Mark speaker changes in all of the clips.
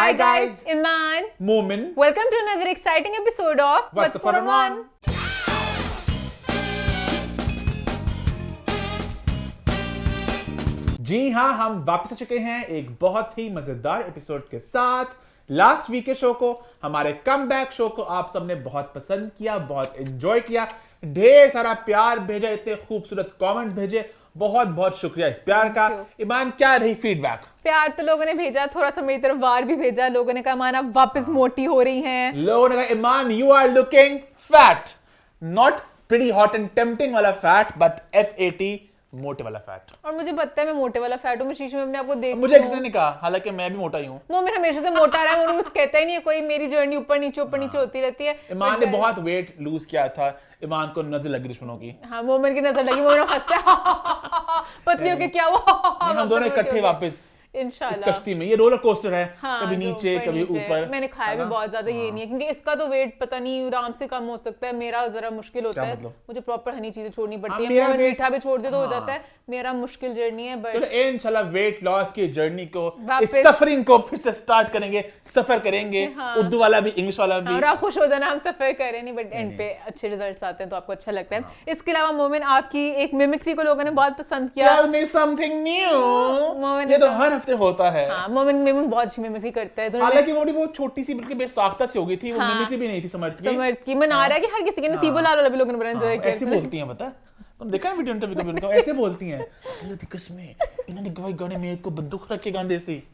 Speaker 1: Hi guys,
Speaker 2: Iman.
Speaker 1: Momin.
Speaker 2: Welcome to another exciting episode of
Speaker 1: What's the 411? जी हाँ, हम वापस आ चुके हैं एक बहुत ही मजेदार एपिसोड के साथ। लास्ट वीक के शो को, हमारे कम बैक शो को आप सबने बहुत पसंद किया, बहुत एंजॉय किया, ढेर सारा प्यार भेजा, इतने खूबसूरत कमेंट्स भेजे, बहुत बहुत शुक्रिया इस प्यार का। ईमान, क्या रही फीडबैक?
Speaker 2: प्यार तो लोगों ने भेजा, थोड़ा सा मेरी तरफ वार भी भेजा। लोगों ने कहा ईमान आप वापस मोटी हो रही हैं।
Speaker 1: लोगों ने कहा Iman you are looking fat, not pretty hot and tempting वाला फैट, बट FAT मोटे वाला फैट।
Speaker 2: और मुझे पता है मैं मोटे वाला फैट हूँ, मैं शीशे में अपने आप को देखती हूँ।
Speaker 1: मुझे किसी ने नहीं कहा, हालांकि मैं भी मोटा ही हूँ।
Speaker 2: वो मेरा हमेशा से मोटा रहा है, मुझे कुछ कहता ही नहीं है कोई। मेरी जर्नी ऊपर नीचे होती रहती है।
Speaker 1: ईमान ने बहुत वेट लूज किया था, ईमान को नजर लगी दुश्मनों की।
Speaker 2: हाँ, मोमिन की नजर लगी, मोमिन हंसता है पतली होके क्या हुआ।
Speaker 1: हम दोनों इकट्ठे वापस इस
Speaker 2: इंशाल्लाह।
Speaker 1: कश्ती में। ये रोलर कोस्टर है,
Speaker 2: हाँ,
Speaker 1: कभी नीचे कभी ऊपर।
Speaker 2: मैंने खाया भी बहुत ज्यादा ये नहीं है, क्योंकि इसका तो वेट पता नहीं आराम से कम हो सकता है, मेरा जरा मुश्किल होता है।
Speaker 1: मतलब?
Speaker 2: मुझे प्रॉपर हनी चीजें छोड़नी पड़ती
Speaker 1: मेरा
Speaker 2: है,
Speaker 1: weight-
Speaker 2: मीठा भी छोड़ दे तो हो जाता है। मेरा मुश्किल जर्नी है,
Speaker 1: चलो
Speaker 2: बट
Speaker 1: इंशाल्लाह वेट लॉस की जर्नी को, इस
Speaker 2: वापस-
Speaker 1: सफरिंग को फिर से स्टार्ट करेंगे, सफर करेंगे। उर्दू वाला भी, इंग्लिश वाला भी।
Speaker 2: और आप खुश हो जाना हम सफर कर रहे नहीं, बट एंड पे अच्छे रिजल्ट्स आते हैं तो आपको अच्छा लगता है। इसके अलावा मोमिन, आपकी एक मिमिक्री को लोगों ने बहुत पसंद किया।
Speaker 1: Tell me something new।
Speaker 2: मोमिन
Speaker 1: ये तो हर हफ्ते होता है।
Speaker 2: हाँ, मोमिन बहुत अच्छी मिमिक्री करता है। तो
Speaker 1: हालांकि वो बहुत छोटी सी, बिल्कुल बेसाख्ता सी हो गई थी, वो मिमिक्री भी नहीं थी समर्थ की।
Speaker 2: समर्थ की मना रहा है कि हर किसी के नसीबो लाल वाला भी लोगों ने बड़ा एंजॉय किया।
Speaker 1: ऐसे बोलती हैं, पता तुम देखा है वीडियो इंटरव्यू कभी उनका, ऐसे बोलती हैं। कसमें इन्होंने गाने मेरे को बंदूक रख के गाने देसी,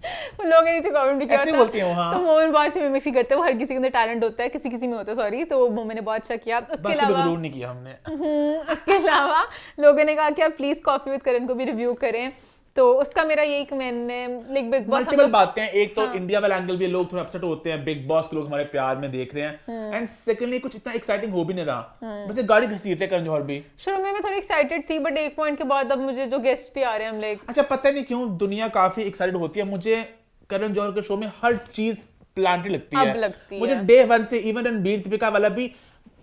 Speaker 2: लोग नीचे कमेंट भी किया
Speaker 1: ऐसे
Speaker 2: था।
Speaker 1: बोलती हैं वो। हाँ,
Speaker 2: तो मोमिन बहुत अच्छी मिमिक्री करते हैं, वो हर किसी के अंदर टैलेंट होता है, किसी में होता है, सॉरी। तो मोमिन ने बहुत अच्छा किया। उसके अलावा
Speaker 1: जरूर नहीं किया हमने।
Speaker 2: उसके अलावा लोगों ने कहा कि आप प्लीज कॉफी विद करण को भी रिव्यू करें, तो उसका मेरा यही कि मैंने लाइक बिग बॉस
Speaker 1: मल्टीपल बातें हैं। एक तो इंडिया वाला एंगल भी, लोग थोड़ा अपसेट होते हैं, बिग बॉस के लोग हमारे प्यार में देख रहे हैं, एंड सेकंडली कुछ इतना एक्साइटिंग हो भी नहीं रहा, बस एक गाड़ी घसीट रहे करण जौहर भी।
Speaker 2: शुरू में मैं थोड़ी एक्साइटेड थी, बट एक पॉइंट के बाद अब मुझे जो गेस्ट भी आ रहे हैं हम लाइक,
Speaker 1: अच्छा पता नहीं क्यों दुनिया काफी एक्साइटेड होती है। मुझे करण जौहर के शो में हर चीज प्लांटेड लगती
Speaker 2: अब
Speaker 1: है।
Speaker 2: लगती
Speaker 1: मुझे
Speaker 2: है।
Speaker 1: डे 1 से, इवन रणबीर दीपिका वाला भी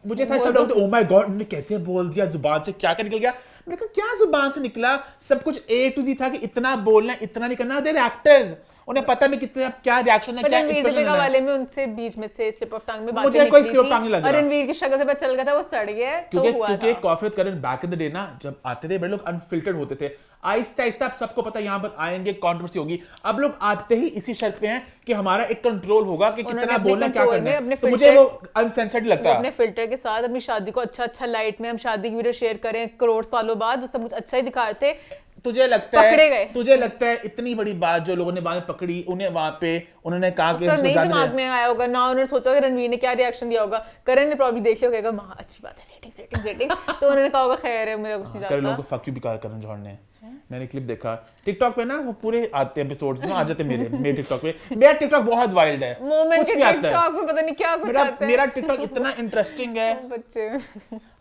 Speaker 1: मुझे था सब लोग, ओ माय गॉड उन्होंने कैसे बोल दिया, जुबान से क्या क्या निकल गया। मैंने कहा क्या जुबान से निकला, सब कुछ A to Z था कि इतना बोलना है, इतना नहीं करना। देयर एक्टर्स, उन्हें पता नहीं कितना क्या रिएक्शन है, क्या
Speaker 2: रणवीर
Speaker 1: एक्सप्रेशन
Speaker 2: दीपिका
Speaker 1: है।
Speaker 2: वाले में उनसे बीच में से स्लिप ऑफ टंग में बातें
Speaker 1: मुझे कोई
Speaker 2: निकली
Speaker 1: slip of
Speaker 2: थी,
Speaker 1: tongue नहीं लग
Speaker 2: और
Speaker 1: रहा।
Speaker 2: रणवीर की शक्ल से पता चल गया था वो सड़ गया है, तो हुआ
Speaker 1: क्योंकि
Speaker 2: था।
Speaker 1: Coffee with Karan back in the day ना, जब आते थे बड़े लोग अनफिल्टर्ड होते थे। आहिस्ता आहिस्ता अब सबको पता यहाँ पर आएंगे, कंट्रोवर्सी होगी। अब लोग आते ही इसी शर्त पे हैं कि हमारा एक कंट्रोल होगा कि
Speaker 2: उन्होंने
Speaker 1: कितना
Speaker 2: अपने
Speaker 1: बोलना है, क्या
Speaker 2: control
Speaker 1: करना
Speaker 2: में
Speaker 1: है।
Speaker 2: अपने
Speaker 1: तो मुझे
Speaker 2: filter-
Speaker 1: वो अनसेंसर्ड लगता
Speaker 2: अपने
Speaker 1: है।
Speaker 2: फिल्टर के साथ अपनी शादी को अच्छा लाइट में हम शादी की वीडियो शेयर करें करोड़ सालों बाद, वो सब कुछ अच्छा ही दिखा रहे थे।
Speaker 1: तुझे लगता
Speaker 2: पकड़े गए।
Speaker 1: है, तुझे लगता है इतनी बड़ी बात जो लोगों ने बाद में पकड़ी, उन्हें वहां पे उन्होंने कहा कि
Speaker 2: सर नहीं
Speaker 1: जाने
Speaker 2: दिमाग
Speaker 1: दे।
Speaker 2: में आया होगा ना, उन्होंने सोचा कि रणवीर ने क्या रिएक्शन दिया होगा। करण ने प्रॉब्लम देख लिया होगा, मां अच्छी बात है, रेटिंग्स तो उन्होंने कहा होगा खैर है, मेरा कुछ नहीं
Speaker 1: कई लोगों
Speaker 2: जाता।
Speaker 1: को फक यू भी कहा करण जौहर ने। मैंने क्लिप देखा टिकटॉक पे ना, वो पूरे आते हैं एपिसोड्स में, आ जाते हैं मेरे टिकटॉक पे। मेरा टिकटॉक बहुत वाइल्ड है,
Speaker 2: मोमेंट
Speaker 1: कुछ
Speaker 2: के
Speaker 1: भी आता है।
Speaker 2: टिकटॉक में पता नहीं क्या कुछ आता है।
Speaker 1: मेरा टिकटॉक इतना इंटरेस्टिंग है।
Speaker 2: बच्चे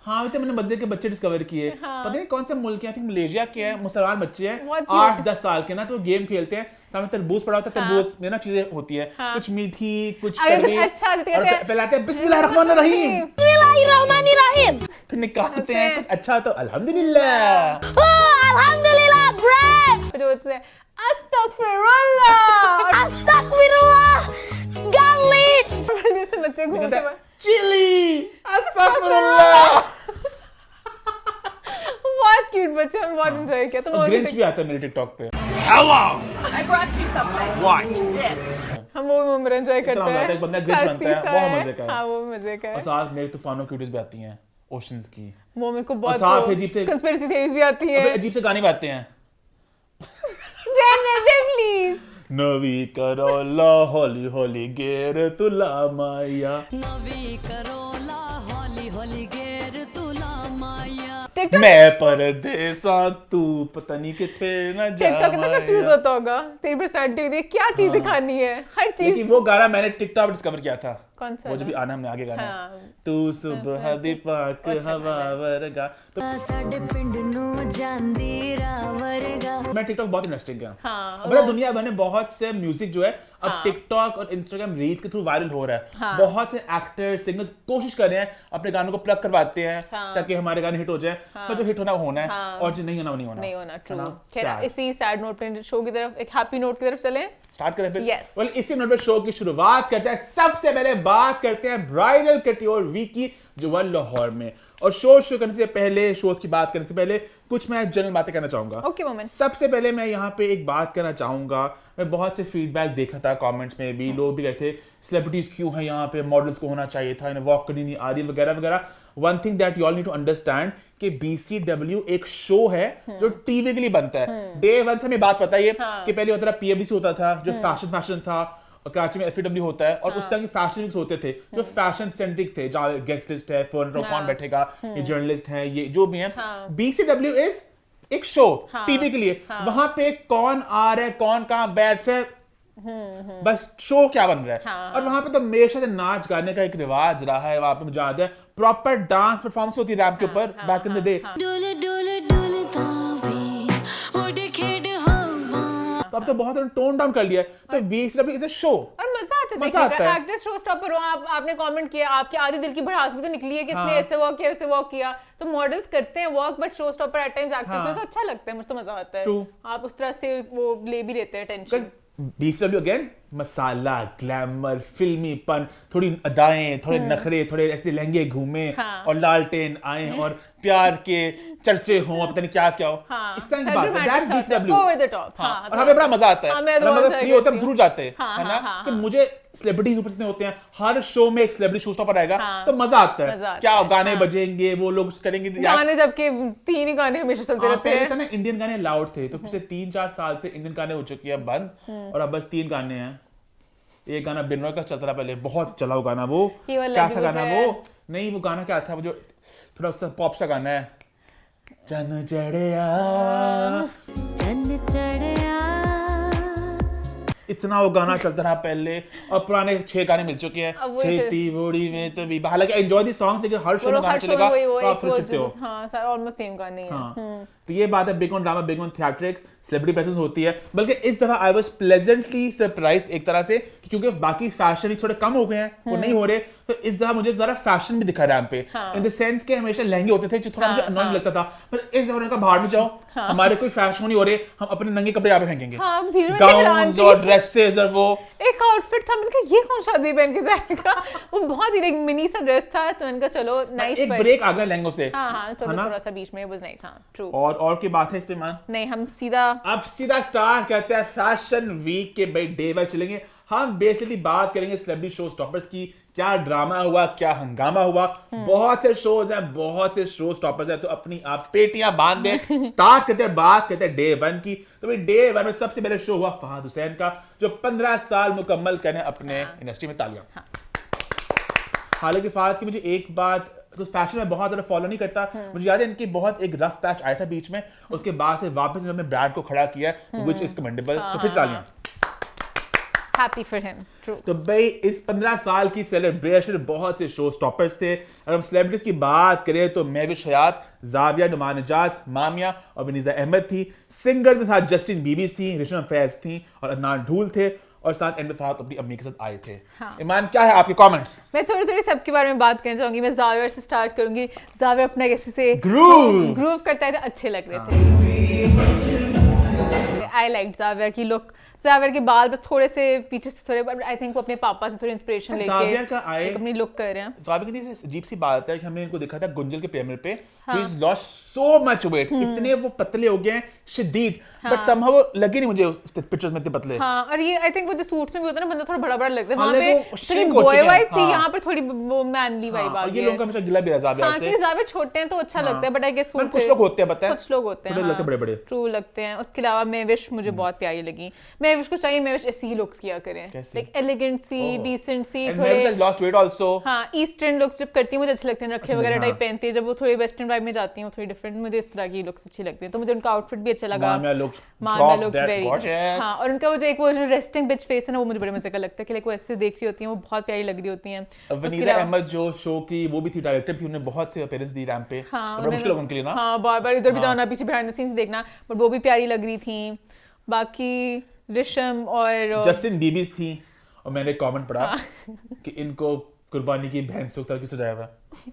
Speaker 1: हाँ, तो मैंने मजे के बच्चे डिस्कवर किए। पता नहीं कौन से मुल्क के, आई थिंक मलेशिया के हैं, मुसलमान बच्चे हैं,
Speaker 2: बहुत
Speaker 1: 8-10 साल के ना, तो गेम खेलते हैं। सामने तरबूज पड़ा होता है, तरबूज में ना चीजें होती है, कुछ मीठी कुछ
Speaker 2: अगर
Speaker 1: कड़वी,
Speaker 2: कुछ अच्छा तो
Speaker 1: और
Speaker 2: कहते हैं
Speaker 1: पहलाते हैं बिस्मिल्लाहिर्रहमानिर्रहीम,
Speaker 3: Bismillahirrahmanirrahim.
Speaker 1: फिर निकालते हैं कुछ अच्छा तो अल्हम्दुलिल्लाह।
Speaker 3: Oh, Alhamdulillah, great.
Speaker 2: फिर होते हैं अस्तगफिरुल्लाह।
Speaker 3: Astagfirullah, galit.
Speaker 2: से बच्चे घूमते हैं,
Speaker 1: चिली अस्तगफिरुल्लाह।
Speaker 2: बहुत क्यूट बच्चे, हम बहुत एंजॉय किया। तो
Speaker 1: ग्रिंच भी आता है मेरे टिकटॉक पे।
Speaker 4: I brought you something.
Speaker 5: What?
Speaker 4: This.
Speaker 2: हम वो मोमेंट एंजॉय करते
Speaker 1: मजा आता है,
Speaker 2: हैं।
Speaker 1: एक बंदा ग्रिंच
Speaker 2: सासी
Speaker 1: बनता है,
Speaker 2: सा
Speaker 1: बहुत मजे का है।
Speaker 2: हाँ, वो मजे का
Speaker 1: और
Speaker 2: है।
Speaker 1: साथ मेरे तूफानों की वीडियोस भी आती हैं, ओशंस की।
Speaker 2: मोमेंट को
Speaker 1: साथ
Speaker 2: बहुत
Speaker 1: अजीब से-
Speaker 2: कंस्पिरेसी थ्योरीज भी आती
Speaker 1: अबे
Speaker 2: है।
Speaker 1: अजीब से गाने भी आते हैं।
Speaker 2: रहने दे प्लीज।
Speaker 1: नवी करोला होली होली गेर तुला माया।
Speaker 6: नवी करोला हॉली हॉली गेर तुला माया।
Speaker 2: टिकटॉक
Speaker 1: मैं परदेसा तू पता नहीं किथे न जा।
Speaker 2: टिकटॉक कितना कंफ्यूज होता होगा। तेरी पर्सनालिटी होती है, क्या चीज दिखानी है, हर चीज।
Speaker 1: लेकिन वो गाना मैंने टिकटॉक पर डिस्कवर किया था।
Speaker 2: कौन सा
Speaker 1: वो जब भी आना हमने आगे गाना,
Speaker 2: हाँ।
Speaker 1: तू सुबह दीपक हवा वर्गा। तो
Speaker 6: साडे पिंड नु जांदी रावरगा।
Speaker 1: मैं टिकटॉक बहुत इंटरेस्टिंग है।
Speaker 2: हाँ,
Speaker 1: मतलब दुनिया भर में बहुत से म्यूजिक जो है अब टिकटॉक और इंस्टाग्राम रील्स के थ्रू वायरल हो रहा है।
Speaker 2: हाँ।
Speaker 1: बहुत से एक्टर्स सिंगर्स कोशिश कर रहे हैं, अपने गानों को प्लग करवाते हैं ताकि हमारे गाने हिट हो जाए। पर जो हिट होना वो होना है, और जो नहीं होना वो नहीं होना।
Speaker 2: नहीं होना। ट्रू।
Speaker 1: है ना?
Speaker 2: खैर
Speaker 1: Sad.
Speaker 2: इसी सैड नोट पे शो की तरफ, एक हैप्पी नोट की तरफ चलें।
Speaker 1: स्टार्ट करें फिर?
Speaker 2: Yes.
Speaker 1: Well, इसी नोट पे शो की शुरुआत करते हैं। सबसे पहले बात करते हैं ब्राइडल कटियोर वीक की जो हुआ लाहौर में। और शो शुरू करने से पहले, शोज की बात करने से पहले कुछ मैं जनरल बातें करना चाहूंगा।
Speaker 2: Okay, moment.
Speaker 1: सबसे पहले मैं यहाँ पे एक बात करना चाहूंगा, मैं बहुत से फीडबैक देखा था कमेंट्स में भी, लोग भी कहते थे सेलिब्रिटीज क्यों हैं यहाँ पे, मॉडल्स को होना चाहिए था, इन्हें वॉक करनी नहीं आ रही वगैरह वगैरह। One thing that you all need to understand कि BCW एक शो है जो टीवी के लिए बनता है। डे वन से हमें बात पता ही है कि पहले होता था PFDC होता था जो फैशन था, और कराची में FAW होता है, और उस तरह के फैशन वीक्स होते थे जो फैशन सेंट्रिक थे, जहाँ गेस्ट लिस्ट है, कौन बैठेगा, ये जर्नलिस्ट हैं, ये जो भी है। BCW इज एक शो टीवी के लिए, वहां पे कौन आ रहा है, कौन कहाँ बैठ रहा है, बस शो क्या बन रहा है। और वहां पे तो हमेशा से नाच गाने का एक रिवाज रहा है। वहां पे मुझे याद है प्रॉपर डांस परफॉर्मेंस होती है रैंप के ऊपर बैक इन द डे।
Speaker 6: डोल डोल डोलता वे उड़ खेड़ हवा।
Speaker 1: तो अब तो बहुत टोन डाउन कर लिया है। तो BCW इज अ शो
Speaker 2: और मजा आता है
Speaker 1: मजा आता
Speaker 2: देखने का।
Speaker 1: है।
Speaker 2: एक्ट्रेस शो स्टॉपर हो, आपने कमेंट किया, आपके आधे दिल की भड़ास भी तो निकली है कि इसने ऐसे वॉक किया, ऐसे वॉक किया। तो मॉडल्स करते हैं walk, but show stopper at times actress में तो अच्छा लगता है, मुझे तो मजा आता है।
Speaker 1: True.
Speaker 2: आप उस तरह से वो ले भी लेते हैं टेंशन।
Speaker 1: BCW अगेन मसाला, ग्लैमर, फिल्मीपन, थोड़ी अदाएं, थोड़े नखरे, थोड़े ऐसे लहंगे घूमे और लालटेन आए और प्यार के चर्चे हों, पता नहीं क्या क्या हो, इस तरह की बात है। That's BCW।
Speaker 2: Over the top.
Speaker 1: और हमें बड़ा मजा आता है।
Speaker 2: मैं तो
Speaker 1: मतलब
Speaker 2: बहुत
Speaker 1: फ्री होते हैं हम
Speaker 2: enjoy
Speaker 1: जरूर जाते हैं,
Speaker 2: हाँ,
Speaker 1: है ना?
Speaker 2: हाँ,
Speaker 1: कि
Speaker 2: हाँ।
Speaker 1: मुझे सेलिब्रिटीज ऊपर होते हैं, हर शो में एक सेलिब्रिटी शो स्टॉपर आएगा तो मजा आता
Speaker 2: मजा
Speaker 1: है।
Speaker 2: आता
Speaker 1: क्या
Speaker 2: है,
Speaker 1: गाने
Speaker 2: हाँ।
Speaker 1: बजेंगे, वो लोग करेंगे
Speaker 2: गाने, जबकि 3 ही गाने हमेशा चलते रहते
Speaker 1: पहले
Speaker 2: हैं।
Speaker 1: था ना इंडियन गाने लाउड थे, तो पिछले 3-4 साल से इंडियन गाने हो चुके हैं बंद, और अब बस 3 गाने हैं। एक गाना बिनोय का चलता रहा पहले, बहुत चला वो गाना, वो
Speaker 2: ये वाला
Speaker 1: क्या
Speaker 2: भी
Speaker 1: था गाना,
Speaker 2: मुझे-
Speaker 1: वो नहीं, वो गाना क्या था, वो जो थोड़ा उसका पॉप सा गाना है, चन चढ़िया,
Speaker 6: चन चढ़या
Speaker 1: इतना वो गाना चलता रहा पहले। और पुराने 6 गाने मिल चुके हैं,
Speaker 2: अब वही से-
Speaker 1: छेती बूढ़ी में तो भी, हालांकि एंजॉय दी सॉन्ग, लेकिन हर शो में गाना
Speaker 2: हर शो
Speaker 1: चलेगा
Speaker 2: में
Speaker 1: तो
Speaker 2: वो
Speaker 1: आप
Speaker 2: एक
Speaker 1: थोड़े चिपते हो।
Speaker 2: वो हाँ सारा ऑलमोस्ट सेम गाने हैं।
Speaker 1: हाँ। तो ये बात है, big on drama, big on theatrics, celebrity presence होती है। बल्कि इस दफा आई वाज प्लेजेंटली सरप्राइज्ड एक तरह से, क्योंकि बाकी फैशन थोड़े कम हो गए हैं, वो नहीं हो रहे, तो इस दफा मुझे जरा फैशन भी दिखा रैंप पे, इन द सेंस के हमेशा लहंगे होते थे जो थोड़ा मुझे अननोइंग लगता था, पर इस दफा उनका बाहर में जाओ, हमारे कोई फैशन नहीं हो रहे, हम अपने नंगे कपड़े यहाँ पे फेंकेंगे,
Speaker 2: हाँ, बीच में हैरान
Speaker 1: गाउन्स
Speaker 2: थी।
Speaker 1: और ड्रेसेस और वो।
Speaker 2: एक आउटफिट था, मैंने कहा ये कौन शादी पहन के जाएगा। वो बहुत ही एक मिनी सा ड्रेस था, तो मैंने कहा चलो नाइस।
Speaker 1: एक ब्रेक आ गया लहंगों से,
Speaker 2: हाँ चलो
Speaker 1: है ना?
Speaker 2: थोड़ा सा बीच में वाज नाइस। हाँ ट्रू।
Speaker 1: और की बात है इस पे मान,
Speaker 2: नहीं हम सीधा
Speaker 1: अब सीधा स्टार्ट करते हैं फैशन वीक के भाई डे वाइज चलेंगे। हम बेसिकली बात करेंगे सेलिब्रिटी शो स्टॉपर्स की, क्या ड्रामा हुआ, क्या हंगामा हुआ। बहुत से शोज हैं, बहुत से शो स्टॉपर्स हैं, तो अपनी आप पेटियां बांध दें। स्टार्ट करते हैं, बात करते हैं डे 1 की। तो भाई डे 1 में सबसे पहले शो हुआ फहद हुसैन का, जो 15 साल मुकम्मल करने अपने इंडस्ट्री में। तालियां। हालांकि फहद की मुझे एक बात, तो फैशन में बहुत ज्यादा फॉलो नहीं करता, मुझे याद है इनकी बहुत एक रफ पैच आया था बीच में, उसके बाद से वापस इन्होंने ब्रांड को खड़ा किया, व्हिच इज कमेंडेबल। सो फिर तालियां।
Speaker 2: Happy for him. ट्रू।
Speaker 1: तो भाई इस 15 साल की सेलिब्रेशन बहुत से शो स्टॉपर्स थे। अगर हम सेलिब्रिटीज की बात करें तो महविश हयात, जाविया, नुमान एजाज, मामिया और वनीजा अहमद थी। सिंगर्स में साथ जस्टिन बीबीज थी, रिशम फैज थी और अदनान ढूल थे, और साथ एंड में फहद अपनी अम्मी के साथ आए थे। ईमान, क्या है आपके कमेंट्स?
Speaker 2: मैं थोड़ी थोड़ी सबके बारे में बात करना चाहूंगी। मैं जावियर से स्टार्ट करूंगी। जावियर अपना कैसे से ग्रूव करता है, तो अच्छे लग रहे थे। आई लाइक जावियर की लुक। जावियर के बाल बस थोड़े से पीछे से थोड़े, आई थिंक वो अपने पापा से थोड़ी इंस्पिरेशन
Speaker 1: जावियर का
Speaker 2: लेके एक अपनी लुक कर रहे हैं।
Speaker 1: जावियर की अजीब सी बात है कि हमने इनको देखा था गुंजल के प्रेमियर पे, he is lost so much weight, इतने वो पतले हो गए हैं शदीद, बट समहाउ वो लगे नहीं मुझे उस पिक्चर्स में इतने पतले।
Speaker 2: हाँ, और ये आई थिंक वो जो सूट्स में भी होता है ना, बंदा थोड़ा बड़ा बड़ा लगता है।
Speaker 1: हाँ,
Speaker 2: वहाँ पे
Speaker 1: वो
Speaker 2: थोड़ी
Speaker 1: shrink हो
Speaker 2: बॉय
Speaker 1: चुके हैं।
Speaker 2: वाइब थी,
Speaker 1: हाँ।
Speaker 2: यहाँ पर थोड़ी वो मैनली वाइब आ
Speaker 1: और
Speaker 2: गई
Speaker 1: ये
Speaker 2: है।
Speaker 1: लोगों का हमेशा गिला भी रहा जावियर
Speaker 2: हाँ,
Speaker 1: से।
Speaker 2: क्योंकि जावियर छोटे हैं तो अच्छा लगता है, बट आई गेस
Speaker 1: पर कुछ लोग होते हैं, पता है,
Speaker 2: कुछ लोग होते हैं,
Speaker 1: थोड़े लगते बड़े-बड़े।
Speaker 2: ट्रू लगते हैं। उसके अलावा महविश मुझे बहुत प्यारी लगी। महविश को चाहिए महविश ऐसी ही लुक्स किया करें,
Speaker 1: कैसी?
Speaker 2: लाइक एलिगेंट सी, डिसेंट सी,
Speaker 1: And Mavis has
Speaker 2: थोड़े
Speaker 1: lost weight also.
Speaker 2: हाँ ईस्टर्न लुक्स जब करती है मुझे अच्छे लगते हैं, रखे वगैरह टाइप पहनती है। जब वो थोड़ी वेस्टर्न वाइब में जाती हैं, वो थोड़ी डिफरेंट, मुझे इस तरह की लुक्स अच्छी लगती हैं। तो मुझे उनका आउटफिट भी अच्छा लगा।
Speaker 1: Mamia looked
Speaker 2: Mamiya
Speaker 1: drop
Speaker 2: look
Speaker 1: dead
Speaker 2: very
Speaker 1: gorgeous.
Speaker 2: हाँ, और उनका वो जो एक वो जो रेस्टिंग बिच फेस है ना, वो मुझे बड़े मजे का लगता है कि लाइक वो ऐसे देख रही होती हैं, वो बहुत प्यारी लग रही होती हैं।
Speaker 1: वनीजा अहमद जो शो की वो भी थी, डायरेक्टर थी, उन्होंने बहुत से अपीयरेंस दी रैंप पे।
Speaker 2: हाँ,
Speaker 1: बड़ा मुश्किल होगा उनके लिए ना।
Speaker 2: हाँ, बार-बार इधर भी जाना, पीछे बिहाइंड द सीन्स देखना, बट वो भी प्यारी लग रही थी। बाकी रिशम और
Speaker 1: जस्टिन बीबीज थी, और मैंने कमेंट पढ़ा कि इनको कुर्बानी की बहन से उतर के सजाया हुआ है।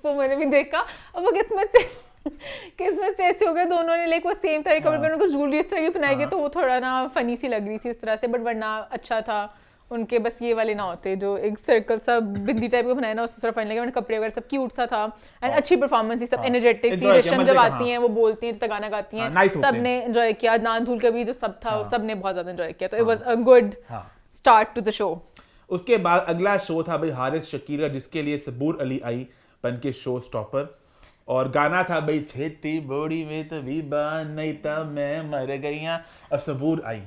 Speaker 2: वो मैंने भी देखा। अब वो किस्मत से किस्मत से ऐसे हो गया दोनों ने लाइक वो सेम तरह के कपड़े पहने, उनको ज्वेलरी इस तरह की पहनाई गई तो वो थोड़ा ना फनी सी लग रही थी इस तरह से, बट वरना अच्छा था उनके। बस ये वाले ना होते जो एक सर्कल सा बिंदी टाइप का बनाया ना उस तरह फाइन लगे, कपड़े वगैरह सब क्यूट सा था एंड अच्छी परफॉर्मेंस ही, सब एनर्जेटिक सी, रेशम जब आती हैं वो बोलती हैं, जैसे गाना गाती हैं, सबने एंजॉय किया। नान धूल का भी जो सब था सबने बहुत ज्यादा एंजॉय किया, तो it was a good start to the show.
Speaker 1: उसके बाद अगला शो था भाई हारिस शकील का, जिसके लिए सबूर अली आई बन के शो स्टॉपर, और गाना था भाई छेती बोड़ी में तो भी बान नहीं था मैं मर गईया, और सबूर आई।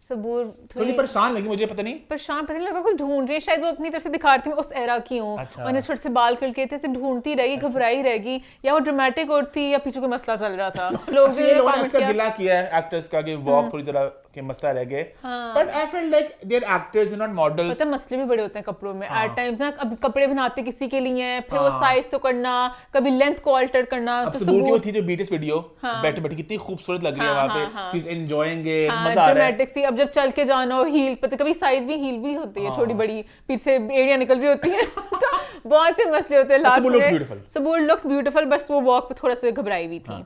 Speaker 2: सबूर
Speaker 1: थोड़ी परेशान लगी मुझे, पता नहीं
Speaker 2: परेशान पता नहीं लगा, कुछ ढूंढ रही है शायद वो अपनी तरफ से दिखा रही थी मैं उस एरा की हूँ।
Speaker 1: अच्छा।
Speaker 2: मैंने छोटे से बाल खुल के थे, ऐसे ढूंढती रही, घबराई रहेगी, या वो ड्रामेटिक और थी या पीछे कोई मसला चल रहा था। लोग जो कमेंट किया
Speaker 1: गिला किया है एक्टर्स का कि वॉक थोड़ी जरा के मसला रह गए, but I feel like they are actors, they are not models.
Speaker 2: पता मसले भी बड़े होते हैं कपड़ों में एट टाइम्स ना, अब कपड़े बनाते किसी के लिए हैं, फिर वो साइज से करना, कभी लेंथ को अल्टर करना।
Speaker 1: तो सबूर की वो थी जो बीटीएस वीडियो बैठे बैठे कितनी खूबसूरत लग रही है वहां पे, शी इज एंजॉयिंग इट, मजा आ रहा है।
Speaker 2: ड्रामेटिक सी, अब जब चल के जाना हो हील, पता कभी साइज भी हील भी होती है छोटी बड़ी, पीछे से एड़ियां निकल रही होती हैं तो बहुत से मसले होते हैं लास्ट में। सबूर लुक ब्यूटीफुल, बस वो वॉक पे थोड़ा सा घबराई हुई थी।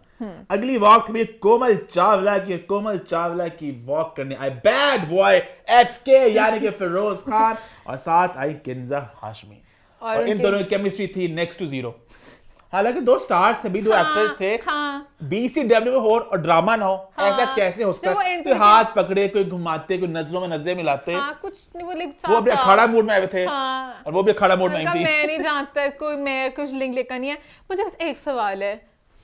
Speaker 1: अगली वॉक थी कोमल चावला की वॉक करने आए बैड बॉय एफके यानी कि फिरोज खान, और साथ आई किंजा हाशमी, और इन दोनों की केमिस्ट्री थी नेक्स्ट टू जीरो। हालांकि दो स्टार्स थे भी, दो एक्टर्स थे, बीसीडब्ल्यू में हो और ड्रामा ना हो, ऐसा कैसे हो सकता है? कोई हाथ पकड़े, कोई घुमाते, कोई नजरों में नजरें मिलाते,
Speaker 2: कुछ नहीं,
Speaker 1: वो अपने अखाड़ा मूड में आए थी और वो भी अखाड़ा मूड में आई थी।
Speaker 2: मैं नहीं जानता इसको, मैं कुछ लिंक लेकर नहीं है। मुझे बस एक सवाल है,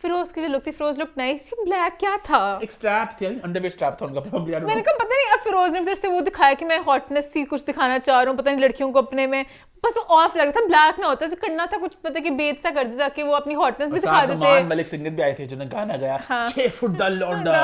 Speaker 2: फिरोज की जो लुक थी, फिरोज लुक नाइस, ये ब्लैक क्या था? एक
Speaker 1: स्ट्रैप थी, अंडरवेयर स्ट्रैप था उनका प्रॉब्लम।
Speaker 2: मैंने कहा पता नहीं, अब फिरोज ने फिर से वो दिखाया कि मैं हॉटनेस सी कुछ दिखाना चाह रहा हूँ, पता नहीं लड़कियों को अपने में, बस वो ऑफ लग रहा था, ब्लैक ना होता, करना था कुछ पता कि बेच सा कर देता कि वो अपनी हॉटनेस भी दिखा देते।
Speaker 1: मान मलिक सिंगर भी आए थे जिन्होंने गाना गाया 6 फुट दा लौंडा,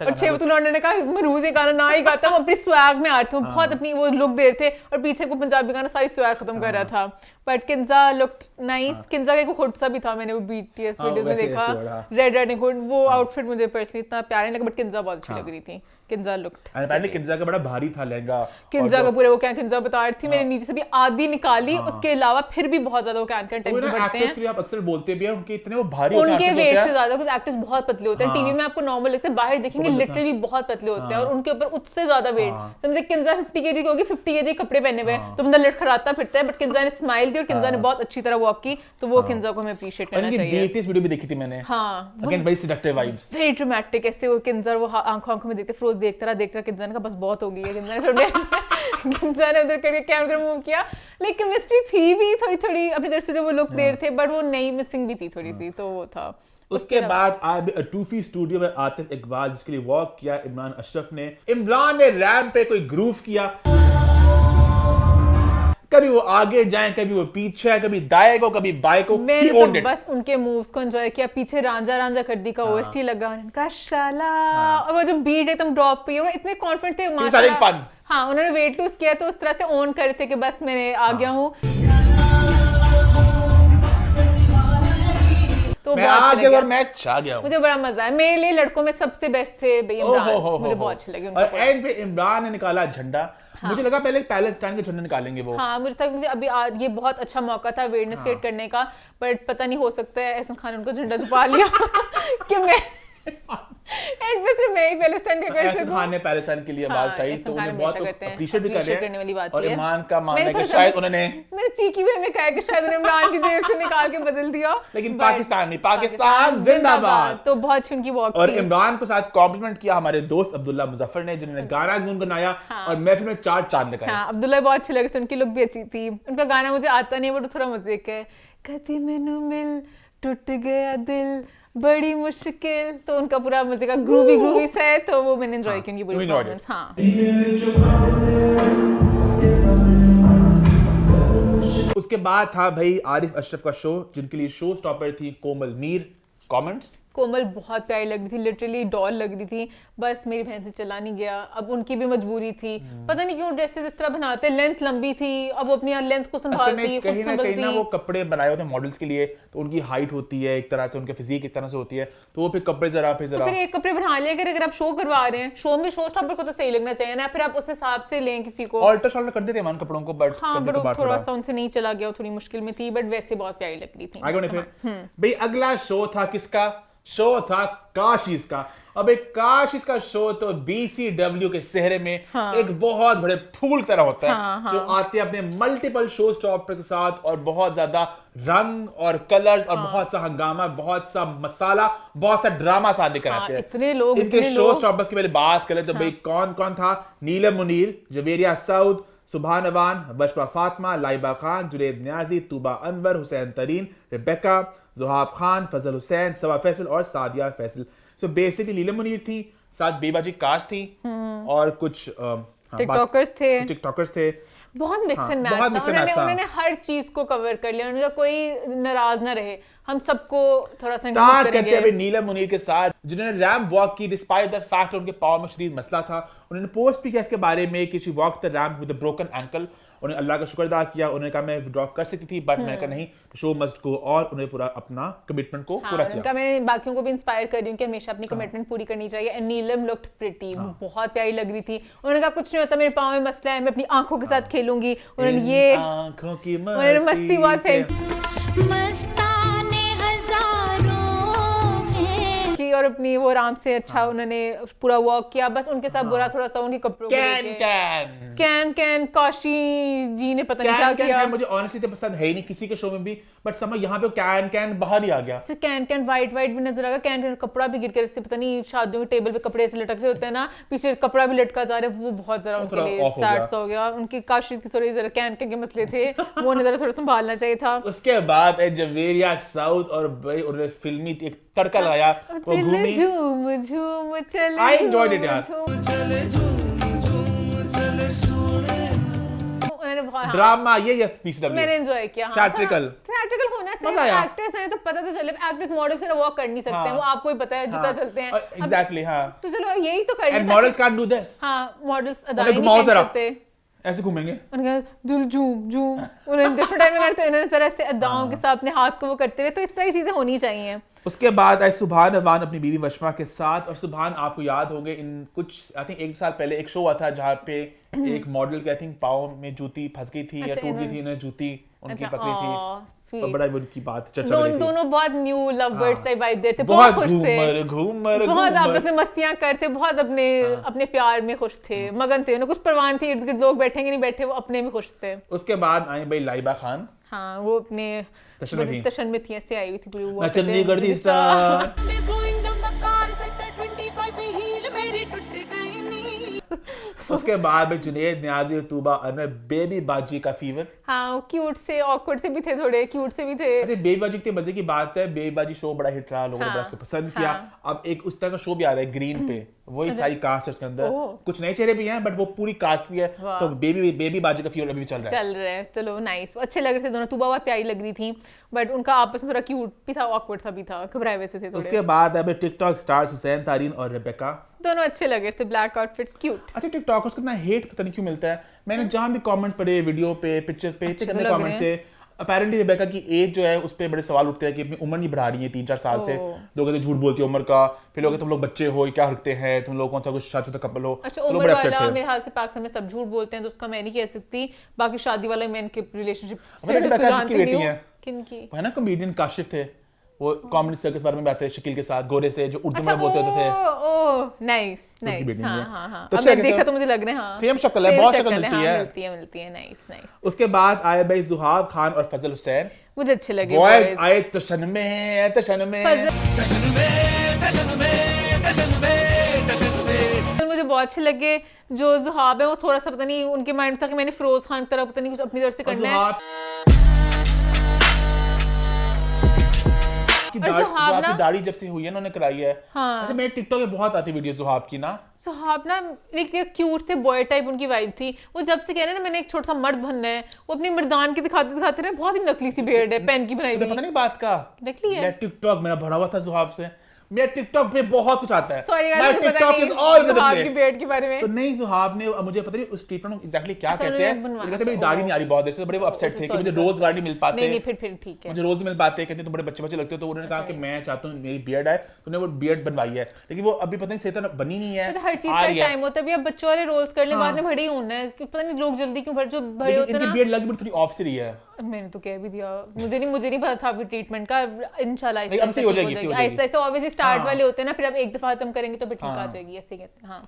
Speaker 2: और 6 फुट लौंडे ने कहा मरूज ये गाना ना ही गाता, वो अपनी स्वैग में आ रहे थे, बहुत अपनी वो लुक दे रहे थे, और पीछे को पंजाबी गाना सारी स्वैग खत्म कर रहा था। But Kinza look nice, Kinza का एक हुड सा भी था, मैंने वो बीटीएस वीडियोस में देखा, रेड रेड हुड, वो आउटफिट मुझे पर्सनली इतना प्यारा नहीं लगा, बट किंजा बहुत अच्छी लग रही थी। किंजा लुक्ड,
Speaker 1: अपेरेंटली किंजा का बड़ा भारी था लहंगा,
Speaker 2: किंजा का पूरे वो क्या किंजा बता रही थी, मैंने नीचे से भी आधी निकाली, उसके अलावा फिर भी बहुत ज्यादा वो कैन टाइप के बढ़ते हैं।
Speaker 1: एक्टर्स के लिए आप अक्सर बोलते भी हैं उनके इतने वो भारी होते हैं,
Speaker 2: उनके वेट से ज्यादा, कुछ एक्टर्स बहुत पतले होते हैं, टीवी में आपको नॉर्मल लगते हैं, बाहर देखेंगे लिटरली बहुत पतले होते हैं, और उनके ऊपर उससे ज्यादा वेट, समझे किंजा 50 केजी की होगी, 50 केजी कपड़े पहने हुए तो बंदा लड़खड़ाता फिरता है, बट किंजा ने स्माइल की और किंजा ने बहुत अच्छी तरह वॉक की, तो वो किंजा को मैं अप्रिशिएट करना चाहिए।
Speaker 1: बीटीएस वीडियो भी देखी थी मैंने, again very seductive vibes,
Speaker 2: very dramatic, ऐसे वो किंजा वो आंखों में देखते, फिरोज देखता रहा किंजा ने कहा बस बहुत हो गई है, किंजा ने उधर करके कैमरा मूव किया, लेकिन केमिस्ट्री थी भी थोड़ी थोड़ी अपनी तरफ से जो वो लुक दे रहे थे, बट वो नई मिसिंग भी थी थोड़ी सी, तो वो था।
Speaker 1: उसके बाद आए टूफी स्टूडियो में आतिफ इकबाल, जिसके लिए वॉक किया इमरान अशरफ ने। इमरान ने रैंप पे कोई ग्रूव किया, कभी वो आगे जाए, कभी वो पीछे, कभी दाएं को, कभी बाएं को,
Speaker 2: मैंने तो बस उनके मूव्स को एंजॉय किया। पीछे रांझा रांझा कड्डी का ओएसटी लगा, उनका शाला, और वो जो बीट है तुम ड्रॉप पे, वो इतने कॉन्फिडेंट थे माशाल्लाह। हाँ, उन्होंने वेट लूज किया तो उस तरह से ऑन कर रहे थे कि बस मैंने आ गया हूँ, तो
Speaker 1: मैं आ गया और मैं छा गया हूं।
Speaker 2: मुझे बड़ा मजा है, मेरे लिए लड़कों में सबसे बेस्ट थे इमरान, मुझे बहुत अच्छे लगे उनका।
Speaker 1: और एंड पे इमरान ने निकाला झंडा, मुझे लगा पहले पैलेस्टाइन के झंडा निकालेंगे वो।
Speaker 2: हाँ, मुझे अभी ये बहुत अच्छा मौका था अवेयरनेस क्रिएट करने का, बट पता नहीं हो सकता है एहसन खान उनको झंडा छुपा लिया कि मैं एंड पे सिर्फ मैं ही पैलेस्टाइन के कर सकूं।
Speaker 1: एहसन खान ने पैलेस्टाइन के लिए आवाज उठाई, तो उन्हें बहुत अप्रिशिएट भी कर रहे
Speaker 2: करने वाली बात
Speaker 1: है। और
Speaker 2: है।
Speaker 1: इमरान का मानना है कि शायद उन्होंने,
Speaker 2: मैंने चीकी वे में कहा कि शायद उन्होंने इमरान की जेब से निकाल के बदल दिया,
Speaker 1: लेकिन पाकिस्तान नहीं, पाकिस्तान जिंदाबाद।
Speaker 2: तो बहुत अच्छी उनकी वॉक
Speaker 1: और इमरान को साथ कॉम्प्लीमेंट किया हमारे दोस्त अब्दुल्ला मुजफ्फर ने, जिन्होंने गाना गुनगुनाया और महफिल में 4 चांद लगाए।
Speaker 2: हाँ, अब्दुल्ला बहुत अच्छे लगे थे, उनकी लुक भी अच्छी थी। उनका गाना मुझे आता नहीं, बट थोड़ा मज़ेक है, कदी मैनू मिल टूट गया दिल बड़ी मुश्किल, तो उनका पूरा मजे का ग्रूवी सा है, तो वो मैंने एंजॉय की उनकी पूरी परफॉर्मेंस। हाँ,
Speaker 1: उसके बाद था भाई आरिफ अशरफ का शो, जिनके लिए शो स्टॉपर थी कोमल मीर। कमेंट्स
Speaker 2: कोमल बहुत प्यारी लग रही थी, लिटरली डॉल लग रही थी, बस मेरी बहन से चला नहीं गया। अब उनकी भी मजबूरी थी, पता नहीं क्यों ड्रेसेस इस तरह बनाते, लेंथ लंबी थी, अब वो अपनी लेंथ को संभालती, खुद संभालती।
Speaker 1: वो कपड़े बनाए होते हैं मॉडल्स के लिए, तो उनकी हाइट होती है एक तरह से, उनके फिजिक एक तरह से होती है, तो वो फिर कपड़े जरा
Speaker 2: तो फिर एक कपड़े बना लिया अगर आप शो करवा रहे हैं, शो में शो स्टॉपर को तो सही लगना चाहिए ना, फिर आप उस हिसाब से लें किसी को।
Speaker 1: ऑल्टर शॉल्टर कर देते हैं कपड़ों को, बट
Speaker 2: हाँ, बट थोड़ा सा उनसे नहीं चला गया, थोड़ी मुश्किल में थी, बट वैसे बहुत प्यारी लग रही थी।
Speaker 1: आगे फिर भाई अगला शो था किसका? शो था काशिश का। अब एक काशिश का शो तो BCW के शहर में एक बहुत बड़े फूल तरह होता है, जो आते हैं अपने मल्टीपल शो स्टॉपर के साथ, और बहुत ज्यादा रंग और कलर्स और बहुत सा हंगामा, बहुत सा मसाला, बहुत सा ड्रामा साथ लेकर आते हैं।
Speaker 2: इतने लोग,
Speaker 1: इनके शो स्टॉपर्स की पहले बात करें तो भाई कौन कौन था? नीलम मुनीर, जवेरिया सऊद, सुभान अवान, बशपा फातिमा, लाइबा खान, जुनैद नियाजी, तूबा अनवर, हुसैन तरीन, रिबेका, ज़ुहाब खान, फजल हुसैन, सबा फैसल और सादिया फैसल। सो बेसिकली नीलम मुनीर थी, साथ बेबाजी काश थी, और कुछ टिकटॉकर्स थे।
Speaker 2: बहुत मिक्स एंड मैच था, उन्होंने हर चीज को कवर कर लिया, उनका कोई नाराज ना रहे, हम सबको थोड़ा सा
Speaker 1: स्टार्ट करते हैं नीलम मुनीर के साथ, जिन्होंने रैंप वॉक की डिस्पाइट द फैक्ट उनके पाँव में शदीद मसला था। उन्होंने पोस्ट भी किया इसके बारे में कि she walk the ramp with a broken ankle. उन्होंने अल्लाह का शुक्र अदा किया, उन्होंने कहा मैं विड्रॉ कर सकती थी, बट मैंने कहा नहीं, शो मस्ट गो, और उन्होंने पूरा अपना कमिटमेंट को पूरा किया।
Speaker 2: मैं बाकियों को भी इंस्पायर कर रही हूँ कि हमेशा अपनी कमिटमेंट पूरी करनी चाहिए। एंड नीलम लुक्ड प्रिटी, बहुत प्यारी लग रही थी। उन्होंने कहा कुछ नहीं होता, मेरे पाँव में मसला है, मैं अपनी आंखों के साथ खेलूंगी। उन्होंने ये
Speaker 1: आंखों की
Speaker 2: मस्ती बहुत और अपनी वो आराम से अच्छा उन्होंने पूरा वॉक किया। बस उनके साथ बुरा थोड़ा सा उनके कपड़ों को कैन काशी जी ने पता नहीं क्या किया।
Speaker 1: मुझे ऑनेस्टली तो पसंद है ही नहीं किसी के शो में भी, बट समझ यहाँ पे कैन बाहर ही आ गया।
Speaker 2: कैन वाइट भी नजर आ गया, कैन कपड़ा भी गिर कर, इससे पता नहीं शादियों के टेबल पे कपड़े ऐसे लटक रहे होते हैं ना, पीछे कपड़ा भी लटका जा रहा है, वो बहुत जरा उनके लिए सैड सा हो गया। उनकी काशी की थोड़ी जरा कैन के मसले थे, वो उन्हें थोड़ा संभालना चाहिए था।
Speaker 1: उसके बाद जवेरिया साउथ और भाई उन्होंने फिल्मी एक तड़का लगाया, वो घूमी
Speaker 2: झूम झूम चल,
Speaker 1: आई एंजॉयड इट यार। ड्रामा ये BCW
Speaker 2: मैंने एंजॉय किया।
Speaker 1: थिएट्रिकल
Speaker 2: होना चाहिए, एक्टर्स हैं तो पता तो चले। एक्टर्स मॉडल से वॉक कर नहीं सकते हैं, वो आपको ही पता है जिस तरह चलते हैं।
Speaker 1: एग्जैक्टली हां,
Speaker 2: तो चलो यही तो कर
Speaker 1: लेते। Models can't do this.
Speaker 2: हां, मॉडल्स अदा नहीं कर सकते,
Speaker 1: ऐसे घूमेंगे,
Speaker 2: उन्होंने दिल झूम झूम, उन्होंने डिफरेंट टाइम में करते हैं, उन्होंने तरह से अदाओं के साथ अपने हाथ को वो करते हुए, तो इस तरह की चीजें होनी चाहिए।
Speaker 1: उसके बाद आई सुभान अवान अपनी बीवी वशमा के साथ, और सुभान आपको याद होंगे इन कुछ आई थिंक 1 साल पहले एक शो हुआ था जहाँ पे एक मॉडल के आई थिंक पाँव में जूती फंस गई थी या टूट गई थी, उन्हें जूती उनकी पकड़ी थी, तो बड़ा उनकी बात चर्चा हो रही थी। दोनों
Speaker 2: बहुत new love birds type vibe देते थे, बहुत खुश थे, बहुत आपस में मस्तियां करते, बहुत अपने प्यार में खुश थे, मगन थे, उन्हें कुछ परवाह थी, इर्द गिर्द लोग बैठेंगे नहीं बैठे, वो अपने में खुश थे।
Speaker 1: उसके बाद आई भाई लाइबा खान,
Speaker 2: हाँ वो अपने तशन में थी, ऐसे आई हुई थी पूरी वो
Speaker 1: चंडीगढ़ दी स्टार। उसके बाद जुनैद नियाजी और तूबा अनवर, बेबी बाजी का फीवर।
Speaker 2: हाँ, क्यूट से ऑकवर्ड से भी थे, थोड़े क्यूट से भी थे।
Speaker 1: अच्छा, बेबी बाजी की मजे की बात है, बेबी बाजी शो बड़ा हिट रहा, लोगों ने बड़ा उसको पसंद किया। अब एक उस तरह का शो भी आ रहा है ग्रीन पे, वही सारी कास्ट है उसके अंदर, कुछ नए चेहरे भी हैं बट वो पूरी कास्ट भी है, तो बेबी बाजी का फीवर अभी भी चल रहा है।
Speaker 2: चलो नाइस, अच्छे लग रहे थे दोनों, तूबा बहुत प्यारी लग रही थी, बट उनका आपस में थोड़ा क्यूट भी था, ऑकवर्ड सा भी था, घबराए वैसे थे थोड़े।
Speaker 1: उसके बाद अब टिकटॉक स्टार्स हुसैन तारीन और रिबेका,
Speaker 2: दोनों अच्छे लग रहे थे, ब्लैक आउटफिट्स, क्यूट।
Speaker 1: अच्छा, टिकटॉकर्स को इतना हेट पता नहीं क्यों मिलता है, मैंने जहां भी कमेंट पढ़े वीडियो पे, पिक्चर पे, इतने कमेंट से अपैरेंटली रिबेका की एज जो है उस पे बड़े सवाल उठते हैं कि अपनी उम्र नहीं बढ़ा रही है 3-4 साल से, लोग कहते झूठ बोलती है उम्र का, फिर लोग तुम लोग बच्चे हो, क्या रखते हैं तुम लोग, कौन सा कुछ शादी तक कपल हो।
Speaker 2: अच्छा, उम्र वाला मेरे हाल से पाकिस्तान में सब झूठ बोलते हैं, तो उसका मैं नहीं कह सकती, बाकी शादी वाले मैं इनके रिलेशनशिप स्टेटस को जानती नहीं हूं। किनकी
Speaker 1: है ना, कॉमेडियन काशिफ थे, वो कॉमेडी सर्कस बारे में बात है, शकील के साथ, गोरे से, जो उर्दू में बोलते होते थे।
Speaker 2: ओह नाइस, हां, अब मैं देखा तो मुझे लग रहा है हां
Speaker 1: सेम शक्ल है, बहुत शक्ल
Speaker 2: मिलती है, नाइस।
Speaker 1: उसके बाद आए भाई ज़ुहाब खान और फजल हुसैन,
Speaker 2: मुझे अच्छे लगे
Speaker 1: बॉयज आए तशन में
Speaker 2: मुझे बहुत अच्छे लगे। जो ज़ुहाब है वो थोड़ा सा पता नहीं उनके माइंड था कि मैंने फिरोज खान की तरह पता नहीं कुछ अपनी तरफ से करना है,
Speaker 1: की दाढ़ी जब से हुई है उन्होंने कराई है।
Speaker 2: हाँ।
Speaker 1: अच्छा, मेरे टिकटॉक पे बहुत आती वीडियो ज़ुहाब की ना,
Speaker 2: ज़ुहाब ना एक क्यूट से बॉय टाइप उनकी वाइब थी, वो जब से कह रहे हैं ना मैंने एक छोटा सा मर्द बनना है, वो अपनी मर्दान की दिखाते रहे, बहुत ही नकली सी बियर्ड है, पेन की बनाई हुई,
Speaker 1: पता नहीं बात का
Speaker 2: नकली है।
Speaker 1: टिकटॉक मेरा भरा हुआ था ज़ुहाब से, मेरा टिकटॉक पे बहुत कुछ आता है।
Speaker 2: सॉरी
Speaker 1: My
Speaker 2: गाइस, मुझे पता
Speaker 1: TikTok is all over
Speaker 2: नहीं
Speaker 1: the
Speaker 2: सुहाग
Speaker 1: place।
Speaker 2: की बेड के बारे में।
Speaker 1: तो नहीं सुहाब ने मुझे पता नहीं उस ट्रीटमेंट को एग्जैक्टली क्या
Speaker 2: अच्छा,
Speaker 1: कहते हैं,
Speaker 2: उन्होंने बनवाया,
Speaker 1: कहते मेरी
Speaker 2: अच्छा,
Speaker 1: दाढ़ी नहीं आ रही बहुत देर से, बड़े वो अपसेट थे कि मुझे
Speaker 2: sorry,
Speaker 1: रोजगार नहीं मिल पाते,
Speaker 2: नहीं फिर ठीक है।
Speaker 1: मुझे रोज मिल पाते, कहते तुम बड़े बच्चे लगते हो, तो उन्होंने कहा कि मैं चाहता हूँ मेरी बियर्ड है, तो उन्होंने वो बियर्ड बनवाई है, लेकिन वो अभी पता नहीं सेहत बनी नहीं है,
Speaker 2: हर चीज
Speaker 1: आ
Speaker 2: का
Speaker 1: रही है।
Speaker 2: टाइम होता है। अभी अब बच्चों वाले रोल्स करने बाद में बड़े ही होना है कि पता नहीं लोग जल्दी क्यों जो बड़े होते हैं
Speaker 1: इनकी
Speaker 2: ना।
Speaker 1: बियर्ड लगी थोड़ी ऑफ सी रही है।
Speaker 2: मैंने तो कह भी दिया, मुझे नहीं पता था अभी ट्रीटमेंट का। इंशाल्लाह
Speaker 1: नहीं, अब सही हो जाएगी,
Speaker 2: आहिस्ता आहिस्ता ऑब्वियसली स्टार्ट वाले होते हैं ना, फिर अब एक दफा खत्म करेंगे तो फिर ठीक आ जाएगी, ऐसे कहते हैं। हाँ,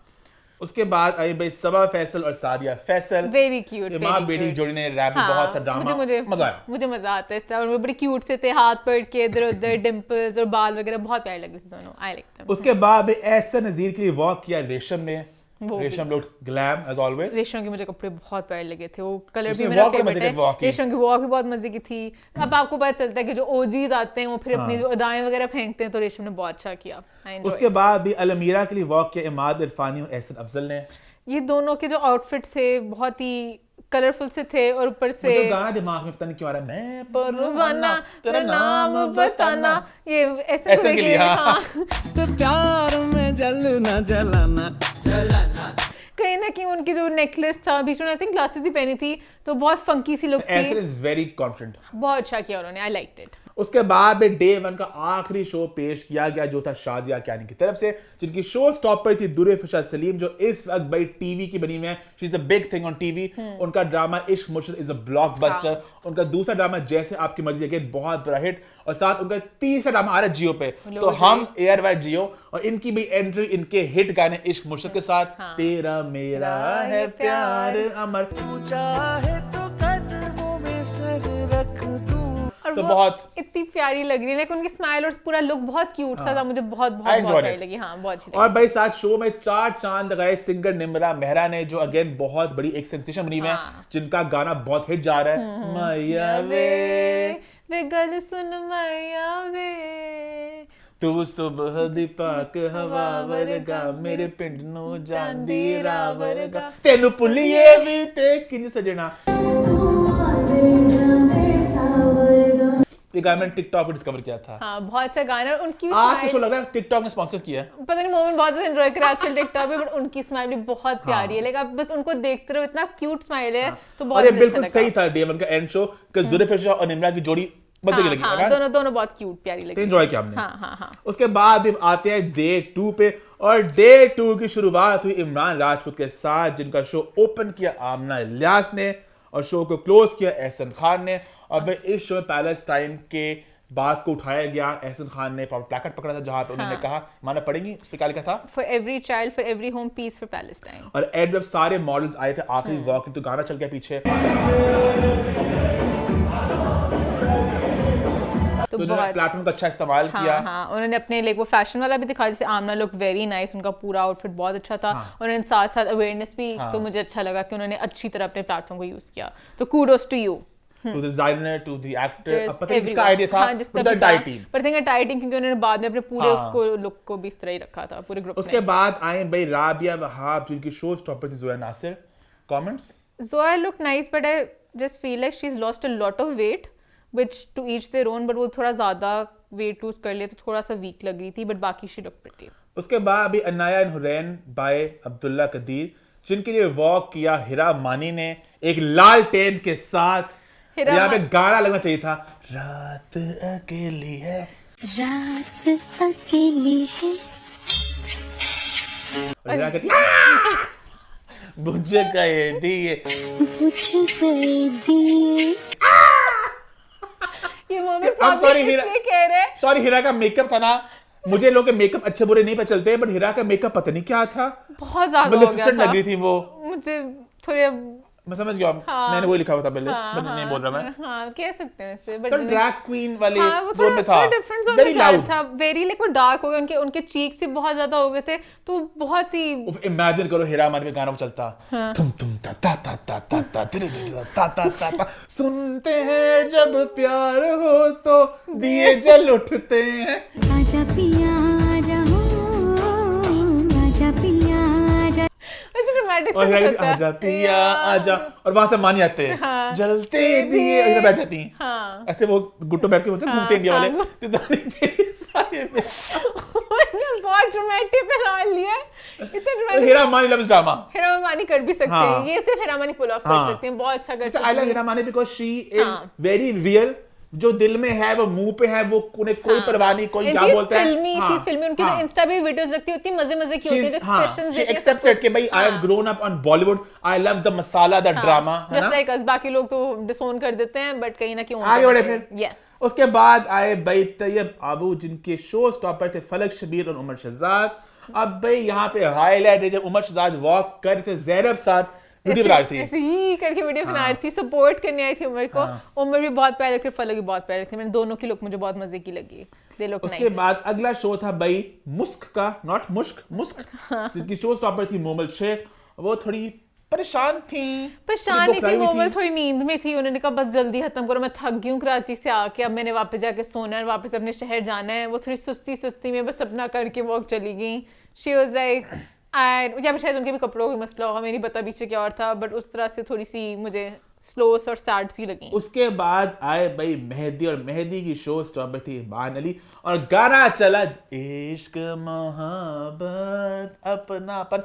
Speaker 1: उसके बाद आई भाई सबा फैसल और सादिया फैसल,
Speaker 2: वेरी क्यूट,
Speaker 1: माँ बेटी जोड़ी ने रैप में बहुत सा ड्रामा, मजा आया,
Speaker 2: मुझे मजा आता है इस तरह। वो बड़े क्यूट से थे, हाथ पड़ के इधर उधर डिंपल्स और बाल वगैरह बहुत प्यारे लग रहे थे दोनों। I like them.
Speaker 1: उसके बाद ऐसा नजीर के लिए वॉक किया रेशम ने, रेशम लुक ग्लैम एज ऑलवेज।
Speaker 2: रेशम के मुझे कपड़े बहुत प्यारे लगे थे, वो कलर भी
Speaker 1: उसने
Speaker 2: मेरा
Speaker 1: walk के मजे
Speaker 2: फेवरेट
Speaker 1: के walk
Speaker 2: है।
Speaker 1: की।
Speaker 2: रेशम की वॉक भी बहुत मजे की थी। अब आपको पता चलता है कि जो ओजीज आते हैं वो फिर अपनी जो अदाएं वगैरह फेंकते हैं, तो रेशम ने बहुत अच्छा किया।
Speaker 1: उसके बाद भी अलमीरा के लिए वॉक किया इमाद इरफानी और एहसन अफजल ने।
Speaker 2: ये दोनों के जो आउटफिट्स थे बहुत ही कलरफुल से थे, और ऊपर से
Speaker 1: मुझे गाना दिमाग में पता नहीं क्यों आ रहा है, मैं परवाना
Speaker 2: तेरा नाम बताना, ये ऐसे
Speaker 1: ऐसे के लिए, हाँ।
Speaker 5: तो प्यार में जलना जलाना
Speaker 2: कहीं ना कहीं उनकी जो नेकलेस था बीच में, आई थिंक ग्लासेस भी पहनी थी, तो बहुत फंकी सी लुक
Speaker 1: एहसन
Speaker 2: थी।
Speaker 1: Is very confident.
Speaker 2: बहुत अच्छा किया उन्होंने, आई लाइक्ड इट।
Speaker 1: उसके बाद भी डे 1 का आखिरी शो पेश किया गया जो था शाजिया कियानी की तरफ से, जिनकी शो स्टॉप पर थी दुरे फिशा सलीम, जो इस वक्त भाई टीवी की बनी हुई है, she is the big thing on TV. उनका ड्रामा इश्क मुर्शिद इज अ ब्लॉकबस्टर। उनका दूसरा ड्रामा जैसे आपकी मर्जी अगेन बहुत बड़ा हिट, और साथ उनका तीसरा ड्रामा आ रहा है जियो पे, तो हम एयर बाय जियो, और इनकी भी एंट्री इनके हिट गाने इश्क मुर्शिद के साथ, तेरा मेरा है प्यार अमर,
Speaker 5: चाहे तो कदमों में सर रख दूं।
Speaker 2: और
Speaker 1: तो
Speaker 2: वो
Speaker 1: बहुत
Speaker 2: इतनी प्यारी लग रही है, लेकिन उनकी स्माइल और पूरा लुक बहुत क्यूट सा था, मुझे बहुत बहुत
Speaker 1: I
Speaker 2: बहुत
Speaker 1: enjoyed
Speaker 2: प्यारी
Speaker 1: it.
Speaker 2: लगी। हाँ, बहुत अच्छी लगी।
Speaker 1: और भाई साथ शो में 4 चांद लगाए सिंगर निम्रा मेहरा ने, जो अगेन बहुत बड़ी एक सेंसेशन बनी हुई है, जिनका गाना बहुत हिट जा रहा है, मैया
Speaker 2: वे गल सुन मैया वे,
Speaker 1: तू सुबह दी पाक हवा वरगा, मेरे पिंड नू जांदी रा वरगा, तेनू भुलिए भी ते किंज सजना। ये गाना मैंने टिकटॉक पे डिस्कवर किया था।
Speaker 2: हाँ, बहुत अच्छा गाना। और उनकी भी
Speaker 1: आज का शो
Speaker 2: स्माइल,
Speaker 1: लग रहा है टिकटॉक ने स्पॉन्सर किया है।
Speaker 2: पता नहीं मोमेंट बहुत ज्यादा एंजॉय करा आजकल टिकटॉक पे, बट उनकी स्माइल भी बहुत प्यारी है। लाइक आप बस उनको देखते रहो, इतना क्यूट स्माइल है, तो
Speaker 1: और
Speaker 2: बहुत
Speaker 1: ये
Speaker 2: अच्छा
Speaker 1: बिल्कुल
Speaker 2: लगा।
Speaker 1: सही था डे 1 का एंड शो, बिकॉज़ दुरे फिशा और निम्रा की जोड़ी मजे की लगी।
Speaker 2: हाँ, दोनों बहुत क्यूट प्यारी लगी।
Speaker 1: एंजॉय किया हमने।
Speaker 2: हाँ।
Speaker 1: उसके बाद हम आते हैं डे 2 पे, और डे 2 की शुरुआत हुई इमरान राजपूत के साथ, जिनका शो ओपन किया आमना इलियास ने और शो को क्लोज किया एहसन खान ने। और भाई इस शो में पैलेस्टाइन के बात को उठाया गया, एहसन खान ने प्लैकेट पकड़ा था जहां पे उन्होंने कहा, माना पढ़ेंगी उस पे क्या लिखा था,
Speaker 2: for every child for every home peace for Palestine.
Speaker 1: और एड में सारे मॉडल्स आए थे आखिरी वॉक, तो गाना चल गया पीछे, तो उन्होंने प्लेटफॉर्म का अच्छा इस्तेमाल किया।
Speaker 2: हाँ, उन्होंने अपने लाइक वो फैशन वाला भी दिखाया, जैसे आमना लुक वेरी नाइस, उनका पूरा आउटफिट बहुत अच्छा था। और उन्होंने साथ साथ अवेयरनेस भी, तो मुझे अच्छा लगा कि उन्होंने अच्छी तरह अपने प्लेटफॉर्म को यूज किया, तो kudos to you,
Speaker 1: to the designer, to the actor. अब पता नहीं किसका आइडिया था,
Speaker 2: हाँ, जिसका
Speaker 1: but the
Speaker 2: भी था,
Speaker 1: entire team।
Speaker 2: पर थिंक एंटायर टीम, क्योंकि उन्होंने बाद में अपने पूरे उसको लुक को भी इस तरह ही रखा था पूरे ग्रुप में।
Speaker 1: उसके बाद आए भाई राबिया वहाब, जिनकी शो स्टॉपर थी Zoya Nasir. Comments,
Speaker 2: Zoya looked nice, but I just feel like she's lost a lot of weight, which to each their own, but वो थोड़ा ज़्यादा weight lose कर लिया तो थोड़ा सा weak लग रही थी, but बाकी she looked pretty.
Speaker 1: उसके बाद अभी अनाया एंड हुरैन बाय अब्दुल्ला कदीर, जिनके लिए वॉक किया हिरा मानी ने एक लाल टेन के साथ।
Speaker 2: हिरा
Speaker 1: यहाँ पे गाना लगना चाहिए था, रात अकेली है,
Speaker 3: रात अकेली है,
Speaker 1: और हिरा कहती मुझे कहे दिए,
Speaker 3: बुझ गए दिए।
Speaker 2: ये मोमेंट
Speaker 1: I'm sorry,
Speaker 2: probably
Speaker 1: हिरा-
Speaker 2: इसलिए कह रहे हैं,
Speaker 1: सॉरी हिरा का मेकअप था ना, मुझे लोग के मेकअप अच्छे बुरे नहीं पता चलते, बट हिरा का मेकअप पता नहीं क्या था,
Speaker 2: बहुत ज़्यादा हो गया
Speaker 1: Maleficent
Speaker 2: था।
Speaker 1: लग रही थी वो,
Speaker 2: मुझे थोड़े
Speaker 1: मैं समझ गया। मैंने वही लिखा हुआ था पहले, but नहीं बोल रहा मैं।
Speaker 2: हाँ, कह सकते हैं वैसे, but
Speaker 1: तो ड्रैग क्वीन वाले
Speaker 2: हाँ, वो
Speaker 1: जोन में था,
Speaker 2: डिफरेंट जोन
Speaker 1: वेरी
Speaker 2: में जा रहा
Speaker 1: लाउड।
Speaker 2: था, वेरी लाइक वो डार्क हो गए, उनके चीक्स भी बहुत ज्यादा हो गए थे, तो बहुत ही
Speaker 1: इमेजिन करो हिरा मानी में गाना वो चलता, तुम ता ता ता ता ता ता ता ता ता ता ता, सुनते हैं जब प्यार हो तो दिए जल उठते हैं,
Speaker 3: आजा पिया आजा हो, आजा पिया आजा।
Speaker 2: वैसे ड्रामेटिक
Speaker 1: और
Speaker 2: से
Speaker 1: हिरा
Speaker 2: होता
Speaker 1: कहती,
Speaker 2: है।
Speaker 1: आजा पिया आजा, और वहां से मानी आते हैं, जलते दिए, और हिरा बैठ जाती हैं,
Speaker 2: हाँ,
Speaker 1: ऐसे वो गुट्टो बैठ के बोलते हैं, घूमते इंडिया वाले,
Speaker 2: हाँ।
Speaker 1: तो दानी पे सारे में।
Speaker 2: ड्रामेटिक बना लिया, इतना ड्रामेटिक।
Speaker 1: हेरा मानी लव्स ड्रामा।
Speaker 2: हेरा मानी कर भी सकते
Speaker 1: हाँ।
Speaker 2: हैं, ये सिर्फ हेरा मानी पुल ऑफ कर सकते हैं, बहुत अच्छा कर सकते
Speaker 1: आई लव
Speaker 2: हैं।
Speaker 1: हेरा मानी बिकॉज शी इज
Speaker 2: हाँ।
Speaker 1: Very real. जो दिल में है वो मुंह पे है, वो उन्हें कोई परवाह नहीं, कोई क्या बोलता है।
Speaker 2: शी इज फिल्मी, उनकी जो इंस्टा पे वीडियोस लगती होती है मजे मजे की होती है, एक्सप्रेशंस
Speaker 1: she accepted कि भाई I have grown up on Bollywood, I love the masala, the drama, है
Speaker 2: जस्ट
Speaker 1: ना?
Speaker 2: Like us. बाकी लोग तो डिसोन कर देते हैं, बट कहीं ना कहीं
Speaker 1: आगे बढ़े फिर।
Speaker 2: यस।
Speaker 1: उसके बाद आए भाई तैयब आबू, जिनके शो स्टॉपर थे फलक शबीर और उमर शहजाद। अब भाई यहाँ पे हाईलाइट है जब उमर शहजाद वॉक कर रहे थे ज़ैनब साथ, वीडियो बना रही थी।
Speaker 2: ऐसे ही करके वीडियो बना रही थी, सपोर्ट करने आई थी उमर को। उमर भी बहुत प्यारे लगते, फलक भी बहुत प्यारे लगते, मैंने दोनों की लुक मुझे बहुत मजे की लगी। दे लुक
Speaker 1: उसके
Speaker 2: नाइस।
Speaker 1: बाद अगला शो था भाई मुस्क का, नॉट मुश्क, मुस्क, जिसकी शो स्टॉपर थी मोमल शेख। वो थोड़ी परेशान थी,
Speaker 2: परेशान
Speaker 1: थोड़ी
Speaker 2: नहीं थी
Speaker 1: बौखलाई हुई
Speaker 2: मोमल, थोड़ी नींद में थी। उन्होंने कहा बस जल्दी खत्म करो, मैं थक गई हूँ कराची से आके, अब मैंने वापस जाके सोना है, वापस अपने शहर जाना है। वो थोड़ी सुस्ती में बस अपना करके वॉक चली गई। शी वाज लाइक एंड या फिर शायद उनके भी कपड़ों का मसला होगा, हमें नहीं पता पीछे क्या और था, बट उस तरह से थोड़ी सी मुझे स्लो और सैड सी लगी।
Speaker 1: उसके बाद आए भाई मेहदी, और मेहदी की शो स्टॉपर थी ईमान अली, और गाना चला इश्क मोहब्बत अपनापन।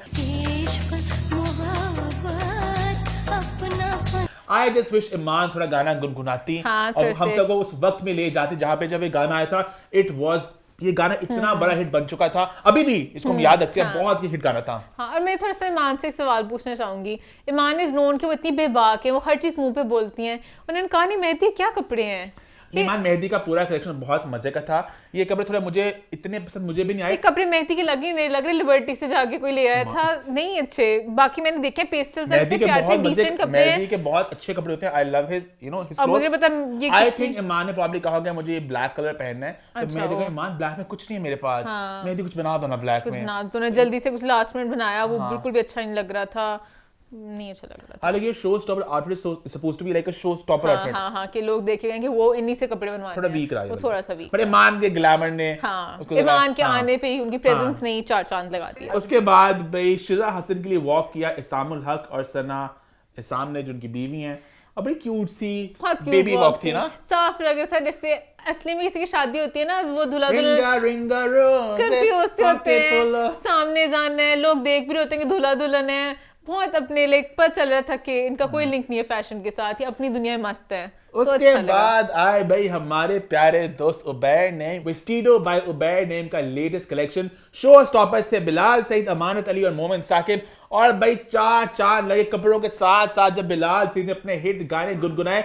Speaker 1: आई जस्ट विश ईमान थोड़ा गाना गुनगुनाती
Speaker 2: हाँ,
Speaker 1: और
Speaker 2: फिर
Speaker 1: हम
Speaker 2: से।
Speaker 1: सबको उस वक्त में ले जाती जहाँ पे जब ये गाना आया था। इट वाज, ये गाना इतना बड़ा हिट बन चुका था, अभी भी इसको हम याद रखते हैं, बहुत ही हिट गाना था।
Speaker 2: हाँ, और मैं थोड़ा सा ईमान से एक सवाल पूछना चाहूंगी। ईमान इज नोन कि वो इतनी बेबाक है, वो हर चीज मुंह पे बोलती हैं। उन्होंने कहा नहीं मेहदी क्या कपड़े हैं।
Speaker 1: ईमान मेहदी का पूरा कलेक्शन बहुत मजे का था। ये कपड़े थोड़े मुझे इतने पसंद मुझे भी नहीं आए।
Speaker 2: ये कपड़े मेहदी के लगे नहीं लग रहे, लिबर्टी से जाके कोई ले आया था, नहीं अच्छे। बाकी मैंने देखे पेस्टल्स
Speaker 1: मेहदी के
Speaker 2: प्यार थे,
Speaker 1: बहुत मजे,
Speaker 2: डिसेंट कपड़े हैं।
Speaker 1: मेहदी के बहुत अच्छे कपड़े होते हैं। I love his, you know his
Speaker 2: अब मुझे
Speaker 1: क्लोथ।
Speaker 2: पता ये
Speaker 1: आई
Speaker 2: किसकी-
Speaker 1: थिंक ईमान ने प्रॉब्ली कहा होगा मुझे ये ब्लैक कलर पहनना है, तो
Speaker 2: अच्छा,
Speaker 1: मेहदी
Speaker 2: ओ।
Speaker 1: का ईमान ब्लैक में कुछ नहीं है मेरे पास, मेहदी कुछ बना दो ना ब्लैक
Speaker 2: कुछ
Speaker 1: में।
Speaker 2: बना तूने जल्दी से कुछ लास्ट मिनट बनाया, वो बिल्कुल भी अच्छा नहीं लग रहा था, नहीं अच्छा लग रहा था।
Speaker 1: हालांकि ये show stopper outfit is supposed to be like a show stopper outfit.
Speaker 2: हाँ कि लोग देखेंगे कि वो इन्हीं से कपड़े बनवा
Speaker 1: थोड़ा वीक रहा है
Speaker 2: वो थोड़ा सा वीक।
Speaker 1: पर ईमान के ग्लैमर ने
Speaker 2: हाँ,
Speaker 1: उसको जरा-
Speaker 2: ईमान के
Speaker 1: हाँ।
Speaker 2: आने पे ही उनकी प्रेजेंस ने ही चार चांद लगा दिया।
Speaker 1: उसके बाद भाई शिजा हसन के लिए वॉक किया इसामुल हक और सना इसाम ने, जो उनकी बीवी हैं, और बड़ी क्यूट सी
Speaker 2: बहुत cute
Speaker 1: बेबी
Speaker 2: walk
Speaker 1: वॉक थी ना।
Speaker 2: साफ लग रहा था जैसे असली में किसी की शादी होती है ना, वो दूल्हा
Speaker 1: रिंगा
Speaker 2: दुल्हन
Speaker 1: रिंगा रोज़
Speaker 2: कंफ्यूज से होते
Speaker 1: pocket full
Speaker 2: हैं,
Speaker 1: of-
Speaker 2: सामने जाना है, लोग देख भी रहे होते हैं कि दूल्हा दुल्हन है, बहुत अपने लाइक पता चल रहा था कि इनका कोई लिंक नहीं है फैशन के साथ, ये अपनी दुनिया में मस्त है। तो
Speaker 1: उसके
Speaker 2: अच्छा लगा।
Speaker 1: बाद आए भाई हमारे प्यारे दोस्त उबैर ने विस्टिडो बाय उबैर नेम का लेटेस्ट कलेक्शन। शो स्टॉपर्स थे बिलाल सईद, अमानत अली और मोमिन साकिब। और भाई चार लगे कपड़ों के साथ साथ जब बिलाल सईद ने अपने हिट गाने गुनगुनाए,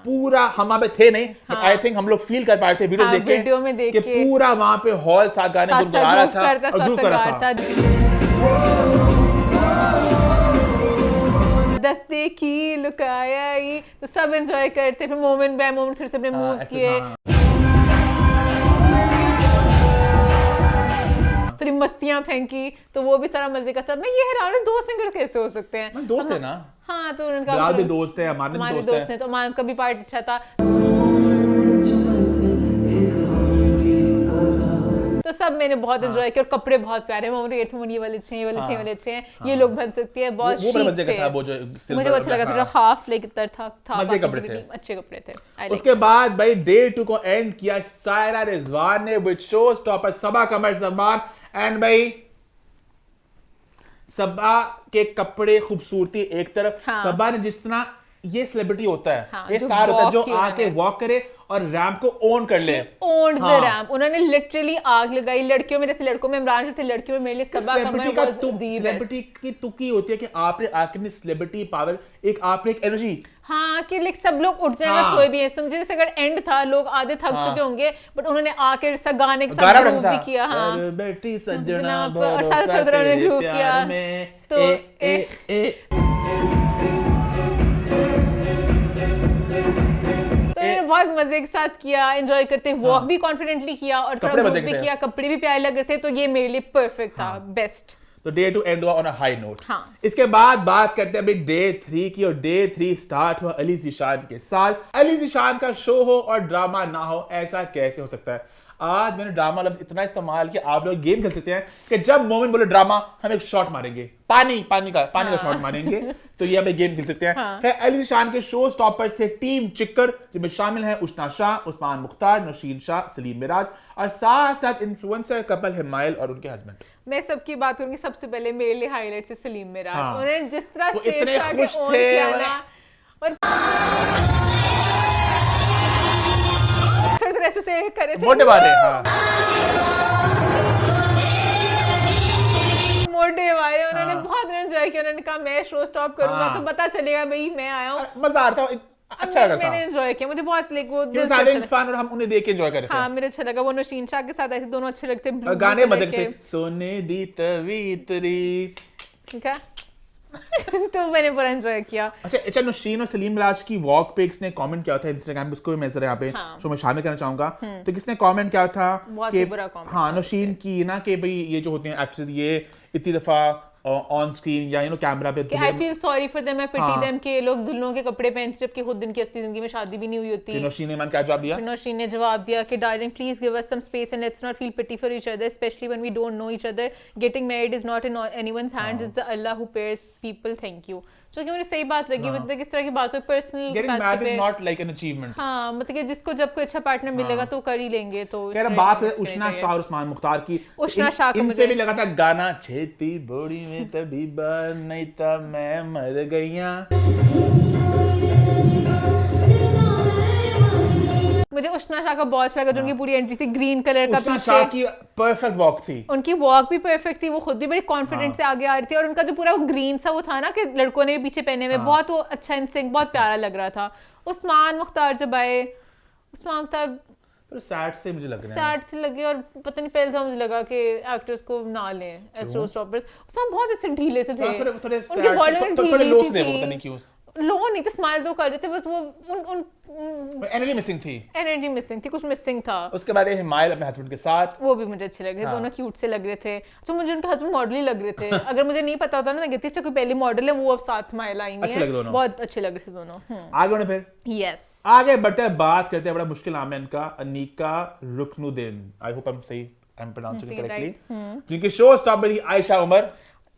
Speaker 1: पूरा हम वहाँ पे थे नहीं, बट आई थिंक हम लोग फील कर पा रहे थे वीडियोस
Speaker 2: हाँ,
Speaker 1: देख के,
Speaker 2: वीडियो में देख
Speaker 1: कि
Speaker 2: के।
Speaker 1: पूरा वहाँ पे हॉल साथ गाने
Speaker 2: साथ
Speaker 1: गुनगुना रहा था
Speaker 2: करता,
Speaker 1: और ग्रुप कर रहा था।
Speaker 2: दस्ते की लुकाया ही, तो सब एंजॉय करते। फिर मोमेंट बाय मोमेंट फिर से अपने मूव्स
Speaker 1: ऐसे,
Speaker 2: किए,
Speaker 1: हाँ।
Speaker 2: थोड़ी मस्तियां फेंकी, तो वो भी सारा मजे का था। मैं ये हैरान हूं, दो सिंगर कैसे हो सकते हैं।
Speaker 1: दोस्त है ना,
Speaker 2: हाँ, तो उनका
Speaker 1: बिलाल भी दोस्त है, अमानत भी
Speaker 2: हमारे
Speaker 1: दोस्त
Speaker 2: दोस्त
Speaker 1: है।
Speaker 2: हैं, तो अमानत का भी पार्ट अच्छा था। तो सब मैंने बहुत एंजॉय किया, और कपड़े बहुत प्यारे। मैं ये थे, ये वाले अच्छे हैं, ये वाले अच्छे हैं, ये वाले अच्छे हैं, ये लोग बन सकती है। बहुत
Speaker 1: वो बड़ा
Speaker 2: chic
Speaker 1: मजे का
Speaker 2: थे।
Speaker 1: था, वो जो
Speaker 2: मुझे
Speaker 1: silver
Speaker 2: वो अच्छा लगा था,
Speaker 1: वाला,
Speaker 2: जो हाफ लाइक इतना था
Speaker 1: मजे
Speaker 2: बाकी
Speaker 1: कपड़े
Speaker 2: जो भी
Speaker 1: थे।
Speaker 2: अच्छे कपड़े थे। I like
Speaker 1: उसके बाद भाई डे 2 को एंड किया सायरा रिजवान ने with show stopper Saba Qamar Zaman. And भाई सबा के कपड़े खूबसूरती एक तरफ,
Speaker 2: हाँ।
Speaker 1: सबा ने जिस तरह, ये सेलिब्रिटी होता है,
Speaker 2: हाँ,
Speaker 1: ये
Speaker 2: जो
Speaker 1: स्टार होता है
Speaker 2: walk
Speaker 1: जो
Speaker 2: किया
Speaker 1: आके
Speaker 2: उन्होंने।
Speaker 1: वॉक करे और रैंप को ओन कर ले।
Speaker 2: ओन्ड द
Speaker 1: हाँ।
Speaker 2: रैंप। उन्होंने लिटरली आग लगाई। लड़कियों में जैसे लड़कों में इमरान थे, लड़कियों में मेरे लिए सबा कमर वाज द बेस्ट।
Speaker 1: सेलिब्रिटी की तुकी होती है कि आपने आके अपनी सेलिब्रिटी पावर, एक आपने एक एनर्जी,
Speaker 2: हाँ कि लाइक सब लोग उठ जाएंगे,
Speaker 1: हाँ।
Speaker 2: सोए भी हैं। समझे जैसे अगर एंड था, लोग आधे थक
Speaker 1: हाँ।
Speaker 2: चुके होंगे, बट उन्होंने आके ऐसा गाने के
Speaker 1: गाना
Speaker 2: साथ
Speaker 1: बजा
Speaker 2: ग्रूव
Speaker 1: था।
Speaker 2: भी किया। हाँ,
Speaker 1: अरे बेटी सजना
Speaker 2: सजना, और
Speaker 1: भरोसा
Speaker 2: साथ साथ उन्होंने
Speaker 1: तेरे
Speaker 2: ग्रूव
Speaker 1: प्यार
Speaker 2: किया।
Speaker 1: में,
Speaker 2: तो तो इन्होंने बहुत मजे के साथ किया, एंजॉय करते, वॉक भी कॉन्फिडेंटली किया, और थोड़ा
Speaker 1: कपड़े
Speaker 2: ग्रूव
Speaker 1: मजे के
Speaker 2: भी
Speaker 1: थे।
Speaker 2: किया, कपड़े भी प्यारे लग रहे थे। तो ये मेरे लिए परफेक्ट था, बेस्ट।
Speaker 1: तो डे 2 एंड हुआ ऑन अ हाई नोट।
Speaker 2: हाँ।
Speaker 1: इसके बाद बात करते हैं अभी डे 3 की, और डे 3 स्टार्ट हुआ अली ज़ीशान के साथ। अली ज़ीशान का शो हो और ड्रामा ना हो, ऐसा कैसे हो सकता है। आज मैंने ड्रामा लफ्ज इतना इस्तेमाल किया, आप लोग गेम खेल सकते हैं कि जब मोमिन बोले ड्रामा हम एक शॉट मारेंगे, पानी का शॉट मारेंगे, तो ये आप एक गेम खेल सकते हैं। है अली शान के शो स्टॉपर्स थे टीम चिक्कर, जिनमें शामिल हैं उस्ना शाह, उस्मान मुख्तार, नौशीन शाह, सलीम मिराज और साथ साथ इन्फ्लुएंसर कपल हिमायल और उनके हस्बैंड।
Speaker 2: मैं सबकी बात करूंगी, सबसे पहले मेरे लिए हाईलाइट से सलीम मिराज। उन्होंने जिस तरह
Speaker 1: वो
Speaker 2: स्टेज
Speaker 1: इतने
Speaker 2: पे आके
Speaker 1: खुश
Speaker 2: ऑन
Speaker 1: थे,
Speaker 2: किया ना, और थोड़ी तरह से करे थे
Speaker 1: मोटे वाले,
Speaker 2: मोटे वाले, उन्होंने बहुत एंजॉय किया। उन्होंने कहा मैं शो स्टॉप करूंगा तो पता चलेगा भाई मैं आया हूँ।
Speaker 1: मजा आ रहा था, अच्छा लगा था।
Speaker 2: मैंने एंजॉय किया, मुझे बहुत लाइक वो
Speaker 1: क्योंकि सारे फन और हम उन्हें देख के एंजॉय कर रहे थे।
Speaker 2: हाँ मुझे अच्छा लगा। वो नौशीन शाह के साथ ऐसे दोनों अच्छे लगते हैं,
Speaker 1: गाने मजे थे, सोने दी तवीतरी,
Speaker 2: ठीक है। तो मैंने पूरा एंजॉय किया।
Speaker 1: अच्छा नौशीन और सलीम मिराज की वॉक पे किसने कमेंट किया था इंस्टाग्राम पे, उसको भी मैं जरा यहाँ पे शो में शामिल करना चाहूंगा। तो किसने कमेंट किया था
Speaker 2: बहुत
Speaker 1: कि
Speaker 2: ही बुरा comment
Speaker 1: हाँ नौशीन की ना कि भाई ये जो होते हैं एक्ट्रेस ये इतनी दफा ऑन स्क्रीन या कैमरा पे
Speaker 2: I feel sorry for them, I pity them कि लोग दुल्हनों के कपड़े पहनते जबकि खुद दिन की असली जिंदगी में शादी भी नहीं हुई होती।
Speaker 1: नौशीन ने मन क्या जवाब दिया?
Speaker 2: नौशीन ने जवाब दिया कि darling please give us some space and let's not feel pity for each other especially when we don't know each other. Getting married is not in anyone's hands, it's the Allah who pairs people. Thank you. जो कि मुझे सही बात लगी, मतलब किस तरह की बात हो personal
Speaker 1: Getting married is not like an achievement।
Speaker 2: हाँ मतलब कि जिसको जब कोई अच्छा पार्टनर मिलेगा तो कर ही लेंगे। तो
Speaker 1: कह रहा बात है उस्ना शाह और उस्मान मुख्तार की।
Speaker 2: उस्ना शाह को
Speaker 1: इन
Speaker 2: मुझे
Speaker 1: पे भी लगा था गाना छेती बॉडी में तभी नहीं था मैं मर गईया।
Speaker 2: मुझे उस्ना शाह का बहुत अच्छा लगा, जो उनकी पूरी एंट्री थी, ग्रीन कलर का
Speaker 1: उस्ना शाह की परफेक्ट वॉक थी,
Speaker 2: उनकी वॉक भी परफेक्ट थी, वो खुद भी बड़ी कॉन्फिडेंट से आगे आ रही थी, और उनका जो पूरा वो ग्रीन सा वो था ना कि लड़कों ने भी पीछे पहने हुए, बहुत वो अच्छा इंसिंक, बहुत प्यारा लग रहा था। उस्मान मुख्तार जब आए, उस्मान मुख्तार
Speaker 1: पर सैड से मुझे लग रहा है,
Speaker 2: सैड से लगे, और पता नहीं पहले था मुझे लगा कि एक्टर्स को ना लें एज शो स्टॉपर्स। उस्मान बहुत ऐसे ढीले से थे,
Speaker 1: थोड़े
Speaker 2: उनकी बॉडी
Speaker 1: थोड़े लो से थे, पता नहीं क्यों
Speaker 2: लो नहीं थे, स्माइल तो कर रहे थे, बस वो उन
Speaker 1: एनर्जी मिसिंग थी,
Speaker 2: एनर्जी मिसिंग थी, कुछ मिसिंग था।
Speaker 1: उसके बाद हिमायल अपने हस्बैंड के साथ,
Speaker 2: वो भी मुझे अच्छे लग रहे थे, दोनों क्यूट से लग रहे थे। तो मुझे उनके हस्बैंड मॉडल ही लग रहे थे। अगर मुझे नहीं पता होता ना, मैं कहती अच्छा कोई पहली मॉडल है, वो अब साथ हिमायल आई
Speaker 1: अच्छे लगे दोनों,
Speaker 2: बहुत अच्छे लग रहे थे दोनों।
Speaker 1: आगे बढ़े फिर,
Speaker 2: यस
Speaker 1: आगे बढ़ते हैं, बात करते हैं बड़ा मुश्किल नाम है इनका, Anika Ruknuddin, I hope I am pronouncing correctly, जिनकी शो स्टॉप में थी आयशा उमर।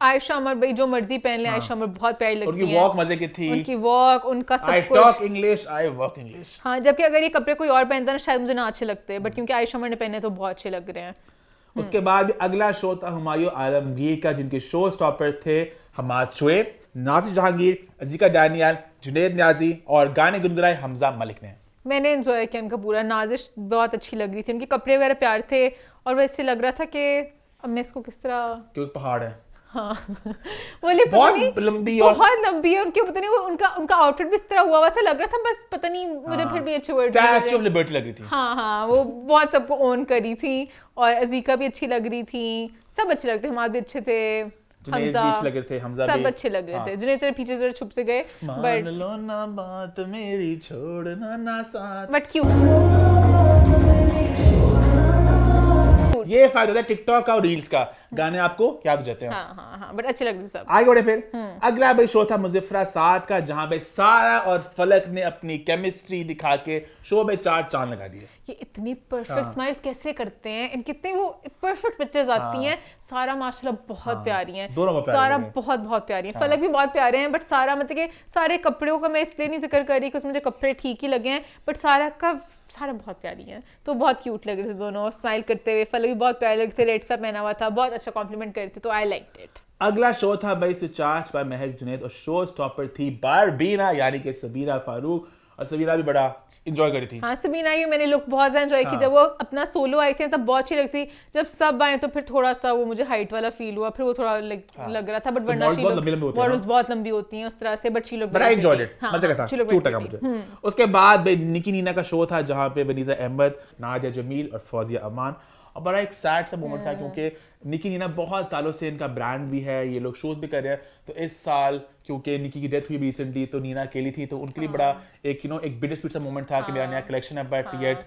Speaker 2: आयशा उमर भाई जो मर्जी पहन ले, आयशा उमर बहुत प्यारी लगती है।
Speaker 1: उनकी वॉक मजे की थी,
Speaker 2: उनकी वॉक, उनका सब
Speaker 1: कुछ। I talk English, I walk English।
Speaker 2: हाँ, जबकि अगर ये कपड़े कोई और पहनता ना शायद मुझे ना अच्छे लगते, बट क्योंकि आयशा उमर ने पहने तो बहुत अच्छे लग रहे हैं।
Speaker 1: उसके बाद अगला शो था हुमायूं आलमगीर का, जिनके शो स्टॉपर थे हमाद शुएब, नाज़िर जहांगीर, अज़ीका डैनियल, जुनैद न्याजी, और गाने गुनगुनाए हमजा मलिक ने।
Speaker 2: मैंने एंजॉय किया उनका पूरा। नाज़िर बहुत अच्छी लग रही थी, उनके कपड़े वगैरह प्यार थे, और वैसे लग रहा था कि अब मैं इसको किस तरह,
Speaker 1: क्योंकि पहाड़ है,
Speaker 2: हाँ बोले
Speaker 1: बहुत लंबी, और
Speaker 2: बहुत लंबी है उनके, पता नहीं उनका आउटफिट भी इस तरह हुआ था, लग रहा था बस पता नहीं मुझे फिर भी अच्छे वर्ड,
Speaker 1: स्टैच्यू ऑफ लिबर्टी लग रही थी।
Speaker 2: हाँ वो बहुत सबको ओन करी थी, और अज़ीका भी अच्छी लग रही थी, सब अच्छे लगते, हमाद भी अच्छे थे, हमजा
Speaker 1: लग रहे थे, हमजा
Speaker 2: सब
Speaker 1: भी
Speaker 2: अच्छे लग रहे थे। जुनैद चले पीछे जरा छुप से गए,
Speaker 1: मान लो ना बात मेरी, छोड़ना ना साथ,
Speaker 2: बट क्यों
Speaker 1: ये फायदा होता है टिकटॉक का और रील्स का, गाने आपको याद हो जाते हैं।
Speaker 2: हाँ बट अच्छे लग रहे थे सब।
Speaker 1: आगे बढ़े फिर, अगला भाई शो था मुज़फ़्फ़रा साद का, जहां पे सारा और फलक ने अपनी केमिस्ट्री दिखा के शो में 4 चांद लगा दिए।
Speaker 2: ये इतनी परफेक्ट स्माइल्स कैसे करते हैं, इनकी इतनी वो परफेक्ट पिक्चर्स आती हैं। सारा माशाल्लाह बहुत प्यारी हैं, सारा बहुत प्यारी हैं, फलक भी बहुत प्यारे हैं, बट सारा मतलब कि सारे कपड़ों का मैं इसलिए नहीं जिक्र कर रही कि मुझे कपड़े ठीक ही लगे हैं, बट सारा बहुत प्यारी हैं, तो बहुत क्यूट लग रहे थे दोनों स्माइल करते हुए। फलक भी बहुत प्यारे लग रहे थे, रेड सा पहना हुआ था, बहुत अच्छा कॉम्प्लीमेंट कर रहे थे, तो आई लाइक्ड इट।
Speaker 1: अगला शो था भाई स्विच बाय महक जुनैद, और शो स्टॉपर थी बारबीना, यानी कि सबीना फारूक, और सबीना भी बड़ा एंजॉय करी थी।
Speaker 2: हाँ सबीना ये मैंने लुक बहुत ज़्यादा एंजॉय की, जब वो अपना सोलो आई थी तब बहुत अच्छी लगती, जब सब आए तो फिर थोड़ा सा वो मुझे हाइट वाला फील हुआ, फिर वो थोड़ा लग रहा था, बट वरना मॉडल्स बहुत लंबी होती हैं उस तरह से, but she look
Speaker 1: but I enjoyed it, मजा का था, क्यूट लगा मुझे। उसके बाद भाई निकी नीना का शो था, जहां पे वनीजा अहमद, नादिया जमील और फौजिया अमान, और बड़ा एक सैड सा मोमेंट था, क्योंकि निकी नीना बहुत सालों से इनका ब्रांड भी है, ये लोग शोज भी कर रहे हैं, तो इस साल क्योंकि निकी की डेथ हुई रिसेंटली, तो नीना अकेली थी, तो उनके लिए बड़ा एक एक बिटर स्वीट सा मोमेंट था कि मेरा नया कलेक्शन है, बट येट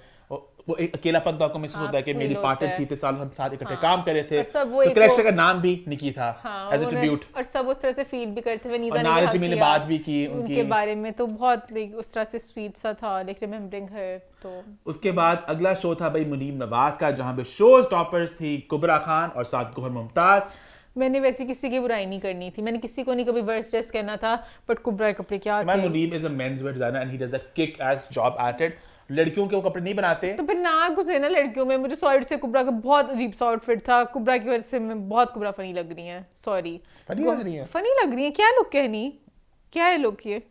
Speaker 1: वो एक अकेलापन तो आपको महसूस होता है कि
Speaker 2: feel
Speaker 1: मेरी
Speaker 2: होता
Speaker 1: पार्टनर
Speaker 2: है।
Speaker 1: थी, इतने साल हम साथ इकट्ठे काम कर रहे थे,
Speaker 2: और सब वो
Speaker 1: तो
Speaker 2: एक
Speaker 1: कैरेक्टर
Speaker 2: वो-
Speaker 1: का नाम भी निकी था एज अ ट्रिब्यूट।
Speaker 2: और सब उस तरह से फील भी करते हुए नीजा
Speaker 1: और
Speaker 2: ने भी
Speaker 1: नाज़
Speaker 2: hug
Speaker 1: जमील ने
Speaker 2: किया
Speaker 1: बात भी की
Speaker 2: उनके बारे में, तो बहुत like, उस तरह से स्वीट सा था, लाइक रिमेम्बरिंग हर। तो
Speaker 1: उसके बाद अगला शो था भाई मुनीम नवाज का, जहां पे शोज टॉपर्स थी कुबरा खान और साथ गौहर मुमताज।
Speaker 2: मैंने वैसे किसी की बुराई नहीं करनी थी, मैंने किसी को नहीं कभी वर्स्ट ड्रेस कहना था, बट कुबरा के कपड़े क्या
Speaker 1: Man,
Speaker 2: थे।
Speaker 1: Muneem is a menswear designer and he does a kick-ass job at it. लड़कियों के वो कपड़े नहीं बनाते।
Speaker 2: तो फिर ना घुसे ना लड़कियों में। मुझे सॉरी से कुबरा का बहुत अजीब सा आउटफिट था, कुबरा की वजह से मैं बहुत कुबरा फनी लग रही है, सॉरी।
Speaker 1: फनी लग रही है?
Speaker 2: फनी लग रही है, क्या लुक कहनी, क्या है लुक ये?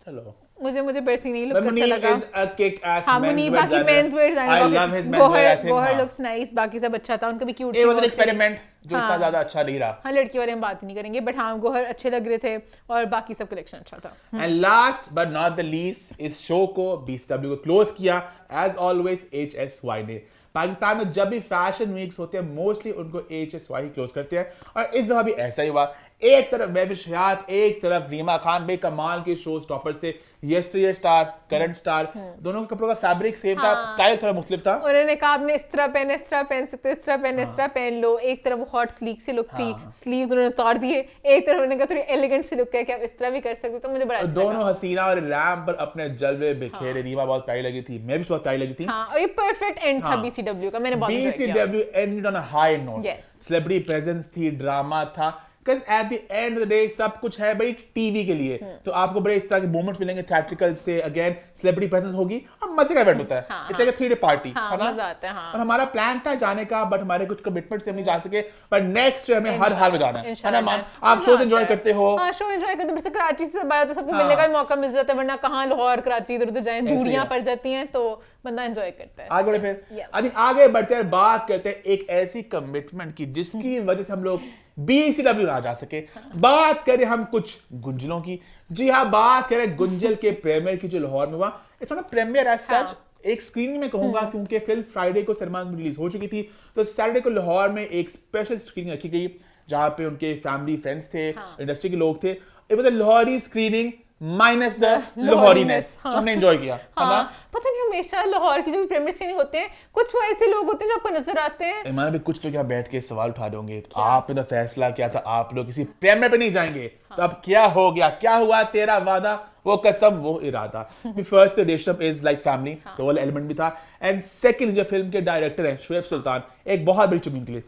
Speaker 1: चलो।
Speaker 2: मुझे पर्सनली नहीं
Speaker 1: But
Speaker 2: लुक अच्छा
Speaker 1: Muneem
Speaker 2: लगा।
Speaker 1: is a kick-ass
Speaker 2: हाँ, मुनीब
Speaker 1: menswear
Speaker 2: बाकी
Speaker 1: designer.
Speaker 2: Men's wear
Speaker 1: I
Speaker 2: designer
Speaker 1: love his menswear, I think,
Speaker 2: Gohar
Speaker 1: हाँ।
Speaker 2: लुक्स नाइस, बाकी सब अच्छा था, उनका भी cute
Speaker 1: It was an experiment जो इतना
Speaker 2: हाँ।
Speaker 1: ज्यादा अच्छा नहीं रहा।
Speaker 2: हाँ, लड़की वाले हम बात नहीं करेंगे, बट हाँ गोहर अच्छे लग रहे थे और बाकी सब कलेक्शन अच्छा था।
Speaker 1: And last but not the least, इस शो को BCW को क्लोज किया एज ऑलवेज HSY ने। पाकिस्तान में जब भी फैशन वीक्स होते हैं मोस्टली उनको HSY ही क्लोज करते हैं, और इस दफा भी ऐसा ही हुआ। एक तरफ महविश हयात, एक तरफ रीमा खान, बे कमाल के शो टॉपर्स थे। यस्टरडे स्टार, करंट स्टार, दोनों के कपड़ों का फैब्रिक सेम था, स्टाइल थोड़ा मुख्तलिफ था।
Speaker 2: उन्होंने कहा आपने इस तरह पहन, इस तरह पहन सकते, इस तरह पहन, इस तरह पहन लो। एक तरफ वो हॉट स्लीक सी लुक थी, स्लीव्स उन्होंने उतार दिए। एक तरफ उन्होंने कहा थोड़ी एलिगेंट सी लुक है कि आप इस तरह भी कर सकते, तो मुझे बड़ा अच्छा
Speaker 1: दोनों
Speaker 2: लगा।
Speaker 1: हसीना और रैम पर अपने जलवे बिखेरे। रीमा बहुत प्यारी लगी थी, मैं भी बहुत प्यारी लगी थी।
Speaker 2: हाँ, और ये परफेक्ट एंड था BCW का, मैंने बहुत enjoy किया।
Speaker 1: BCW ended on a high note.
Speaker 2: Yes.
Speaker 1: Celebrity presence थी, ड्रामा था, because at the end of the day सब कुछ है भाई टीवी के लिए, तो आपको बड़े इस तरह के मोमेंट्स मिलेंगे थिएट्रिकल से, अगेन सेलिब्रिटी प्रेजेंस होगी और मजे का इवेंट होता है। It's like a 3-day party, है ना?
Speaker 2: मजा आता है। हाँ।
Speaker 1: और हमारा प्लान था जाने का, बट हमारे कुछ कमिटमेंट्स से हम नहीं जा सके, पर नेक्स्ट ईयर हमें हर हाल में जाना है ना मान? आप शोज एंजॉय करते हो?
Speaker 2: हाँ, शो एंजॉय करते हैं, कराची से सब आया तो सबको मिलने का भी मौका मिल जाता है, वरना कहाँ लाहौर कराची इधर उधर जाएं, दूरियां पड़ जाती हैं, तो बंदा एंजॉय करता है।
Speaker 1: आगे बढ़े फिर आगे बढ़ते हैं, बात करते हैं एक ऐसी कमिटमेंट की जिसकी वजह से हम लोग BCW ना जा सके। बात करें हम कुछ गुंजलों की। जी हाँ, बात करें गुंजल के प्रीमियर की जो लाहौर में हुआ। It's not a premiere as such, एक स्क्रीनिंग में कहूंगा, क्योंकि फिल्म फ्राइडे को सिनेमा में रिलीज हो चुकी थी, तो सैटरडे को लाहौर में एक स्पेशल स्क्रीनिंग रखी गई जहां पे उनके फैमिली फ्रेंड्स थे, इंडस्ट्री के लोग थे। It was a Lahori screening minus the Lahoriness, जो हमने एंजॉय किया, है ना?
Speaker 2: पता नहीं हमेशा लाहौर की जो भी प्रीमियर स्क्रीनिंग होते हैं, कुछ वो ऐसे लोग होते हैं जो आपको नजर आते हैं।
Speaker 1: ईमान भी कुछ लोग यहाँ बैठ के सवाल उठा रहे होंगे, आपने तो फैसला किया था आप लोग किसी प्रीमियर पे नहीं जाएंगे, तो अब क्या हो गया? क्या हुआ? तेरा वादा, वो कसम, वो इरादा। फर्स्ट रेशम इज लाइक फैमिली, तो वो एलिमेंट भी था। एंड सेकंड, जो फिल्म के डायरेक्टर हैं शुएब सुल्तान, एक बहुत बड़ी चुमी निकली।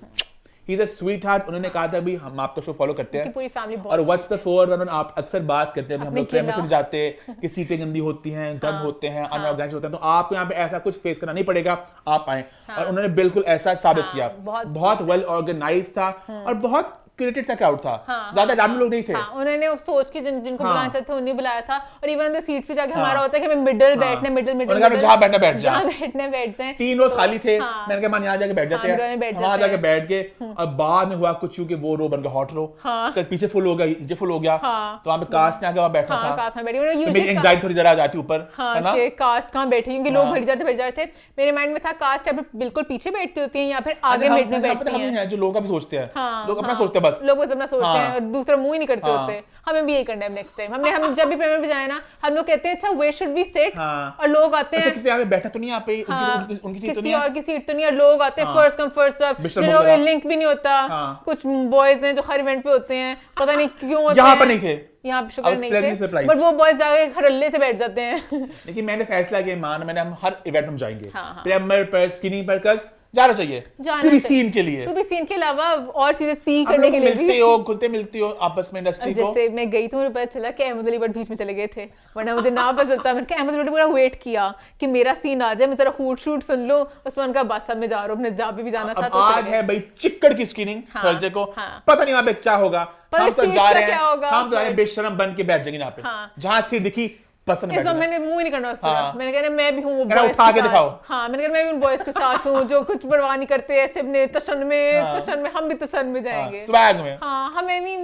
Speaker 1: He is a sweet heart. उन्होंने कहा था भी हम आपका शो फॉलो करते हैं,
Speaker 2: पूरी फैमिली बहुत
Speaker 1: और व्हाट्स द फोर रन आप अक्सर बात करते हैं, हम लोग प्रेम से जाते हैं कि सीटें गंदी होती हैं, गंद होते हैं, अनऑर्गेनाइज होते हैं, तो आपको यहाँ पे ऐसा कुछ फेस करना नहीं पड़ेगा, आप आए। और उन्होंने बिल्कुल ऐसा साबित किया। बहुत वेल ऑर्गेनाइज था और बहुत क्रिएटेड सा क्राउड था, ज्यादा रैंडम लोग नहीं थे।
Speaker 2: उन्होंने सोच के जिनको बुलाना चाहते थे उन्हें बुलाया था। और इवन द सीट्स पे जाके हमारा होता है कि हमें मिडिल बैठने, मिडिल
Speaker 1: जहाँ बैठना बैठ जाए,
Speaker 2: जहाँ बैठने बैठ जाए।
Speaker 1: 3 रोज खाली थे, मैंने कहा मान यहाँ जाके बैठ जाते हैं, वहां जाके बैठ गए। और बाद में हुआ कुछ कि वो रो बन गया हॉट रो, पीछे फुल हो गया, नीचे फुल हो गया, तो वहाँ पे कास्ट ने आके वहाँ बैठना था।
Speaker 2: कास्ट में बैठी,
Speaker 1: मेरी एंजाइटी थोड़ी जरा आ जाती ऊपर, है ना?
Speaker 2: कास्ट कहाँ बैठी, क्योंकि लोग भर जाते थे। मेरे माइंड में था कास्ट बिल्कुल पीछे बैठती होती है या फिर आगे मिड में बैठती है,
Speaker 1: जो लोग भी सोचते हैं, लोग अपना सोचते हैं, बस
Speaker 2: लोग अपना सोचते हैं और दूसरा मुंह ही नहीं करते होते। हमें भी यही करना है नेक्स्ट टाइम। हम जब भी प्रीमियर पे जाए ना, हम लोग कहते हैं अच्छा वेयर शुड बी सिट, और लोग आते हैं
Speaker 1: किसी यहाँ पे बैठा तो नहीं, यहाँ पे उनकी सीट तो नहीं,
Speaker 2: किसी और की सीट तो नहीं, और लोग आते हैं फर्स्ट कम फर्स्ट सर्व, जिन्होंने लिंक भी नहीं होता। कुछ बॉयज हैं जो हर इवेंट पे होते हैं, पता नहीं क्यों होते हैं।
Speaker 1: यहाँ पे नहीं थे,
Speaker 2: यहाँ पे शुक्र नहीं थे, बट वो बॉयज जाके हरल्ले से बैठ जाते हैं।
Speaker 1: लेकिन मैंने फैसला किया, हम हर इवेंट में जाएंगे, प्रीमियर पर, स्क्रीनिंग पर, कस जाना चाहिए पूरी सीन के लिए,
Speaker 2: पूरी सीन के अलावा और चीजें सी करने के लिए भी।
Speaker 1: मिलते हो, घुलते मिलते हो आपस में इंडस्ट्री को।
Speaker 2: जैसे मैं गई तो मुझे पता चला कि अहमद अली बट बीच में चले गए थे, वरना मुझे ना पता चलता। मैंने अहमद अली पूरा वेट किया कि मेरा सीन आ जाए, मैं तेरा शूट सुन लूं। उसमें उनका बस अब मैं जा रहा हूँ, अपने जहाँ पे भी जाना था।
Speaker 1: तो आज है भाई चिक्कड़ की स्क्रीनिंग थर्सडे को, पता नहीं वहाँ पे क्या होगा, हम तो जा रहे हैं, हम तो बेशरम बन के बैठ जाएंगे यहाँ पे, जहाँ सीट दिखी पसंद है।
Speaker 2: मैंने मुंह नहीं करना उससे, मैंने कहा मैं भी हूँ वो
Speaker 1: बॉयज के साथ।
Speaker 2: हाँ, मैंने कहा मैं भी उन बॉयज के साथ हूँ जो कुछ परवाह नहीं करते, ऐसे अपने तशन में हम भी तशन में जाएंगे,
Speaker 1: स्वैग में।
Speaker 2: हाँ, हमें भी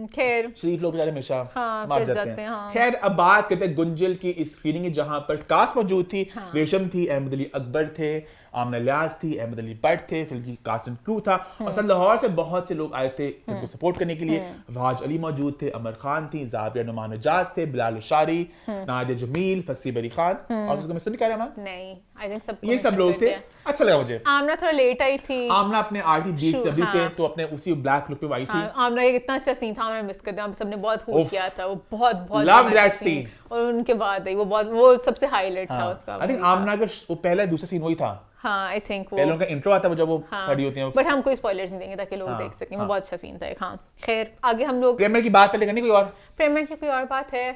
Speaker 2: खैर
Speaker 1: शरीफ लोग बेचारे हमेशा
Speaker 2: हाँ,
Speaker 1: मार
Speaker 2: पिस
Speaker 1: जाते
Speaker 2: जाते
Speaker 1: हैं।
Speaker 2: हैं, हाँ।
Speaker 1: खैर अब बात करते हैं गुंजल की इस स्क्रीनिंग की, जहां पर कास्ट मौजूद थी।
Speaker 2: हाँ।
Speaker 1: रेशम थी, अहमद अली अकबर थे, आमना लियाज थी, अहमद अली भट्ट थे, फिल्म की कास्ट एंड क्रू था। और सब लाहौर से बहुत से लोग आए थे फिल्म को सपोर्ट करने के लिए। वाज अली मौजूद थे, अमर खान थी, जाविया नुमान एजाज थे, बिलाल शारी, नादिया जमील, फसी बरी खान, और उसको मिस तो नहीं कह रहा मैं,
Speaker 2: नहीं आई थिंक सब
Speaker 1: ये सब लोग थे। अच्छा लगा मुझे।
Speaker 2: आमना थोड़ा लेट आई थी।
Speaker 1: आमना अपने आर्टी बीच
Speaker 2: Sure,
Speaker 1: जबी से
Speaker 2: हाँ।
Speaker 1: तो अपने उसी ब्लैक लुक पे आई थी।
Speaker 2: आमना एक इतना अच्छा सीन था, हमने मिस कर दिया, हम सबने बहुत होप
Speaker 1: उफ।
Speaker 2: किया था, वो बहुत बहुत
Speaker 1: Love
Speaker 2: अच्छा
Speaker 1: that
Speaker 2: scene।
Speaker 1: scene।
Speaker 2: और उनके बाद आई वो सबसे हाईलाइट था उसका।
Speaker 1: आई थिंक आमना का वो पहला दूसरा सीन वही था,
Speaker 2: हाँ आई थिंक वो
Speaker 1: पहले उनका इंट्रो आता है जब वो
Speaker 2: हाँ
Speaker 1: खड़ी होती है।
Speaker 2: बट हम कोई स्पॉयलर्स नहीं देंगे ताकि लोग
Speaker 1: हाँ,
Speaker 2: देख सकें। वो
Speaker 1: हाँ।
Speaker 2: बहुत अच्छा सीन था एक। हाँ खैर आगे हम लोग
Speaker 1: प्रेमर की बात पहले करनी कोई और?
Speaker 2: प्रेमर की कोई और बात है?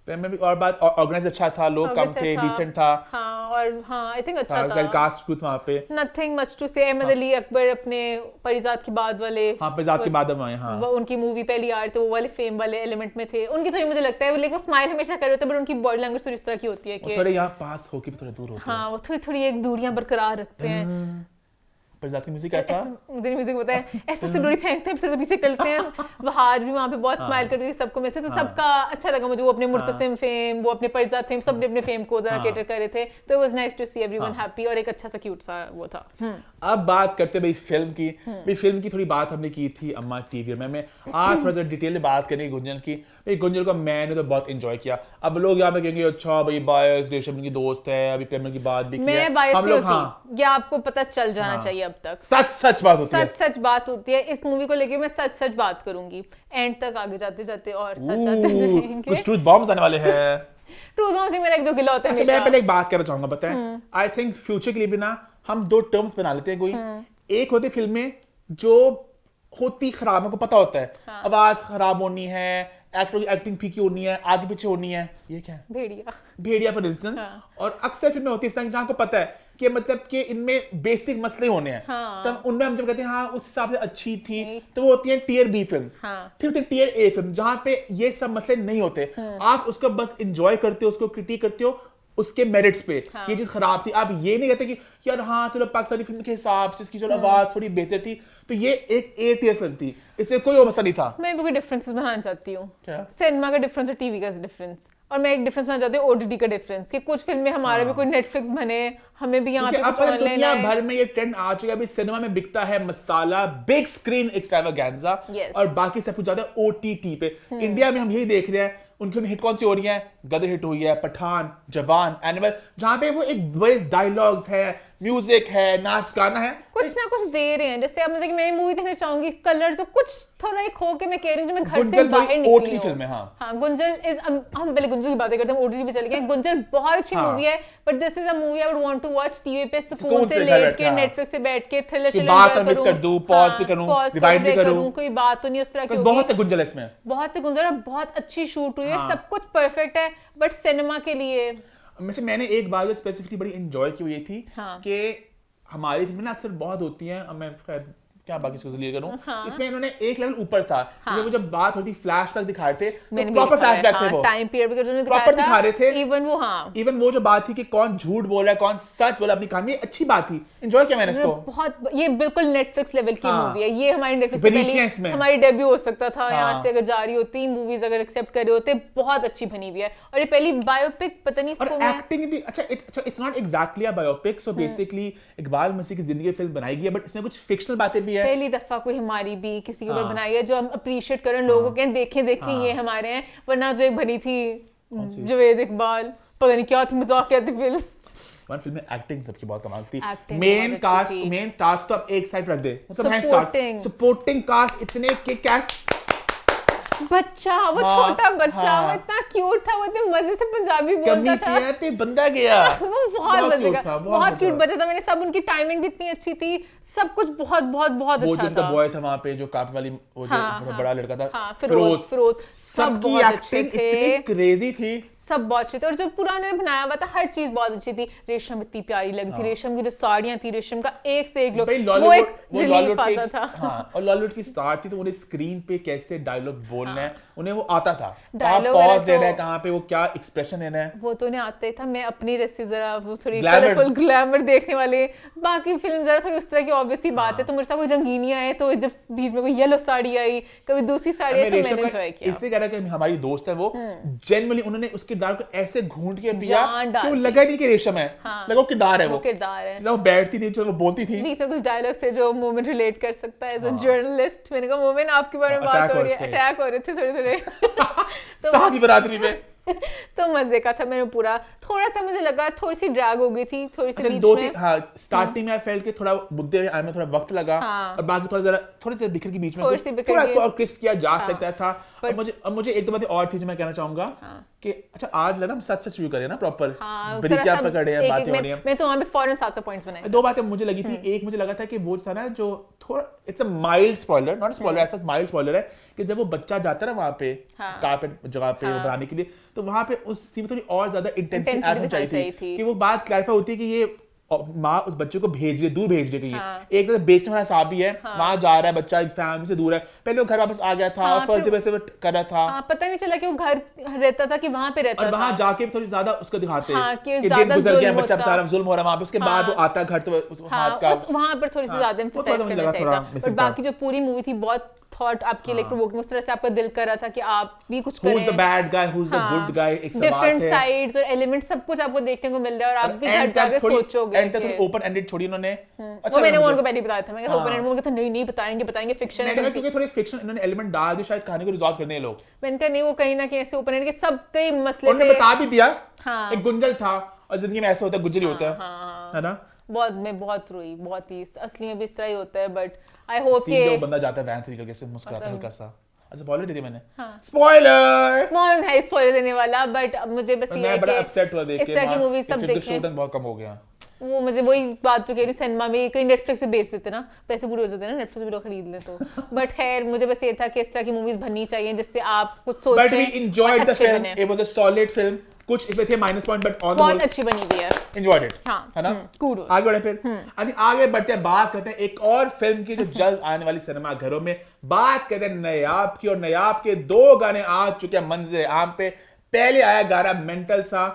Speaker 1: प्रेमर की और बात, ऑर्गेनाइज अच्छा था, लोग कम थे, डिसेंट था।
Speaker 2: हाँ और हाँ आई थिंक अच्छा
Speaker 1: था
Speaker 2: था।
Speaker 1: कास्ट ट्रूथ वहां पे
Speaker 2: नथिंग मच टू से। अहमद अली अकबर अपने परिजात की बाद वाले,
Speaker 1: हाँ परिजात के बाद हम आए। हाँ
Speaker 2: वो उनकी मूवी पहली आ रही थी, वो वाले फेम वाले एलिमेंट में थे। उनकी थोड़ी मुझे लगता है वो, लेकिन वो स्माइल हमेशा कर रहे होते हैं, बट उनकी बॉडी लैंग्वेज थोड़ी इस तरह की होती है
Speaker 1: वो
Speaker 2: कि
Speaker 1: थोड़े यहाँ पास होके भी थोड़े दूर होते हैं।
Speaker 2: हाँ वो थोड़ी थोड़ी एक दूरियां बरकरार रखते हैं।
Speaker 1: परिजात की म्यूजिक क्या था?
Speaker 2: मुझे म्यूजिक पता है, ऐसे से डोरी फेंकते हैं फिर से पीछे करते हैं। वहाज भी वहाँ पे बहुत स्माइल करके सबको मिलते थे, तो सबका अच्छा लगा मुझे। वो अपने मुर्तसिम फेम, वो अपने परिजात फेम, सब अपने फेम को जरा केटर कर रहे थे, तो it was nice to see everyone happy. और एक अच्छा सा क्यूट सा वो था।
Speaker 1: अब बात करते हैं भाई फिल्म की। भाई फिल्म की थोड़ी बात हमने की थी अम्मा टीवी में। मैं आज थोड़ा सा डिटेल में बात करेंगे गुंजन की। भाई गुंजन को मैंने तो बहुत एंजॉय किया। अब लोग यहाँ पे कहेंगे अच्छा भाई बायस रेशम की दोस्त है, अभी प्रेमर की बात भी की है।
Speaker 2: मैं बायस
Speaker 1: हम
Speaker 2: नहीं
Speaker 1: लोग
Speaker 2: होती, ये आपको पता चल जाना चाहिए अब तक।
Speaker 1: सच बात होती है।
Speaker 2: सच बात होती है। इस मूवी को लेके मैं सच बात करूंगी, एंड तक आगे जाते जाते और सच आते जाएंगे।
Speaker 1: कुछ ट्रूथ बॉम्ब्स आने वाले हैं।
Speaker 2: ट्रूथ बॉम्ब से मेरा एक जो गिला होता है
Speaker 1: अच्छा मैं
Speaker 2: हमेशा।
Speaker 1: पहले एक बात कहना चाहूंगा, बताएं आई थिंक फ्यूचर के लिए भी ना हम दो टर्म्स बना लेते हैं कोई। एक होती फिल्में जो होती खराब, हमको पता होता है आवाज खराब होनी है, एक्टर की एक्टिंग फीकी होनी है, आगे पीछे होनी है। ये क्या है? भेड़िया फॉर इंस्टेंस। और अक्सर फिल्में होती है इस तरह की जहाँ को पता है कि मतलब कि इनमें बेसिक मसले होने हैं, तब उनमें हम जब कहते हैं हाँ उस हिसाब से अच्छी थी, तो वो होती है टियर बी फिल्म्स। फिर होती है टियर ए फिल्म जहाँ पे ये सब मसले नहीं होते। आप उसको बस एंजॉय करते हो, उसको क्रिटिक करते हो उसके मेरिट्स पे। ये चीज खराब थी, आप ये नहीं कहते कि यार हाँ चलो पाकिस्तानी फिल्म के हिसाब से इसकी चलो आवाज थोड़ी बेहतर थी, तो ये एक ए टियर फिल्म थी, इससे कोई और मसला नहीं था।
Speaker 2: मैं भी कोई डिफरेंसेस बनाना चाहती हूँ।
Speaker 1: क्या?
Speaker 2: सिनेमा का डिफरेंस और टीवी का डिफरेंस, और मैं एक डिफरेंस बनाना चाहती हूँ ओटीटी का डिफरेंस, कि कुछ फिल्में हमारे भी कोई नेटफ्लिक्स बने, हमें भी यहाँ पे कुछ ऑनलाइन
Speaker 1: दुनिया भर में ये ट्रेंड आ चुका है। अभी सिनेमा में बिकता है मसाला, बिग स्क्रीन एक्सट्रावागेंजा, और बाकी सब कुछ ज्यादा ओटीटी पे। इंडिया में हम यही देख रहे हैं, उनकी फिल्म हिट कौन सी हो रही है? गदर हिट हुई है, पठान, जवान, एनिमल, जहाँ पे वो एक बड़े डायलॉग्स है, म्यूजिक है, नाच गाना है,
Speaker 2: कुछ ना कुछ दे रहे हैं। जैसे अब मतलब कि मैं मूवी देखना चाहूंगी, कलर्स कुछ थोड़ा एक हो के मैं कह रही हूँ जो मैं घर से बाहर निकली हूँ।
Speaker 1: फिल्म है।
Speaker 2: हाँ गुंजल इज, हम पहले गुंजल की बातें करते हैं, ओटीटी पे चले गए। गुंजल बहुत अच्छी मूवी है, but this is a movie I would want to watch TV पे सुकून से लेट के, नेटफ्लिक्स पे बैठ के थ्रिलर
Speaker 1: कर दूं, पॉज भी करूं, रिवाइंड भी करूं,
Speaker 2: कोई बात तो नहीं उस तरह की।
Speaker 1: बहुत से गुंजल इसमें,
Speaker 2: बहुत से गुंजल, और बहुत अच्छी शूट हुई है, सब कुछ परफेक्ट है, बट सिनेमा के लिए
Speaker 1: मैंने एक बात स्पेसिफिकली बड़ी एंजॉय की हुई थी कि हमारी फिल्में ना अक्सर बहुत होती हैं, मैं क्या बाकी इसको क्लियर करूं, इसमें इन्होंने एक लेवल ऊपर था। वो जब बात होती फ्लैशबैक दिखा रहे थे, तो प्रॉपर फ्लैशबैक थे, वो
Speaker 2: टाइम पीरियड पे जो
Speaker 1: प्रॉपर दिखा रहे थे।
Speaker 2: इवन
Speaker 1: वो जो बात थी कि कौन झूठ बोल रहा है, कौन सच बोला अपनी कहानी, अच्छी बात थी, एंजॉय किया मैंने इसको
Speaker 2: बहुत। ये बिल्कुल नेटफ्लिक्स लेवल की मूवी है, ये हमारी नेटफ्लिक्स पे
Speaker 1: पहली
Speaker 2: हमारी डेब्यू हो सकता था। यहाँ से अगर जारी होती मूवीज, अगर एक्सेप्ट कर रहे होते, बहुत अच्छी बनी हुई है। और ये पहली बायोपिक, पता नहीं इसको मैं
Speaker 1: एक्टिंग भी अच्छा, it's not exactly a biopic, so basically Iqbal Masih की जिंदगी फिल्म बनाई गई है, बट इसमें कुछ फिक्शनल बातें भी है।
Speaker 2: पहली दफा कोई हमारी भी किसी के ऊपर बनाई है जो हम अप्रिशिएट करें, लोगों के देखें ये हमारे हैं। वरना जो एक बनी थी जवेद इकबाल, पता नहीं क्या थी, मजाक ऐसी फिल्म।
Speaker 1: वन फिल्म में एक्टिंग सबकी बहुत कमाल थी।
Speaker 2: मेन कास्ट,
Speaker 1: मेन स्टार्स तो आप एक साइड रख दे,
Speaker 2: मतलब
Speaker 1: सपोर्टिंग कास्ट इतने किक एस,
Speaker 2: बच्चा वो छोटा बच्चा, वो इतना क्यूट था, वो इतने मजे से पंजाबी बोलता था,
Speaker 1: पे बंदा गया
Speaker 2: वो बहुत मजे का, बहुत क्यूट बच्चा था। मैंने सब, उनकी टाइमिंग भी इतनी अच्छी थी, सब कुछ बहुत बहुत बहुत अच्छा था।
Speaker 1: वो जो बॉय था वहां पे, जो काप वाली, वो जो बड़ा लड़का था,
Speaker 2: फिरोज, सब बहुत अच्छे थे,
Speaker 1: इतनी क्रेजी थी,
Speaker 2: सब बहुत अच्छे थे। और जो पुराने ने बनाया हुआ था हर चीज बहुत अच्छी थी। रेशम इतनी प्यारी लगती थी, रेशम की जो साड़ियां थी, रेशम का एक से एक लोग, वो एक रिलीफ आता था।
Speaker 1: और लॉलीवुड की स्टार थी, तो उन्हें स्क्रीन पे कैसे डायलॉग बोलना है उन्हें वो आता था कहाँ
Speaker 2: Dialogue
Speaker 1: पॉज
Speaker 2: वगैरह
Speaker 1: देना है,
Speaker 2: तो-
Speaker 1: कहाँ पे वो क्या एक्सप्रेशन देना है।
Speaker 2: वो तो उन्हें आता ही था। मैं अपनी रेसिपी जरा वो थोड़ी
Speaker 1: Glamour।
Speaker 2: कलरफुल ग्लैमर देखने वाले, बाकी फिल्म जरा थोड़ी उस तरह की ऑब्वियस ही बात है। तो मुझे कोई रंगीनियां आए तो जब बीच में कोई येलो साड़ी आई, कभी दूसरी साड़ी आई, तो मैंने एंजॉय किया।
Speaker 1: इससे कह रहा है कि हमारी दोस्त है वो जेन्युइनली उन्होंने उस किरदार को ऐसे घूंट के दिया
Speaker 2: जान
Speaker 1: कि वो
Speaker 2: डाल
Speaker 1: लगा नहीं कि रेशम है, लगा वो किरदार है।
Speaker 2: वो
Speaker 1: वो
Speaker 2: किरदार है।
Speaker 1: वो बैठती थी, जो वो बोलती थी,
Speaker 2: बीच में कुछ डायलॉग्स थे जो मोमेंट रिलेट कर सकता है एज अ जर्नलिस्ट। मैंने कहा मोमेंट आपके बारे में
Speaker 1: हाँ,
Speaker 2: बात हो रही है,
Speaker 1: attack
Speaker 2: अटैक हो रहे थे थोड़े थोड़े।
Speaker 1: साहबी बरादरी में।
Speaker 2: तो मजे का था। मैंने पूरा थोड़ा सा मुझे लगा थोड़ी सी ड्रैग हो गई थी, थोड़ी सी
Speaker 1: अच्छा,
Speaker 2: बीच
Speaker 1: दो
Speaker 2: में।
Speaker 1: तीन हाँ स्टार्टिंग में आई फेल्ट के थोड़ा मुद्दे में आने में थोड़ा वक्त लगा,
Speaker 2: हाँ।
Speaker 1: और बाकी थोड़ा जरा थोड़ी सी बिखर के बीच में
Speaker 2: थोड़ी सी बिखर
Speaker 1: थोड़ा
Speaker 2: गई।
Speaker 1: इसको और क्रिस्प किया जा
Speaker 2: हाँ।
Speaker 1: सकता था। और मुझे एक दो बातें और थी जो मैं कहना चाहूंगा कि अच्छा आज लगा हम सच रिव्यू करें ना प्रॉपर,
Speaker 2: हाँ,
Speaker 1: ब्रिकिया पकड़े हैं, बातें हो रही हैं।
Speaker 2: मैं तो वहां पे फौरन 700 पॉइंट्स बनाए।
Speaker 1: दो बातें मुझे लगी थी, एक मुझे लगा था कि वो था ना जो थोड़ा it's a mild spoiler, not spoiler, ऐसा माइल्ड स्पॉइलर है कि जब वो बच्चा जाता है ना वहां पे कारपेट जगह पे वो बनाने के लिए, तो वहां पे उस सीन में थोड़ी और ज्यादा इंटेंसिटी ऐड होनी चाहिए थी कि वो बात क्लैरिफाई होती है कि ये माँ उस बच्चे को भेज रही है, दूर भेज रही है। एक तरह बेचने वाला हिसाब भी है, वहां जा रहा है बच्चा, एक फैमिली से दूर है। पहले वो घर वापस आ गया था, फर्स्ट डे वैसे कर रहा था,
Speaker 2: पता नहीं चला कि वो घर रहता था कि वहां पे रहता
Speaker 1: और
Speaker 2: था।
Speaker 1: वहां जाके थोड़ी ज्यादा उसको दिखाते हैं
Speaker 2: कि
Speaker 1: दिन
Speaker 2: ज्यादा
Speaker 1: गुजर गया,
Speaker 2: जुल्म
Speaker 1: बच्चा
Speaker 2: होता।
Speaker 1: बेचारा जुल्म हो रहा है वहां पे। उसके बाद वो आता है घर तो उस हाथ का
Speaker 2: वहां पर थोड़ी सी ज्यादा एम्फसाइज
Speaker 1: मुझे
Speaker 2: करना
Speaker 1: लगा
Speaker 2: चाहिए
Speaker 1: थोड़ा
Speaker 2: था।
Speaker 1: missing
Speaker 2: बट बाकी जो पूरी मूवी थी बहुत थॉट आपकी लाइक प्रोवोकिंग, उस तरह से आपका दिल कर रहा था कि आप भी कुछ
Speaker 1: who's
Speaker 2: करें।
Speaker 1: the bad guy, who's the good guy, एक सवाल
Speaker 2: डिफरेंट
Speaker 1: है।
Speaker 2: साइड्स और एलिमेंट्स सब कुछ आपको देखने को मिल रहा है और आप भी घर जाके सोचोगे
Speaker 1: एंड तक ओपन एंडेड छोड़ी उन्होंने।
Speaker 2: वो मैंने उनको पहले बताया था, मैं कहा ओपन एंड वो कहता नहीं बताएंगे फिक्शन है।
Speaker 1: मैंने क्योंकि थोड़ी फिक्शन इन्होंने एलिमेंट डाल दी शायद कहानी को रिजॉल्व करने ये लोग।
Speaker 2: मैंने कहा नहीं वो कहीं ना कहीं ऐसे ओपन एंड के सब कई मसले
Speaker 1: उन्होंने
Speaker 2: थे।
Speaker 1: बता भी दिया,
Speaker 2: हाँ।
Speaker 1: एक गुंजल था और जिंदगी में ऐसा होता है, गुंजल ही होता है ना।
Speaker 2: बहुत रोई, बहुत ही असली में भी इस तरह ही होता है। बट आई होप
Speaker 1: सीन जो
Speaker 2: कि
Speaker 1: बंदा जाता है वैन तरीके से मुस्कुराता है हल्का सा। अच्छा स्पॉइलर दे दी मैंने।
Speaker 2: हाँ।
Speaker 1: स्पॉइलर
Speaker 2: कौन है स्पॉइलर देने वाला, बट अब मुझे बस ये है
Speaker 1: मैं बड़ा
Speaker 2: कि
Speaker 1: अपसेट हुआ देख के,
Speaker 2: इस तरह की मूवी सब
Speaker 1: फिर
Speaker 2: देखें।
Speaker 1: शूटिंग बहुत कम हो गया।
Speaker 2: वो मुझे वही बात तो कह रही सिनेमा में कहीं नेटफ्लिक्स पे बेच देते ना, पैसे पूरे हो जाते ना, नेटफ्लिक्स पे लोग खरीद लें तो। बट खैर मुझे बस ये था कि इस तरह की मूवीज बननी चाहिए जिससे आप कुछ सोचें।
Speaker 1: बट वी एंजॉयड द
Speaker 2: अच्छे
Speaker 1: फिल्म,
Speaker 2: बने।
Speaker 1: It was a solid film. कुछ इसमें थे minus point but on the
Speaker 2: बहुत
Speaker 1: होल
Speaker 2: अच्छी बनी हुई है।
Speaker 1: एंजॉयड इट,
Speaker 2: हाँ,
Speaker 1: है ना।
Speaker 2: kudos।
Speaker 1: आगे बढ़े फिर आगे बढ़ते हैं, बात करते हैं एक और फिल्म की जो जल्द आने वाली सिनेमा घरों में। बात करते हैं नयाब की, और नयाब के 2 गाने आ चुके हैं मंजर आम पे। पहले आया गाना मेंटल सा,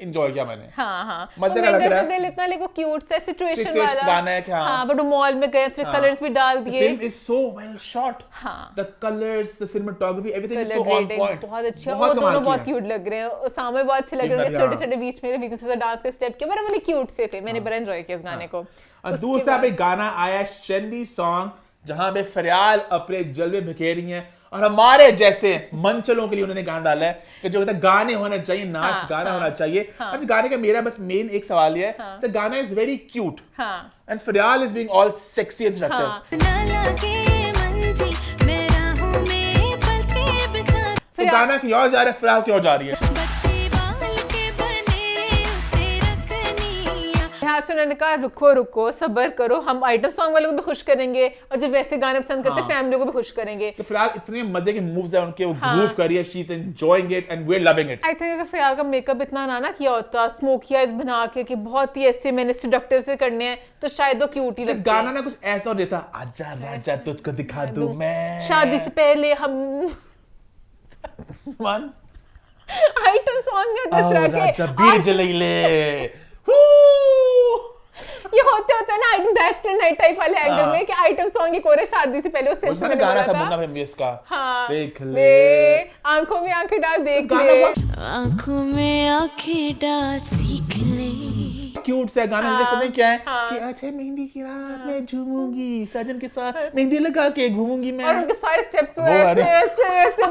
Speaker 1: एंजॉय किया मैंने।
Speaker 2: हाँ
Speaker 1: मजे का लग रहा है।
Speaker 2: दिल इतना लेको क्यूट सा सिचुएशन
Speaker 1: Situation
Speaker 2: वाला
Speaker 1: गाना है कि हाँ।
Speaker 2: बट मॉल में गए थे, कलर्स भी डाल दिए।
Speaker 1: Film is so well shot,
Speaker 2: हाँ।
Speaker 1: The colours, the cinematography, everything is
Speaker 2: colour
Speaker 1: so on
Speaker 2: grading
Speaker 1: point.
Speaker 2: बहुत अच्छा। वो दोनों बहुत क्यूट लग रहे हैं, सामने बहुत अच्छे लग रहे हैं,
Speaker 1: एकदम,
Speaker 2: छोटे छोटे बीच में थोड़ा डांस के स्टेप के बड़े बड़े क्यूट से थे। मैंने बड़ा एंजॉय किया इस गाने को।
Speaker 1: और दूसरा पे गाना आया शंदी सॉन्ग, जहां पे फरियाल अपने जलवे बिखेर रही हैं, और हमारे जैसे मंचलों के लिए उन्होंने गाना डाला है कि जो कहता है गाने होना चाहिए, नाच गाना होना चाहिए। अच्छा गाने का मेरा बस मेन एक सवाल ये है, द गाना is very cute and Fariyal is being all sexy and seductive.
Speaker 3: ना लगे मंजी मैं राहों में पलके बिछा
Speaker 1: तो गाना की और जा रहा है, फरियाल की और जा रही है।
Speaker 3: बत्ती बाल के बने उते रखनिया
Speaker 2: यहाँ से उन्होंने कहा रुको सब्र करो, हम आइटम सॉन्ग वालों को भी खुश करेंगे और जो वैसे गाने पसंद करते हैं फैमिली को भी खुश करेंगे।
Speaker 1: तो फिलहाल इतने मजे के मूव्स हैं उनके, वो ग्रूव कर रही है, she is enjoying it and we are loving it.
Speaker 2: I think अगर फिलहाल का मेकअप इतना ना किया होता, स्मोकी आइज बना के कि बहुत ही ऐसे मैंने सेडक्टिव से करने हैं, तो शायद वो क्यूट ही लगते।
Speaker 1: गाना ना कुछ ऐसा देता, आजा राजा तुझको दिखा दूं मैं,
Speaker 2: शादी से पहले हम
Speaker 1: वन
Speaker 2: आइटम सॉन्ग है इस तरह के
Speaker 1: राजा बीर जलीले
Speaker 2: ये होते ना आइटम बेस्ट नाइट टाइप वाले एंगल में कि आइटम सॉन्ग की कोरस शादी से पहले उस
Speaker 1: उसमें गाना था मुन्ना फेमस का,
Speaker 2: हाँ,
Speaker 1: देख ले
Speaker 2: आंखों में आंखें डाल देख
Speaker 1: गाना
Speaker 2: ले,
Speaker 1: बहुत
Speaker 3: आंखों में आंखें डाल सीख ले।
Speaker 1: क्यूट सा गाना। मुझे समझ क्या है कि अच्छा मेहंदी की रात में झूमूंगी, सजन के साथ मेहंदी लगा के घूमूंगी मैं,
Speaker 2: और उनके सारे स्टेप्स
Speaker 1: वो गाने।
Speaker 2: ऐसे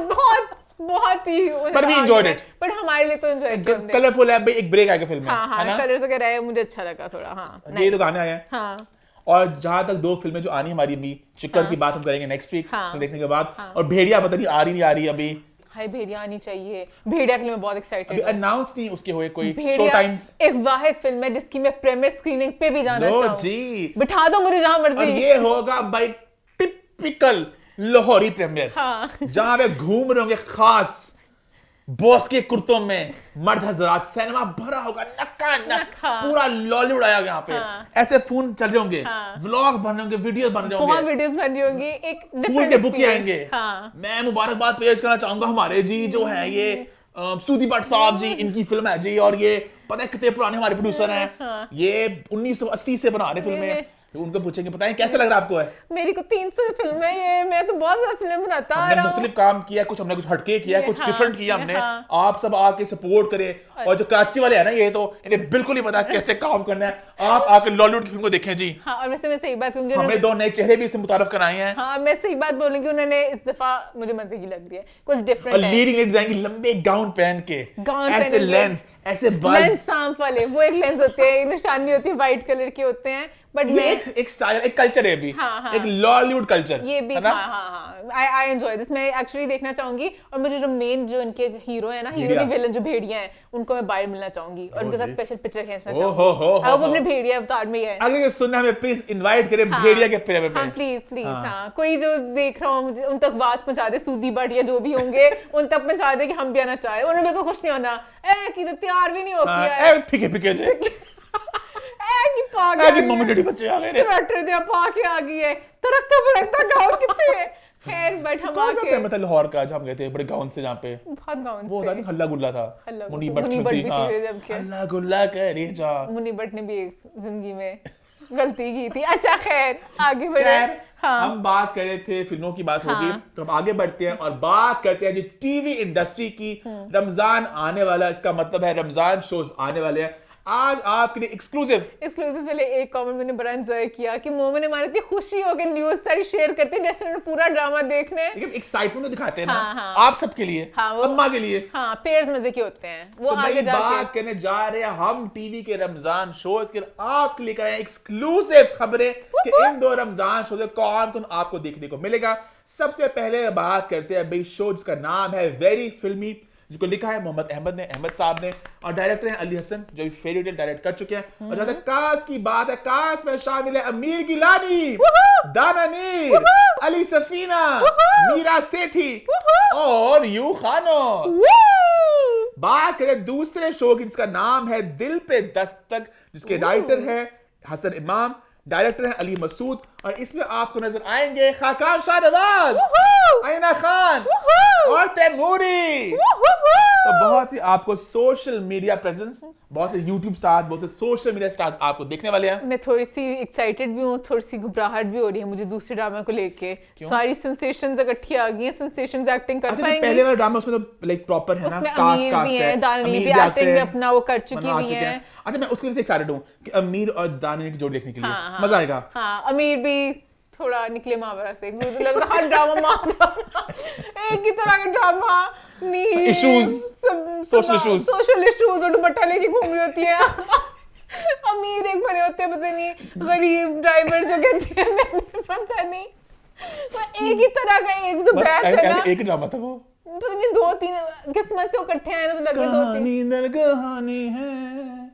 Speaker 2: बहुत ही
Speaker 1: But we enjoyed it.
Speaker 2: But हमारे लिए तो एंजॉय किया हमने।
Speaker 1: कलरफुल है भाई, एक ब्रेक आएगा फिल्म में, है
Speaker 2: हाँ
Speaker 1: ना।
Speaker 2: कलर्स वगैरह है, मुझे अच्छा लगा थोड़ा। हाँ
Speaker 1: ये तो गाने आए हैं।
Speaker 2: हाँ
Speaker 1: और जहां तक 2 फिल्में जो आनी हमारी अभी, चिक्कर की बात हम करेंगे नेक्स्ट वीक देखने के बाद, और भेड़िया पता नहीं आ रही अभी।
Speaker 2: हाय भेड़िया आनी चाहिए, भेड़िया के लिए मैं बहुत एक्साइटेड
Speaker 1: अभी
Speaker 2: हूँ।
Speaker 1: अनाउंस नहीं उसके हुए कोई शो
Speaker 2: भेड़िया
Speaker 1: टाइम्स।
Speaker 2: एक वाहिद फिल्म है जिसकी मैं प्रीमियर स्क्रीनिंग पे भी जाना
Speaker 1: लो
Speaker 2: चाहूँ।
Speaker 1: जी,
Speaker 2: बिठा दो मुझे जहां
Speaker 1: और
Speaker 2: मर्जी।
Speaker 1: ये होगा भाई टिपिकल लाहौरी प्रीमियर,
Speaker 2: हाँ
Speaker 1: जहां पे घूम रहे होंगे खास बॉस के कुर्तों में मर्द हजरात, सिनेमा भरा होगा नक्का नक, पूरा लॉलीवुड आया यहाँ पे, ऐसे फोन चल रहे होंगे, व्लॉग्स बन रहे होंगे, वीडियोस बन रहे होंगे,
Speaker 2: बहुत वीडियोस बन रही होंगी, एक
Speaker 1: फूल
Speaker 2: डिफरेंट
Speaker 1: के बुके आएंगे।
Speaker 2: हाँ।
Speaker 1: मैं मुबारकबाद पेश करना चाहूंगा हमारे जी जो है ये सूदी भट्ट साहब जी, इनकी फिल्म है जी, और ये पता है कितने पुराने हमारे प्रोड्यूसर हैं, ये 1980 से बना रहे फिल्में। उनको पूछेंगे पता है कैसे लग रहा है आपको है?
Speaker 2: मेरी को 300 फिल्में ये, मैं तो बहुत ज्यादा फिल्में बनाता आ
Speaker 1: हमने
Speaker 2: रहा हूँ।
Speaker 1: मुख्तलिफ काम किया, कुछ हमने कुछ हटके किया, कुछ डिफरेंट किया हमने। आप सब आके सपोर्ट करें, और जो कराची वाले हैं ना ये तो इन्हें बिल्कुल ही पता कैसे काम करना है। आप आके लॉलीवुड की फिल्म को देखें जी।
Speaker 2: हाँ, और वैसे मैं सही बात कहूंगी,
Speaker 1: हमने 2 नए चेहरे भी इससे मुतारफ कराए हैं।
Speaker 2: हाँ, मैं सही बात बोलूंगी, उन्होंने इस दफा मुझे मजे की लग रही है, कुछ डिफरेंट है।
Speaker 1: लीडिंग लेडीज आएंगी लंबे गाउन पहन के, ऐसे लेंस, ऐसे बाल,
Speaker 2: लेंस सांप वाले, वो एक लेंस होते हैं, निशानी होती है, व्हाइट कलर के होते हैं, बट मैं
Speaker 1: एक स्टाइल, एक कल्चर है भी, एक लॉलीवुड कल्चर
Speaker 2: ये भी। हाँ, आई एंजॉय दिस, मैं एक्चुअली देखना चाहूंगी। और मुझे जो मेन जो इनके हीरो है ना, हीरो नहीं विलन जो भेड़िया है, उनको मैं बाहर मिलना चाहूंगी और उनके साथ स्पेशल पिक्चर खींचना चाहूंगी। अब अपने भेड़िया अवतार में है,
Speaker 1: अगर ये सुनना हमें प्लीज इनवाइट करें भेड़िया के प्रेम पे।
Speaker 2: हाँ प्लीज। हाँ, कोई जो देख रहा हो मुझे उन तक आवाज पहुंचा दे, सूदी भट्ट या जो भी होंगे उन तक पहुंचा दे कि हम भी आना चाहे। उन्हें बिल्कुल खुश नहीं होना, ए की तो तैयार भी नहीं होती है,
Speaker 1: फिके जे
Speaker 2: की पागल
Speaker 1: की मम्मी डैडी बच्चे आ गए,
Speaker 2: स्वेटर जो पा के आ गई है, तरक्ता गाँव कितने है। खैर बट हम आके
Speaker 1: मतलब लाहौर का जब हम गए थे बड़े गाउन से, जहाँ पे
Speaker 2: बहुत गाउन
Speaker 1: वो होता नहीं हल्ला गुल्ला था, मुनी भट्ट हल्ला गुल्ला करे जा।
Speaker 2: मुनी भट्ट ने भी एक जिंदगी में गलती की थी। अच्छा खैर आगे बढ़े। हाँ।
Speaker 1: हम बात कर रहे थे फिल्मों की बात होगी, तो हम आगे बढ़ते हैं और बात करते हैं जी टीवी इंडस्ट्री की। रमजान आने वाला, इसका मतलब है रमजान शोज आने वाले हैं। आज आपके लिए एक्सक्लूसिव
Speaker 2: पहले एक कमेंट मैंने बड़ा एंजॉय किया कि मोमन हमारे इतनी खुशी हो गई, न्यूज़ सारी शेयर करते हैं जैसे उन्होंने पूरा ड्रामा देखने,
Speaker 1: लेकिन एक्साइटमेंट तो दिखाते हैं ना।
Speaker 2: हाँ।
Speaker 1: आप सबके लिए, अम्मा के लिए,
Speaker 2: हाँ पेयर्स मजे के होते हैं वो।
Speaker 1: तो
Speaker 2: आगे जाके
Speaker 1: बात करने जा रहे हैं हम टीवी के रमजान शोज के, आपके लिए आए एक्सक्लूसिव खबरें कि इन 2 रमजान शो कौन कौन आपको देखने को मिलेगा। सबसे पहले बात करते हैं भाई शो जिसका नाम है वेरी फिल्मी, जिसको लिखा है मोहम्मद अहमद साहब ने, और डायरेक्टर हैं अली हसन जो फेरी टेल डायरेक्ट कर चुके हैं। और जहां तक कास्ट की बात है, कास्ट में शामिल है अमीर गिलानी, दाना नीर, अली सफीना, मीरा सेठी और यू खानो। बात करें दूसरे शो की जिसका नाम है दिल पे दस्तक, जिसके राइटर है हसन इमाम, डायरेक्टर है अली मसूद, और इसमें आपको नजर आएंगे खाकान शाहनवाज, आइना खान और तैमूरी। तो बहुत ही आपको सोशल मीडिया प्रेजेंस, बहुत से यूट्यूब स्टार, बहुत से सोशल मीडिया स्टार्स आपको देखने वाले हैं।
Speaker 2: मैं थोड़ी सी एक्साइटेड भी हूँ, थोड़ी सी घबराहट भी हो रही है मुझे दूसरे ड्रामा को लेके। सारी सेंसेशंस इकट्ठी आ गई हैं, सेंसेशंस एक्टिंग कर पाएंगे।
Speaker 1: पहले वाला ड्रामा उसमें तो लाइक प्रॉपर है ना,
Speaker 2: उसमें अमीर भी है, दानिनी भी एक्टिंग में अपना वो कर चुकी हुई है।
Speaker 1: अच्छा मैं उसके लिए एक्साइटेड हूँ कि अमीर और दानिनी की जोड़ी देखने के लिए मजा आएगा।
Speaker 2: हाँ, अमीर भी थोड़ा निकले मावरा से, मुझे लगता है हर ड्रामा मावरा एक ही तरह का ड्रामा, सोशल इश्यूज और दुपट्टा लेके घूम रही होती है। अमीर एक भरे होते हैं, पता नहीं गरीब ड्राइवर जो कहते हैं, मैंने पता नहीं, एक ही तरह का एक जो बैच है ना,
Speaker 1: एक ड्रामा था वो,
Speaker 2: पता नहीं 2-3 किस्मत से इकट्ठे आए ना, तो लग रहे 2-3
Speaker 1: कहानी है।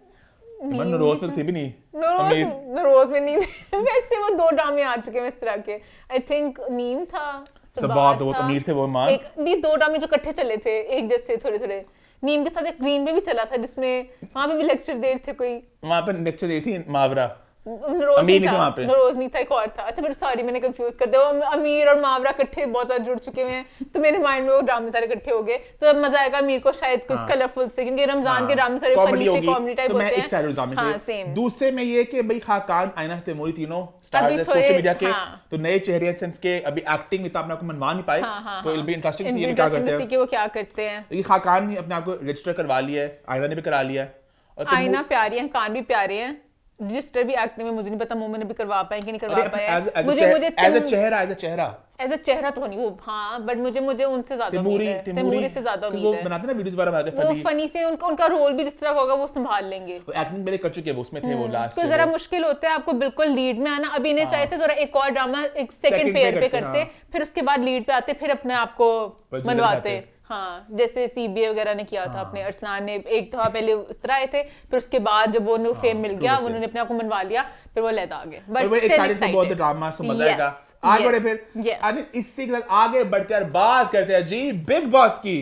Speaker 1: नरोज में थे भी नहीं,
Speaker 2: नरोज में नहीं थे। वैसे वो 2 ड्रामे आ चुके हैं इस तरह के, आई थिंक नीम था,
Speaker 1: सबात वो अमीर थे, वो मान
Speaker 2: एक 2 ड्रामे जो इकट्ठे चले थे एक जैसे थोड़े। नीम के साथ एक ग्रीन में भी चला था जिसमें वहां पे भी लेक्चर दे रहे थे, कोई वहां
Speaker 1: पे लेक्चर दे थी मावरा,
Speaker 2: नरोज नहीं था, एक और था। अच्छा मेरे सॉरी मैंने कंफ्यूज कर दिया, अमीर और मावरा इकट्ठे बहुत ज्यादा जुड़ चुके हुए हैं, तो मेरे माइंड में वो ड्रामे सारे इकट्ठे हो गए, तो अब मजा आएगा अमीर को शायद कुछ कलरफुल से, क्योंकि रमजान के ड्रामे सारे फनी से कॉमेडी टाइप होते हैं। सेम
Speaker 1: दूसरे में ये कि भाई खाकान, आइना, तैमूरी तीनों स्टार्स हैं सोशल मीडिया के, तो नए चेहरे हैं के, अभी एक्टिंग में तो अपने आपको मनवा नहीं पाए, तो it will be interesting to see क्या करते हैं
Speaker 2: कि वो क्या करते हैं।
Speaker 1: ये खाकान ने अपने आप को रजिस्टर करवा लिया है, आइना ने भी करा लिया है, और
Speaker 2: आइना प्यारी है, कान भी प्यारे हैं, रजिस्टर भी एक्टिंग में मुझे नहीं पता मोमन ने भी करवा पाए कि नहीं करवा पाए। मुझे एज अ चेहरा तो नहीं वो, हाँ बट मुझे उनसे ज्यादा उम्मीद है, तैमूरी से ज्यादा उम्मीद है।
Speaker 1: वो बनाते ना वीडियोस वगैरह बनाते
Speaker 2: हैं, वो फनी से उनका रोल भी जिस तरह का होगा वो संभाल लेंगे।
Speaker 1: वो एक्टिंग पहले कर चुके हैं, वो उसमें थे वो लास्ट,
Speaker 2: तो जरा मुश्किल होता है आपको बिल्कुल लीड में आना। अभी इन्हें चाहे थे जरा एक और ड्रामा एक सेकंड पेयर पे करते, फिर उसके बाद लीड पे आते, फिर अपने आप को मनवाते। हाँ, जैसे सीबीए वगैरह ने किया था अपने, अरसलान ने एक दफा पहले इस तरह आए थे, फिर उसके बाद जब वो फेम मिल गया उन्होंने अपने आप को मनवा लिया, फिर वो लेता आगे। But still excited,
Speaker 1: drama so मजा आएगा। आगे बढ़े फिर, इससे आगे बढ़ते हैं, बात करते हैं जी बिग बॉस की।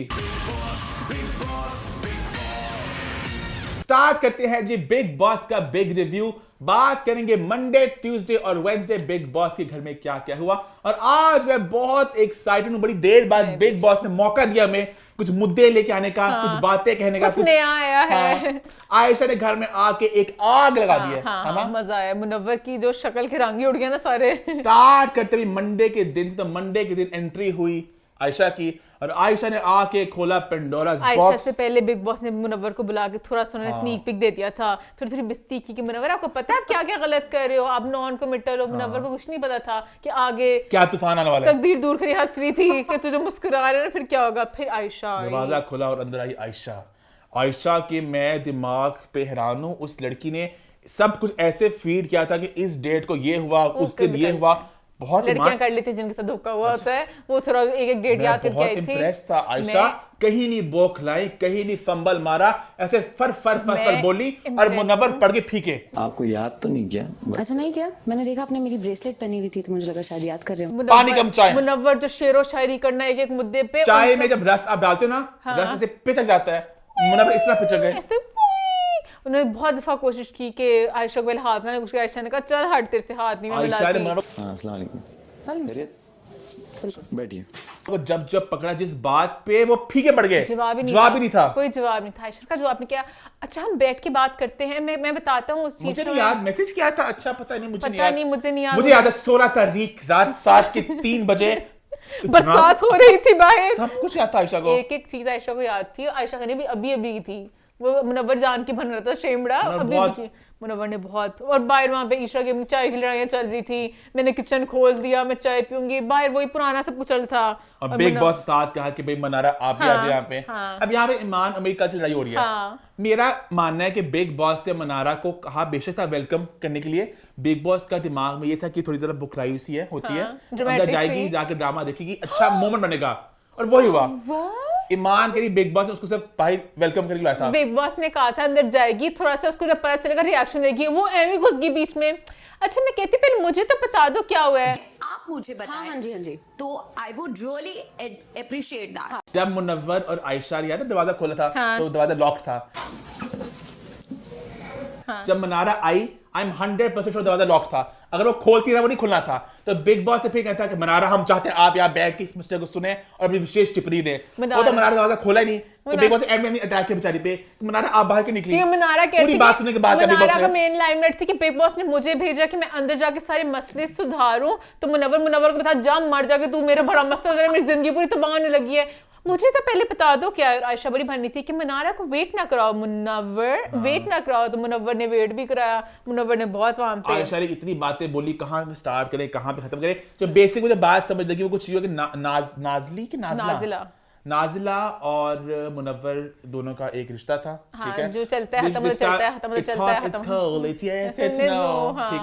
Speaker 1: स्टार्ट करते हैं जी बिग बॉस का बिग रिव्यू। बात करेंगे मंडे, ट्यूसडे और वेडनेसडे बिग बॉस के घर में क्या क्या हुआ। और आज मैं बहुत एक्साइटेड हूं, बड़ी देर बाद बिग बॉस ने मौका दिया हमें कुछ मुद्दे लेके आने का, कुछ बातें कहने का,
Speaker 2: कुछ नया आया है।
Speaker 1: आयशा ने घर में आके एक आग लगा दी है, है ना?
Speaker 2: मजा आया। मुनव्वर की जो शक्ल के रंगे उड़ गए ना सारे।
Speaker 1: स्टार्ट करते हुए मंडे के दिन, तो मंडे के दिन एंट्री हुई आयशा की, और आयशा ने आके खोला पेंडोरास बॉक्स।
Speaker 2: आयशा से पहले बिग बॉस ने मुनव्वर को बुला के थोड़ा सा स्नीक पिक दे दिया था, थोड़ी थोड़ी बिस्ती की कि मुनव्वर आपको पता है आप क्या क्या गलत कर रहे हो, आप नॉन कमिटल हो। मुनव्वर को कुछ नहीं पता था कि आगे
Speaker 1: क्या तूफान आने वाला है।
Speaker 2: तकदीर दूर खड़ी हंस रही थी कि तुझे मुस्कुरा रहे ना फिर क्या होगा। फिर आयशा
Speaker 1: दरवाजा खुला और अंदर आई आयशा। आयशा के मैं दिमाग पे हैरान हूं, उस लड़की ने सब कुछ ऐसे फीड किया था कि इस डेट को ये हुआ, उस दिन ये हुआ। बहुत
Speaker 2: लड़कियां कर लेती जिनके साथ धोखा हुआ होता है, वो थोड़ा एक एक डेट याद करके आई थी।
Speaker 1: इम्प्रेस था आयशा, कहीं नहीं बौखलाई, कहीं नहीं फंबल मारा, ऐसे फर फर फर फर बोली और मुनव्वर पड़ के फीके।
Speaker 7: आपको याद तो नहीं किया?
Speaker 8: अच्छा नहीं किया, मैंने देखा आपने मेरी ब्रेसलेट पहनी हुई थी तो मुझे लगा शायद याद कर रहे हो।
Speaker 1: पानी कम चाय।
Speaker 2: मुनव्वर जो शेरो शायरी करना एक एक मुद्दे पे,
Speaker 1: चाय में जब रस आप डालते हो ना, रस ऐसे पिचक जाता है, मुनव्वर इस तरह पिचक गए।
Speaker 2: उन्होंने बहुत दफा कोशिश की कि आयशा को पहले हाथ मिलाने, उसके आयशा ने कहा चल हट तेरे से हाथ नहीं मैं मिलाती।
Speaker 7: हाँ, अस्सलाम वालेकुम। बैठिए।
Speaker 1: वो जब पकड़ा जिस बात पे वो फीके पड़ गए,
Speaker 2: जवाब ही
Speaker 1: नहीं था।
Speaker 2: कोई जवाब नहीं था। आयशा का जवाब नहीं किया। अच्छा हम बैठ के बात करते हैं, मैं बताता हूँ उस चीज
Speaker 1: मुझे नहीं याद मैसेज क्या था। अच्छा पता नहीं, मुझे
Speaker 2: नहीं याद।
Speaker 1: मुझे याद है 16 तारीख रात 7:03 बजे
Speaker 2: बरसात हो रही थी बाहर।
Speaker 1: सब कुछ याद था आयशा को,
Speaker 2: एक एक चीज आयशा को याद थी। आयशा ने भी अभी थी, वो मुनव्वर जान की बन रहा था शेमड़ा, अभी भी मुनव्वर ने बहुत। और बाहर वहां पे ईशा की चाय की लड़ाइयां चल रही थी, मैंने किचन खोल दिया, मैं चाय पीऊंगी, बाहर वही पुराना सब कुछ चल था।
Speaker 1: और बिग बॉस साथ कहा कि भाई मनारा आप भी आ जाए यहाँ पे। अब यहाँ पे ईमान अमेरिका से लड़ाई हो रही है। मेरा मानना है कि बिग बॉस ने मनारा को कहा बेशक था वेलकम करने के लिए। बिग बॉस का दिमाग में ये था कि थोड़ी जरा बुखलाई सी है होती है, अंदर जाएगी, जाकर ड्रामा देखेगी, अच्छा मोमेंट बनेगा, और वही हुआ। ईमान के लिए बिग बॉस ने उसको सिर्फ बाहर वेलकम करके लाया था।
Speaker 2: बिग बॉस ने कहा था अंदर जाएगी, थोड़ा सा उसको जब पता चलेगा रिएक्शन देगी, वो एमी घुस गई बीच में। अच्छा मैं कहती पहले मुझे तो बता दो क्या हुआ है।
Speaker 8: आप मुझे बताएं। हाँ जी तो I would really appreciate that.
Speaker 1: जब मुनव्वर और आयशा ने दरवाजा खोला था, तो दरवाजा लॉक था। जब मनारा आई, आई एम 100% श्योर दरवाजा लॉक था। अगर वो खोलती रहा, वो नहीं खुलना था। तो बिग बॉस ने फिर कहता कि मनारा हम चाहते हैं आप यहाँ बैठ के इस मसले को सुने और अपनी विशेष टिप्पणी दें। वो तो मनारा दरवाजा खोला ही नहीं, तो बिग बॉस ने अटैक किया बेचारी पे। मनारा आप बाहर क्यों निकली?
Speaker 2: मनारा कहती
Speaker 1: पूरी बात सुनने के बाद
Speaker 2: मनारा का मेन लाइमलाइट थी कि बिग बॉस ने मुझे भेजा कि मैं अंदर जाके सारे मसले सुधारूं। तो मुनव्वर को बता जा मर जाके, तू मेरा बड़ा मसला, मेरी जिंदगी पूरी तबाह होने लगी है। मुझे तो पहले बता दो क्या। आयशा बड़ी भन्नी थी कि मनारा को वेट ना कराओ, मुनव्वर वेट ना कराओ। तो मुनव्वर ने वेट भी कराया। मुनव्वर ने बहुत वहां पे
Speaker 1: आयशा ने इतनी बातें बोली, कहां पे स्टार्ट करें कहां पे खत्म करें। जो बेसिक मुझे बात समझ लगी वो कुछ चीजों कि नाजिला और मुनव्वर दोनों का एक रिश्ता था। ठीक है,
Speaker 2: जो चलता है खत्म चलता है, खत्म चलता है,
Speaker 1: ठीक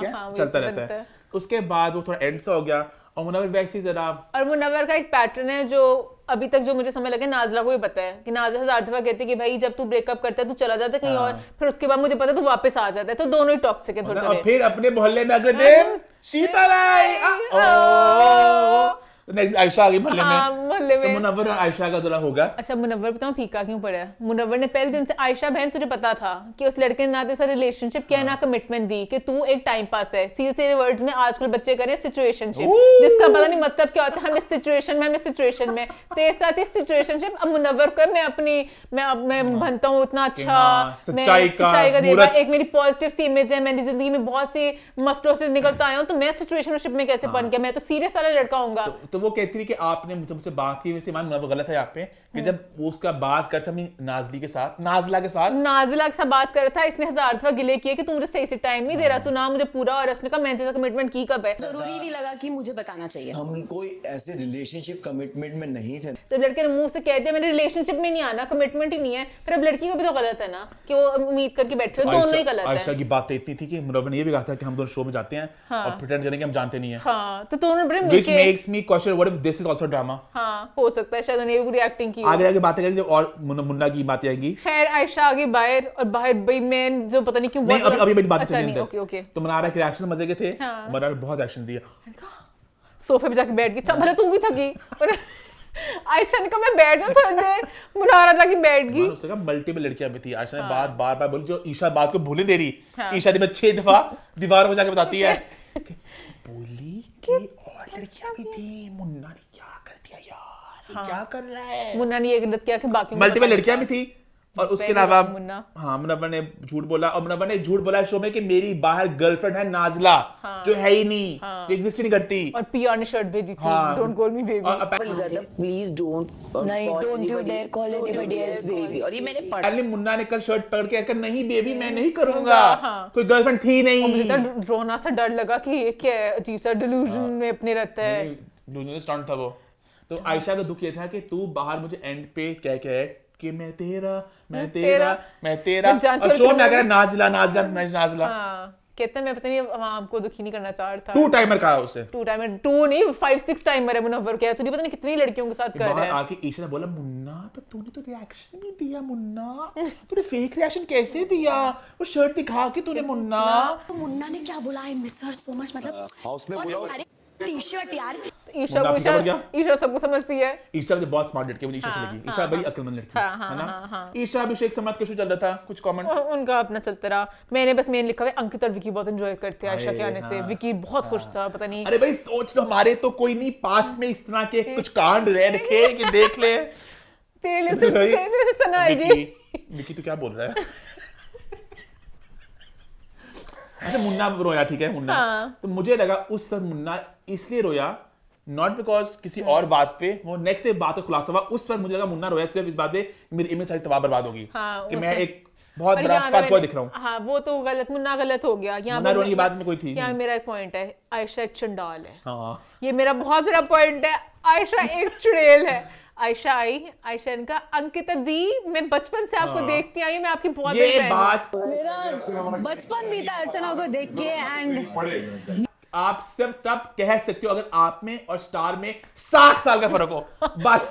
Speaker 1: है, चलता रहता है। उसके बाद वो थोड़ा एंड सा हो गया और मुनव्वर वैसे जरा। और
Speaker 2: मुनव्वर का एक पैटर्न है जो अभी तक जो मुझे समझ लगे, नाज़िला को भी पता है कि नाज़िला 1000 दफा कहती है कि भाई जब तू ब्रेकअप करता है तू चला जाता है कहीं और, फिर उसके बाद मुझे पता है तू वापस आ जाता है। तो दोनों ही टॉक्सिक है थोड़े।
Speaker 1: और फिर अपने मोहल्ले में अगले दिन शीतल आई, आयशा आ गई मोहल्ले में। तो मुनव्वर और आयशा का जरा होगा।
Speaker 2: अच्छा मुनव्वर बताऊं फीका क्यों पड़ा है? मुनव्वर ने पहले दिन से, आयशा बहन तुझे पता था कि उस लड़के ने ना तो रिलेशनशिप किया ना कमिटमेंट दी, कि तू एक टाइम पास है। सीधे वर्ड्स में आजकल बच्चे करें सिचुएशनशिप, जिसका पता नहीं मतलब क्या होता है। हम इस सिचुएशन में तेरे साथ इस सिचुएशनशिप। अब मुनव्वर को मैं बनता हूँ इतना अच्छा, मैं सच्चाई का देवा, एक मेरी पॉजिटिव सी इमेज है, मैंने जिंदगी में बहुत सी मसलों से निकलता आया हूँ, तो मैं सिचुएशनशिप में कैसे बन गया? मैं तो सीरियस वाला लड़का हूँगा।
Speaker 1: तो वो कहती थी कि आपने मुझसे बात की, वैसे मान गलत है यहाँ पे कि जब वो उसका बात करता अपनी नाजिला के साथ
Speaker 2: बात कर रहा था, इसने 1000 दफा गिले किए कि तू मुझे सही से टाइम नहीं दे रहा, तू ना मुझे पूरा। और उसने कहा मैंने तेरे कमिटमेंट की कब है?
Speaker 8: जरूरी नहीं लगा कि मुझे बताना चाहिए।
Speaker 7: हम कोई ऐसे रिलेशनशिप कमिटमेंट में नहीं थे।
Speaker 2: जब लड़के ने मुंह से कह दिया मैंने रिलेशनशिप में नहीं आना, कमिटमेंट ही नहीं है, फिर अब लड़की को भी तो गलत है ना कि वो उम्मीद करके बैठे हो। दोनों ही गलत है।
Speaker 1: आयशा की बात इतनी थी कि मुनव्वर ने ये भी कहा था कि हम दोनों शो में जाते हैं और प्रिटेंड करेंगे हम जानते नहीं है।
Speaker 2: हाँ, तो दोनों बड़े
Speaker 1: which makes me question what if this is also drama।
Speaker 2: हाँ, हो सकता है शायद उन्हें भी पूरी एक्टिंग की।
Speaker 1: आगे बातें करेंगे और मुन्ना की बातें आएंगी।
Speaker 2: खैर आयशा आगे बाहर, और बाहर भाई मैं जो पता नहीं क्यों बहुत
Speaker 1: अभी मेरी बात
Speaker 2: चल रही है। ओके
Speaker 1: तो मनारा के रिएक्शन मजे के थे। मनारा बहुत एक्शन दिया,
Speaker 2: सोफे पे जाके बैठ गई था, भले तू भी थकी। आयशा ने कहा मैं बैठ जाऊं थोड़ी देर, मुनारा जाके बैठ गई।
Speaker 1: उसने कहा मल्टीपल लड़कियां भी थी, आयशा ने बार बार बोली, जो ईशा बात को भूले दे रही। ईशा दिन में 6 दफा दीवार में जाके बताती है बोली कि और लड़कियां भी थी, मुन्ना ने क्या कर दिया यार, क्या कर रहा है।
Speaker 2: मुन्ना ने ये गलत किया कि बाकी
Speaker 1: मल्टीपल लड़कियां भी थी और उसके अलावा
Speaker 2: मुन्ना
Speaker 1: मुनव्वर ने झूठ बोला, और मुनव्वर ने झूठ बोला शो में कि मेरी बाहर गर्लफ्रेंड है नाज़िला, जो है ही नहीं, जो एग्जिस्ट ही नहीं करती।
Speaker 2: और पिया ने शर्ट भेजी थी, don't call me baby.
Speaker 8: Please don't you dare call anybody else baby. और ये मैंने पढ़ा।
Speaker 1: पहले मुन्ना ने कल शर्ट पकड़ के ऐसा नहीं बेबी मैं नहीं करूंगा, कोई गर्लफ्रेंड थी नहीं।
Speaker 2: मुझे तो रोना सा डर लगा कि ये क्या अजीब सा डिल्यूजन में अपने रहता है।
Speaker 1: स्टंट था वो। तो आयशा का दुख ये था कि तू बाहर मुझे एंड पे क्या है कि मैं तेरा और शो में अगर नाज़िला
Speaker 2: कहते हैं मैं पता नहीं आपको दुखी नहीं करना चाह रहा था।
Speaker 1: 2 टाइमर कहा उसे,
Speaker 2: 2 टाइमर 2 नहीं 5-6 टाइमर है मुनव्वर क्या, तू नहीं पता नहीं कितनी लड़कियों के साथ कर रहा
Speaker 1: बाहर
Speaker 2: है।
Speaker 1: आके ईशा ने बोला मुन्ना पर तूने तो रिएक्शन नहीं दिया मुन्ना, तूने फेक रिएक्शन कैसे दिया, वो शर्ट दिखा के तूने मुन्ना।
Speaker 8: तो मुन्ना ने क्या बोला, I miss her so much, मतलब
Speaker 7: हाउस ने बोला
Speaker 8: टी-शर्ट यार।
Speaker 2: ईशा सबको समझती है।
Speaker 1: ईशा मुझे बहुत स्मार्ट लड़की, मुझे ईशा अच्छी लगी। ईशा बड़ी अक्लमंद लड़की है ना। ईशा अभिषेक सम्राट के शो चल रहा था, कुछ कमेंट्स
Speaker 2: उनका अपना चलता रहा। मैंने बस मेन लिखा है अंकित और विकी बहुत एंजॉय करते हैं आयशा के आने से। विकी बहुत खुश था, पता नहीं।
Speaker 1: अरे भाई सोच लो, हमारे तो कोई नहीं पास में इस तरह के कुछ कांड रह रखे कि देख ले।
Speaker 2: तेरे से सना आएगी।
Speaker 1: विकी तो क्या बोल रहा है। अच्छा मुन्ना रोया, ठीक है मुन्ना। तो मुझे लगा उस समय मुन्ना इसलिए रोया नॉट बिकॉज किसी और बात पे, वो नेक्स्ट डे बात का खुलासा हुआ, उस वक्त मुझे लगा मुन्ना रोया सिर्फ इस बात पे मेरी इमेज सारी तबाह बर्बाद होगी, कि मैं एक बहुत बड़ा फक बॉय दिख रहा हूँ।
Speaker 2: हाँ वो तो गलत, मुन्ना गलत हो गया। यहाँ
Speaker 1: मुन्ना रोने की बात में कोई थी।
Speaker 2: यहाँ मेरा एक पॉइंट है, आयशा एक चंडाल है।
Speaker 1: हाँ
Speaker 2: ये मेरा बहुत बड़ा पॉइंट है। आयशा एक चुड़ैल है। आयशा आई, आयशा इनका अंकिता दी, मैं बचपन से आपको देखती आई हूँ, मैं आपकी बहुत बड़ी फैन हूँ।
Speaker 8: मेरा बचपन भी था अर्चना को देख के। एंड
Speaker 1: आप सिर्फ तब कह सकते हो अगर आप में और स्टार में 60 साल का फर्क हो, बस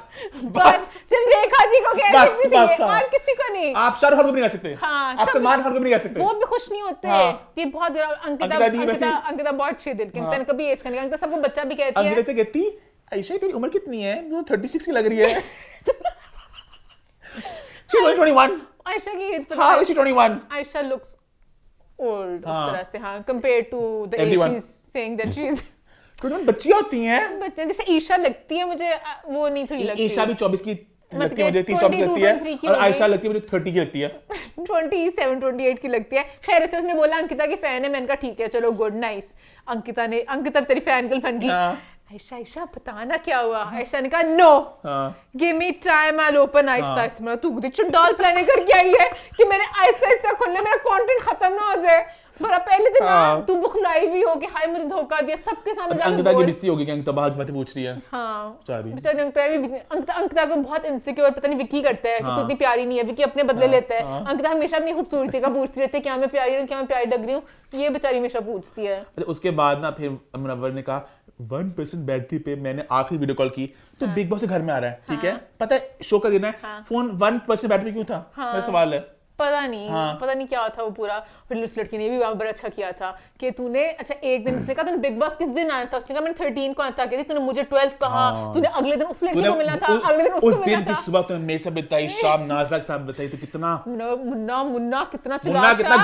Speaker 2: सिर्फ रेखा जी को कह सकती थी और किसी को नहीं।
Speaker 1: आप शाहरुख खान को भी नहीं कह सकते।
Speaker 2: हाँ,
Speaker 1: आप सलमान खान को भी नहीं कह सकते।
Speaker 2: वो भी खुश नहीं होते। ये बहुत अंकिता बहुत अच्छी दिल की। अंकिता कभी एज करने का, अंकिता सबको बच्चा भी कहती है।
Speaker 1: अंकिता कहती आयशा तेरी उम्र कितनी है, वो 36 की लग रही है। She's only 21.
Speaker 2: आयशा की एज
Speaker 1: हाँ, she's 21.
Speaker 2: आयशा looks old उस तरह से, हाँ, compared to the age she's saying that she's
Speaker 1: 21 बच्चियां होती हैं।
Speaker 2: बच्चे जैसे ईशा लगती है मुझे, वो नहीं थोड़ी लगती।
Speaker 1: ईशा भी 24 की लगती है मुझे, 30-24 लगती है, और आयशा लगती है मुझे 30 की लगती है।
Speaker 2: 27-28 की लगती है। खैर से उसने बोला अंकिता की फैन है, मैंने कहा ठीक है चलो गुड नाइस। अंकिता बेचारी फैन गर्ल बन गई। आयशा बताना क्या हुआ। आयशा ने कहा no, give me time, I open आहिस्ता आहिस्ता। तू चंडाल प्लानिंग करके आई है कि मेरे आहिस्ता आहिस्ता खुलने, मेरा कंटेंट खत्म ना हो जाए। बड़ा पहले दिन ना तू बुखलाई भी हो कि हाय मुझे धोखा दिया, सबके सामने जाके
Speaker 1: अंकिता की बेइज्जती होगी कि अंकिता बाहर बातें पूछ रही है।
Speaker 2: हाँ बेचारी अंकिता को बहुत इनसिक्योर पता नहीं विकी करता है कि तू इतनी प्यारी नहीं है। विकी अपने बदले लेता है। अंकिता हमेशा अपनी खूबसूरती का पूछती रहती है, क्या मैं प्यारी हूँ, क्या मैं प्यारी लग रही हूँ। ये बेचारी हमेशा पूछती है।
Speaker 1: उसके बाद ना फिर मुनव्वर ने कहा 1% बैटरी पे मैंने आखिरी वीडियो कॉल की तो बिग बॉस से घर में आ रहा है, ठीक है, पता है शो का दिन है, फोन 1% बैटरी क्यों था, मेरा सवाल है।
Speaker 2: पता नहीं क्या था वो पूरा। फिर उस लड़की ने भी बड़ा अच्छा किया था कि तूने, अच्छा एक दिन उसने कहा तूने बिग बॉस किस दिन आना था, उसने कहा मैंने 13 को आना था, कहती तूने मुझे 12 कहा, तूने अगले दिन उस लड़की को मिला था, अगले दिन उसको मिला था।
Speaker 1: सुबह तूने मेरे से बताई, शाम नाज़िला के साथ बताई, तो कितना
Speaker 2: मुन्ना कितना चला,
Speaker 1: कितना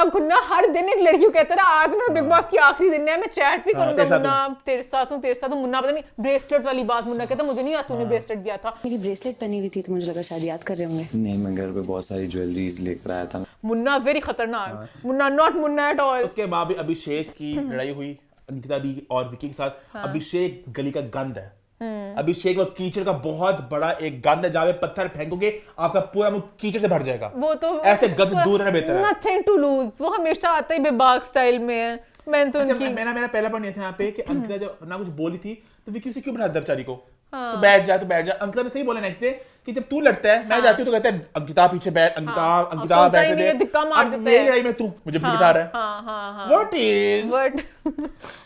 Speaker 2: गुन्ना हर दिन एक लड़की को कहता रहा आज मेरा बिग बॉस की आखिरी दिन है, मैं चैट भी करूंगा मुन्ना तेरे साथ हूं। मुन्ना पता नहीं ब्रेसलेट वाली बात, मुन्ना कहता मुझे नहीं याद तूने ब्रेसलेट दिया था।
Speaker 8: मेरी ब्रेसलेट पहनी हुई थी तो मुझे लगा शायद याद कर रहे होंगे।
Speaker 7: नहीं, मैं घर पे बहुत सारी ज्वेलरीज लेकर आया था।
Speaker 2: मुन्ना वेरी खतरनाक, Munna not Munna at all.
Speaker 1: उसके बाद भी अभिषेक की लड़ाई हुई अंकिता दी और विकी के साथ। अभिषेक गली का गंद है। अभिषेक वो कीचड़ का बहुत बड़ा एक गंद है, जहाँ पे पत्थर फेंकोगे आपका पूरा मुंह कीचड़ से भर जाएगा।
Speaker 2: वो तो
Speaker 1: ऐसे गंद दूर रहना बेहतर है।
Speaker 2: नथिंग टू लूज, वो हमेशा आता ही बेबाक स्टाइल में है। मैंने तो
Speaker 1: मेरा पहला पॉइंट ये था यहाँ पे कि अंकिता जब ना कुछ बोली थी तो विकी उसे क्यों बिठा दिया बेचारी को। तो बैठ जा। अंकिता ने सही बोला नेक्स्ट डे कि जब तू लड़ता है मैं जाती हूँ तो कहता है अंकिता पीछे बैठ, अंकिता बैठ दे, अब मेरी लड़ाई में तू मुझे बिठा रहा है। व्हाट इज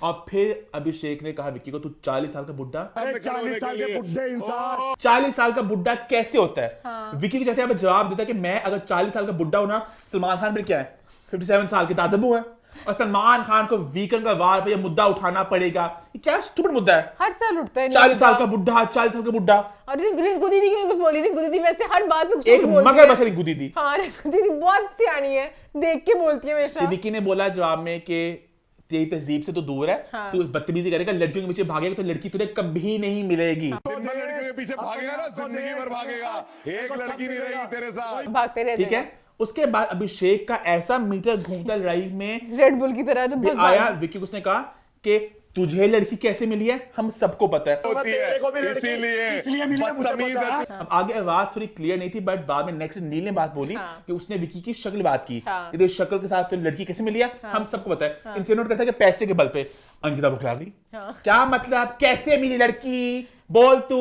Speaker 1: और फिर अभिषेक ने कहा विकी को तू 40 साल का बुड्ढा,
Speaker 5: 40 साल के बुड्ढे इंसान,
Speaker 1: 40 साल का बुड्ढा कैसे होता है। विकी के जैसे जवाब देता है कि मैं अगर 40 साल का बुड्ढा हूं ना, सलमान खान फिर क्या है, 57 साल के दादाबू है। और सलमान खान को वीकेंड का वार पे ये मुद्दा उठाना पड़ेगा। ये क्या स्टूपिड मुद्दा है।
Speaker 2: हर साल उठता है
Speaker 1: 40 साल का बुढ़ा, 40 साल का बुढ़ा।
Speaker 2: और रिंकू दीदी क्यों कुछ बोली? रिंकू दीदी वैसे हर बात में कुछ
Speaker 1: एक
Speaker 2: बोलती
Speaker 1: मगर
Speaker 2: है।
Speaker 1: बचा रिंकू दीदी।
Speaker 2: हाँ, रिंकू दीदी बहुत सियानी है, देख के बोलती है हमेशा।
Speaker 1: विकी ने बोला जवाब में कि तेरी तहजीब से तो दूर है,
Speaker 2: हाँ।
Speaker 1: तू बदतमीजी करेगा, लड़कियों के पीछे भागेगा तो लड़की तुझे कभी नहीं मिलेगी।
Speaker 9: लड़कियों के पीछे भागेगा ना, जिंदगी भर भागेगा, एक लड़की नहीं रहेगी तेरे साथ।
Speaker 2: भागते रह
Speaker 1: ठीक है। उसके बाद अभिषेक का ऐसा मीटर घूमता लड़ाई में
Speaker 2: रेड बुल की तरह जो बस
Speaker 1: आया। विकी को उसने कहा कि तुझे लड़की कैसे मिली है हम सबको पता है,
Speaker 9: होती है, इसीलिए बदतमीज है।
Speaker 1: अब आगे आवाज थोड़ी क्लियर नहीं थी, बट बाद में नेक्स्ट नील ने बात बोली कि उसने विकी की शक्ल बात की।
Speaker 2: हाँ।
Speaker 1: ये शक्ल के साथ तो लड़की कैसे मिली है हम सबको पता है। इनसे नोट करता है कि पैसे के बल पे अंकिता बुखला गई। क्या मतलब कैसे मिली लड़की? बोल तू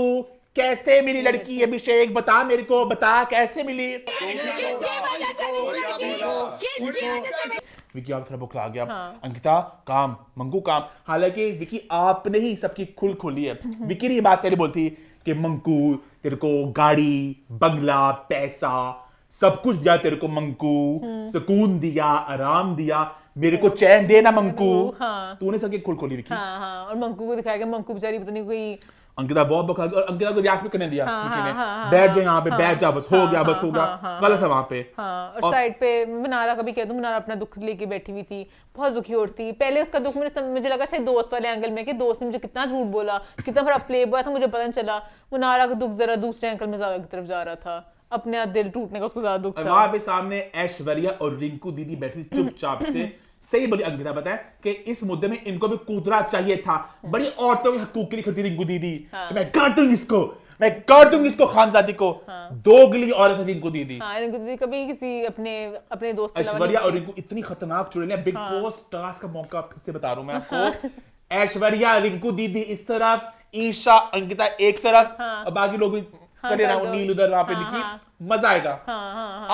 Speaker 1: कैसे मिली लड़की? अभिषेक बता मेरे को, बता कैसे मिली? विकी आप थोड़ा बुखला गया। अंकिता काम, मंगू काम। हालांकि विकी आपने ही सबकी खुल खोली है। विकी ने ये बात पहले बोलती कि मंकू तेरे को गाड़ी, बंगला, पैसा सब कुछ दिया तेरे को मंकू, सुकून दिया, आराम दिया, मेरे को चैन देना मंकू। तूने सबकी खुल खोली विकी।
Speaker 2: हाँ, और मंकू को दिखाया कि मंकू बेचारी पता नहीं कोई।
Speaker 1: अंकिता बहुत बखा गई और अंकिता को रिएक्ट भी करने दिया विकी ने। बैठ जा यहाँ पे, बैठ जा, बस हो गया, बस हो गया। गलत है वहां पे।
Speaker 2: और साइड पे मनारा का भी कह दूं, मनारा अपना दुख लेके बैठी हुई थी, बहुत दुखी और थी। पहले उसका दुख मुझे लगा शायद दोस्त वाले एंगल में कि दोस्त ने मुझे कितना झूठ बोला, कितना बड़ा प्ले बॉय था, मुझे पता नहीं चला। मनारा का दुख जरा दूसरे एंगल में ज्यादा की तरफ जा रहा था, अपने दिल टूटने का उसको ज्यादा दुख था।
Speaker 1: वहां पे सामने ऐश्वर्या और रिंकू दीदी बैठी चुपचाप से। सही बोली अंकिता बताए कि इस मुद्दे में इनको भी कूदना चाहिए था। बड़ी औरतों के हकूक के लिए खड़ी रिंकू दीदी कि मैं काट दूंगी इसको, मैं काट दूंगी इसको, खानजादी को। दोगली औरत है रिंकू दीदी।
Speaker 2: रिंकू दीदी कभी किसी अपने दोस्त
Speaker 1: ऐश्वर्या और रिंकू इतनी खतरनाक चुड़ैल है। बिग बॉस टास्क का मौका फिर से बता रहा हूं मैं आपको। ऐश्वर्या, रिंकू दीदी इस तरफ, ईशा, अंकिता एक तरफ, और बाकी लोग भी करे रहा, नील उधर वहां पे दिखी। मजा आएगा,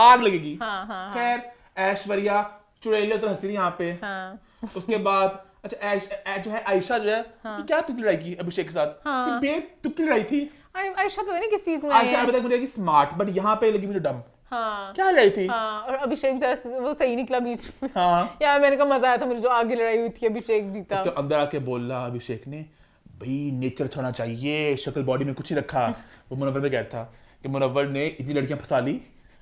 Speaker 1: आग लगेगी। खैर ऐश्वर्या चुड़ैल उधर हंसती यहाँ पे। उसके बाद अच्छा जो है आयशा जो है उसकी क्या तुक लड़ाई की अभिषेक के साथ? बेतुकी लड़ाई थी।
Speaker 2: आयशा पता नहीं किस चीज में।
Speaker 1: आयशा अभी तक मुझे लगी स्मार्ट, बट यहाँ पे लगी मुझे डम। क्या लड़ाई थी?
Speaker 2: और अभिषेक जरा वो सही निकला बीच में। यार मैंने कहा मजा आया था मुझे जो आगे लड़ाई हुई थी, अभिषेक जीता।
Speaker 1: उसके अंदर आके बोला अभिषेक ने, भाई नेचर छोड़ना चाहिए, शक्ल बॉडी में कुछ नहीं रखा। वो मुनव्वर पे कह रहा था कि मुनव्वर ने इतनी लड़कियां फंसा ली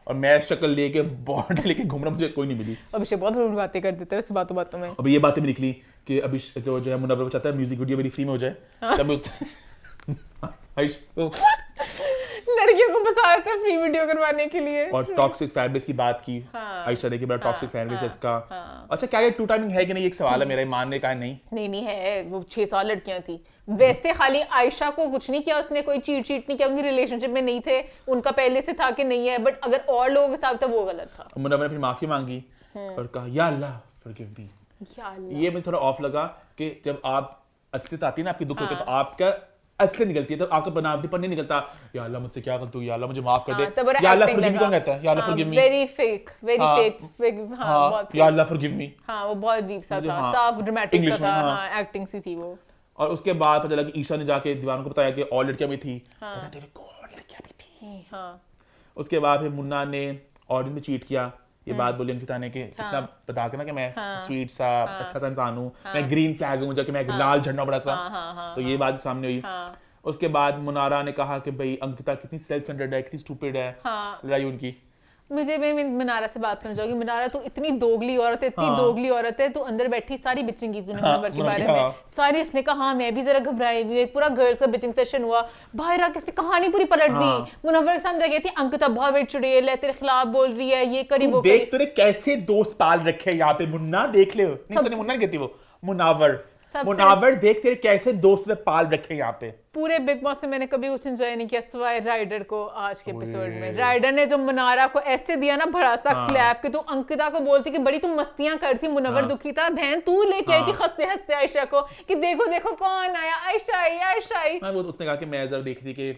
Speaker 1: और मैं शक्ल लेके बॉडी लेके घूम रहा, मुझे कोई नहीं मिली।
Speaker 2: अभिषेक बहुत बड़ी बातें कर देता है वैसे बातों में।
Speaker 1: अभी ये बातें भी निकली कि अभी जो है मुनव्वर चाहता है म्यूजिक वीडियो मेरी फ्री में हो जाए। तब उस
Speaker 2: लड़कियों को फंसाते हैं फ्री वीडियो करवाने के लिए।
Speaker 1: और टॉक्सिक फैन बेस की बात की। आयशा ने कि बड़ा टॉक्सिक फैन बेस है इसका। अच्छा क्या ये टू टाइमिंग है कि नहीं, एक सवाल है मेरा, मानने का है नहीं
Speaker 2: है। वो 6 लड़कियां थी वैसे। खाली आयशा को कुछ नहीं किया उसने, कोई चीट नहीं किया, उनकी रिलेशनशिप में नहीं थे, उनका पहले से था कि नहीं है, बट अगर और लोगों के साथ था वो गलत था।
Speaker 1: मुनव्वर ने फिर माफी मांगी और कहा या अल्लाह फॉरगिव मी। ये मुझे थोड़ा ऑफ लगा कि जब आप असलियत आती है ना आपकी दुख होते, तो आपका असलियत निकलती है, तो आपका बनावटी पर नहीं निकलता। या अल्लाह मुझसे क्या गलती हुई, या अल्लाह मुझे माफ कर दे। या अल्लाह फॉरगिव मी कौन कहता है? या अल्लाह फॉरगिव मी
Speaker 2: वेरी फेक बहुत।
Speaker 1: या अल्लाह फॉरगिव मी
Speaker 2: वो बहुत अजीब सा था, साफ ड्रामेटिक सा था, एक्टिंग सी थी वो।
Speaker 1: और उसके बाद पता लगा कि ईशा ने जाके दीवान को बताया कि और लड़कियां भी थी। तेरे को और लड़कियां भी थी। उसके बाद फिर मुन्ना ने ऑडियंस में चीट किया। ये बात बोली अंकिता ने कि कितना बता के ना कि मैं स्वीट सा अच्छा सा इंसान हूँ, मैं ग्रीन फ्लैग हूँ, कि मैं एक लाल झंडा बड़ा सा। तो ये बात सामने हुई। उसके बाद मुनारा ने कहा कि भाई अंकिता कितनी सेल्फ सेंटर्ड है, कितनी स्टूपिड है। लड़ाई उनकी। मैं मनारा से बात करना चाहूंगी। मनारा तू इतनी दोगली औरत है, इतनी दोगली औरत है, तू अंदर बैठी सारी बिचिंग की तूने मुनव्वर के बारे में सारी। इसने कहा हाँ मैं भी जरा घबराई हुई, पूरा गर्ल्स का बिचिंग सेशन हुआ। बाहर आके इसने कहानी पूरी पलट दी। मुनव्वर के सामने कहती अंकिता बहुत बड़ी चुड़ैल है, तेरे खिलाफ बोल रही है, ये करी वो करी। देख तूने कैसे दोस्त पाल रखे हैं यहाँ पे मुन्ना, देख ले। मुन्ना नहीं कहती वो, मुनावर देख तेरे कैसे दोस्त ने पाल रखे यहाँ पे।
Speaker 2: पूरे बिग बॉस से मैंने कभी कुछ एंजॉय नहीं किया सिवाय राइडर को। आज के एपिसोड में राइडर ने जो मनारा को ऐसे दिया ना बड़ा सा क्लैप कि तू अंकिता को बोलती कि बड़ी तू मस्तियां करती, मुनव्वर दुखी था, बहन तू लेके आई थी हंसते हंसते आयशा को कि देखो देखो कौन आया, आयशा आई।
Speaker 1: वो उसने कहा कि मैं जरा देखती कि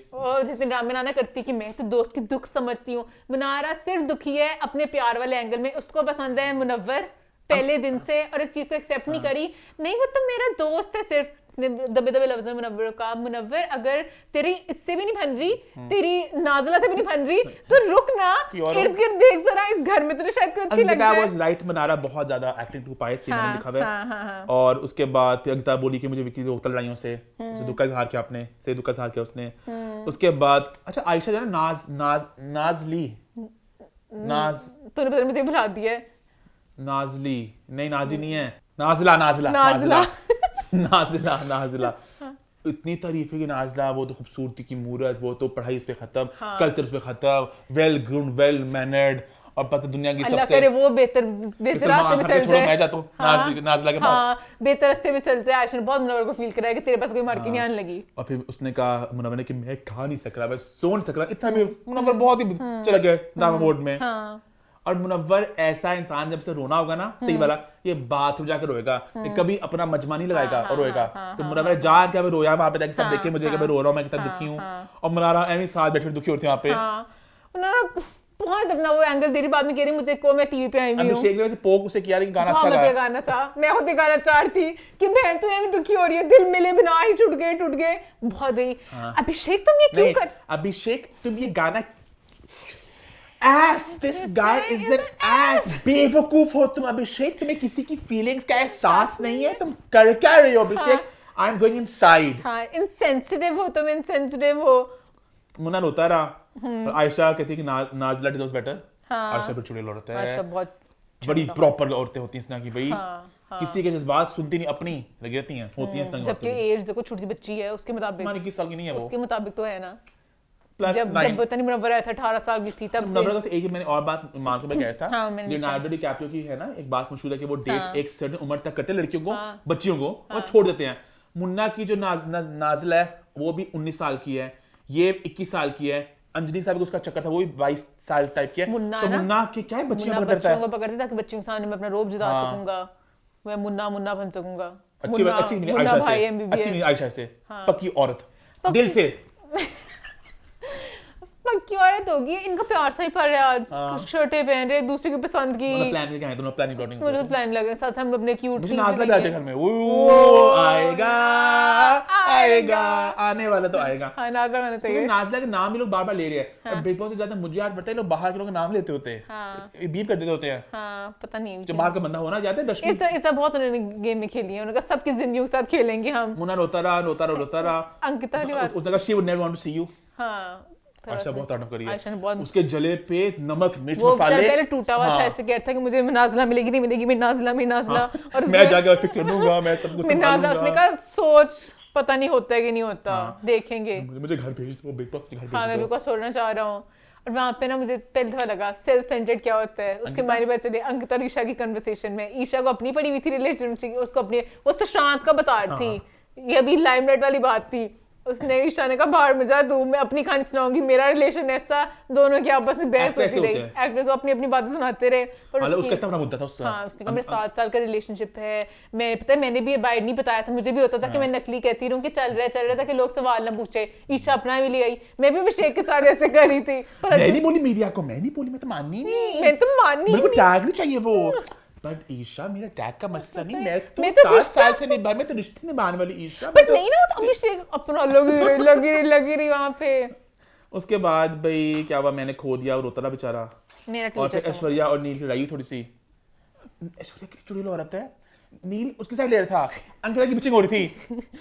Speaker 2: जितने ड्रामे नाना करती कि मैं तो दोस्त की दुख समझती हूँ। मनारा सिर्फ दुखी है अपने प्यार वाले एंगल में, उसको पसंद है मुनव्वर, पहले दिन से और इस चीज को एक्सेप्ट नहीं करी। नहीं वो तो मेरा दोस्त है सिर्फ, दबे दबे लफ्जों में मुनव्वर का, मुनव्वर अगर तेरी इससे भी नहीं बन रही, तेरी नाज़िला से भी नहीं बन रही, तो रुक ना, इर्द गिर्द देख जरा, इस घर में तुझे शायद कोई अच्छी लग जाए।
Speaker 1: वाज राइट, मनारा बहुत ज्यादा एक्टिंग टू पाए सी मैंने लिखा है। और उसके बाद फिर अंकिता बोली कि मुझे विकी रोकता लड़ाइयों से दुख का इजहार किया आपने, से दुख का इजहार किया उसने। उसके बाद अच्छा आयशा जो है नाज़ली
Speaker 2: तूने पता मुझे भुला दिया है।
Speaker 1: नाज़ली नहीं, नाज़ली नहीं है, नाज़िला नाज़िला
Speaker 2: नाज़िला
Speaker 1: नाज़िला नाज़िला इतनी तारीफ है कि नाज़िला, वो तो खूबसूरती की मूरत, वो तो पढ़ाई उस पे खत्म, कल्चर उस पे खत्म, वेल ग्रूम्ड, वेल मैनर्ड, और पता दुनिया की
Speaker 2: अल्लाह
Speaker 1: सबसे
Speaker 2: करे वो बेहतर रास्ते पे चल जाए।
Speaker 1: मैं जाता हूँ नाज़िला के पास,
Speaker 2: बेहतर रास्ते पे चल जाए। आयशा ने बहुत मुनव्वर को फील कराया कि तेरे पास कोई मार्की नहीं आने लगी।
Speaker 1: और फिर उसने कहा मुनव्वर ने कि मैं खा नहीं सक रहा, मैं सो नहीं सक रहा, इतना भी मुनव्वर बहुत ही चला गया ड्रामा बोर्ड में। और मुनव्वर ऐसा इंसान जब से रोना होगा ना, सही वाला, ये बाथरूम जाकर रोएगा, ये कभी अपना मजमा नहीं लगाएगा और रोएगा। तो मुनव्वर जान के रोया वहां पे, ताकि सब देखे मुझे कि मैं रो रहा हूं, मैं कितना दुखी हूं। और मनारा एमी साथ बैठे दुखी होती है वहां पे।
Speaker 2: बहुत अपना वो एंगल दे रही, बाद में कह रही मुझे को मैं टीवी पे आई हुई हूं।
Speaker 1: अभिषेक ने वैसे पोक उसे किया, लेकिन गाना अच्छा
Speaker 2: लगा, गाना था, मैं खुद गाना चाह रही थी कि बहन तू भी दुखी हो रही है, दिल मिले बिना ही टूट गए बहुत ही। अभिषेक तुम ये क्यों कर,
Speaker 1: अभिषेक तुम ये गाना ass, this guy is an ass, बेवकूफ हो तुम अभिषेक, तुम्हें किसी की फीलिंग्स का एहसास नहीं है, तुम कर क्या रही हो अभिषेक? I am going inside।
Speaker 2: हाँ, insensitive हो तुम, insensitive हो।
Speaker 1: मुन्ना रोता रहा, और आयशा कहती है कि नाज़िला डिजर्व्स बेटर। आयशा फिर चुड़ैल औरत है,
Speaker 2: आयशा बहुत
Speaker 1: बड़ी प्रॉपर औरतें होती हैं इस तरह की, भाई किसी के जज्बात सुनती नहीं, अपनी लगी रहती हैं, होती हैं इस तरह की।
Speaker 2: जबकि एज देखो छोटी सी बच्ची है, उसके मुताबिक
Speaker 1: 21 साल की नहीं है वो,
Speaker 2: उसके मुताबिक तो है ना।
Speaker 1: जब
Speaker 2: पता नहीं मुनव्वर आया था 18 साल की थी तब से।
Speaker 1: मुनव्वर का एक मैंने और बात मान के मैं कह था,
Speaker 2: हाँ,
Speaker 1: लियोनार्डो डिकैप्रियो की है ना एक बात मशहूर है कि वो डेट एक सर्टेन उम्र तक करते हैं लड़कियों को, बच्चियों को, और छोड़ देते हैं। मुन्ना की जो नाज़िला है वो भी 19 साल की है, ये 21 साल की है, अंजलि साहब को उसका चक्कर था वो भी 22 साल टाइप की है। तो मुन्ना की क्या है, बच्चियों को पकड़ता है,
Speaker 2: ताकि बच्चियों के सामने मैं अपना रोब जुदा सकूंगा, मैं मुन्ना बन सकूंगा।
Speaker 1: अच्छी आयशा से पक्की औरत, दिल से
Speaker 2: पक्की औरत होगी। इनका प्यार सही पड़ रहा है, आज शर्टें पहन रहे, दूसरे की पसंद की।
Speaker 1: प्लान करके आए दोनों, प्लानिंग प्लॉटिंग
Speaker 2: मुझे प्लान लग रहा है, साथ हम अपने क्यूट सीन्स
Speaker 1: नाज़िला भी आते घर में, वो आएगा आने वाला तो आएगा।
Speaker 2: हाँ, नाज़िला होना चाहिए।
Speaker 1: नाज़िला के नाम ही लोग बार बार ले रहे हैं, और बिग बॉस से ज्यादा मुझे याद पड़ता है लोग बाहर के लोगों के नाम लेते होते हैं, बीप कर देते होते हैं।
Speaker 2: हाँ, पता नहीं
Speaker 1: जो बाहर का बंदा होना जाते हैं
Speaker 2: इस तरह बहुत उन्होंने गेम में खेली है, उन्होंने कहा सबकी जिंदगियों के साथ खेलेंगे हम।
Speaker 1: मुन्ना रोता रहा।
Speaker 2: अंकिता की बात,
Speaker 1: उसने कहा she would never want to see you.
Speaker 2: हाँ,
Speaker 1: आयशा बहुत तारीफ करी है,
Speaker 2: आयशा ने बहुत,
Speaker 1: उसके जले पे नमक मिर्च
Speaker 2: वो
Speaker 1: मसाले,
Speaker 2: पहले टूटा हुआ था, ऐसे कहता था कि मुझे नाज़िला मिलेगी नहीं मिलेगी, मेरी नाज़िला। और
Speaker 1: मैं जाके फिक्स कर दूंगा, मैं सब कुछ
Speaker 2: नाज़िला, उसने कहा सोच, पता नहीं होता है कि नहीं होता, देखेंगे।
Speaker 1: मुझे घर भेज दो, बिग बॉस के घर भेज दो।
Speaker 2: हाँ, मैं बिग बॉस छोड़ना चाह रहा हूँ। और वहाँ पे ना मुझे पहले दफा लगा सेल्फ सेंटर्ड क्या होता है। उसके मायने बात से अंकिता और ईशा की कन्वर्सेशन में, ईशा को अपनी पड़ी हुई थी रिलेशनशिप, उसको अपनी, वो सुशांत का बता रही थी, ये अभी लाइमलाइट वाली बात थी। उसने ईशा ने कहा बाहर में जा तू, मैं अपनी कहानी सुनाऊंगी, मेरा रिलेशन ऐसा, दोनों की आपस में बहस होती रही, एक्ट्रेस वो अपनी अपनी बातें सुनाते रहे। और
Speaker 1: उसका इतना बड़ा मुद्दा था उसका।
Speaker 2: हाँ, उसने कहा मेरे 7 साल का रिलेशनशिप है, मैं पता है मैंने भी अबाइड नहीं बताया था, मुझे भी होता था कि मैं नकली कहती रहूं कि चल रहा है ताकि लोग सवाल ना पूछे। ईशा अपना भी ले आई, मैं भी अभिषेक के साथ ऐसे कर रही थी, पर
Speaker 1: मैं नहीं बोली मीडिया को, मैं नहीं बोली, मैं तो माननी नहीं,
Speaker 2: मैं तो माननी
Speaker 1: मेरे को टैग नहीं चाहिए वो। बट ईशा मेरा टैग का मसला नहीं, मैं तो 7 साल से निभा, मैं तो रिश्ते निभाने वाली ईशा।
Speaker 2: बट नहीं ना, वो तो अभिषेक अपना लगी रही वहां पे।
Speaker 1: उसके बाद भाई क्या हुआ, मैंने खो दिया और रोता रहा बेचारा।
Speaker 2: मेरा
Speaker 1: और फिर ऐश्वर्या और नील की लड़ाई थोड़ी सी, ऐश्वर्या की चुड़ैल औरत है, नील उसके साथ ले रहा था, अंकिता की पिचिंग हो रही थी,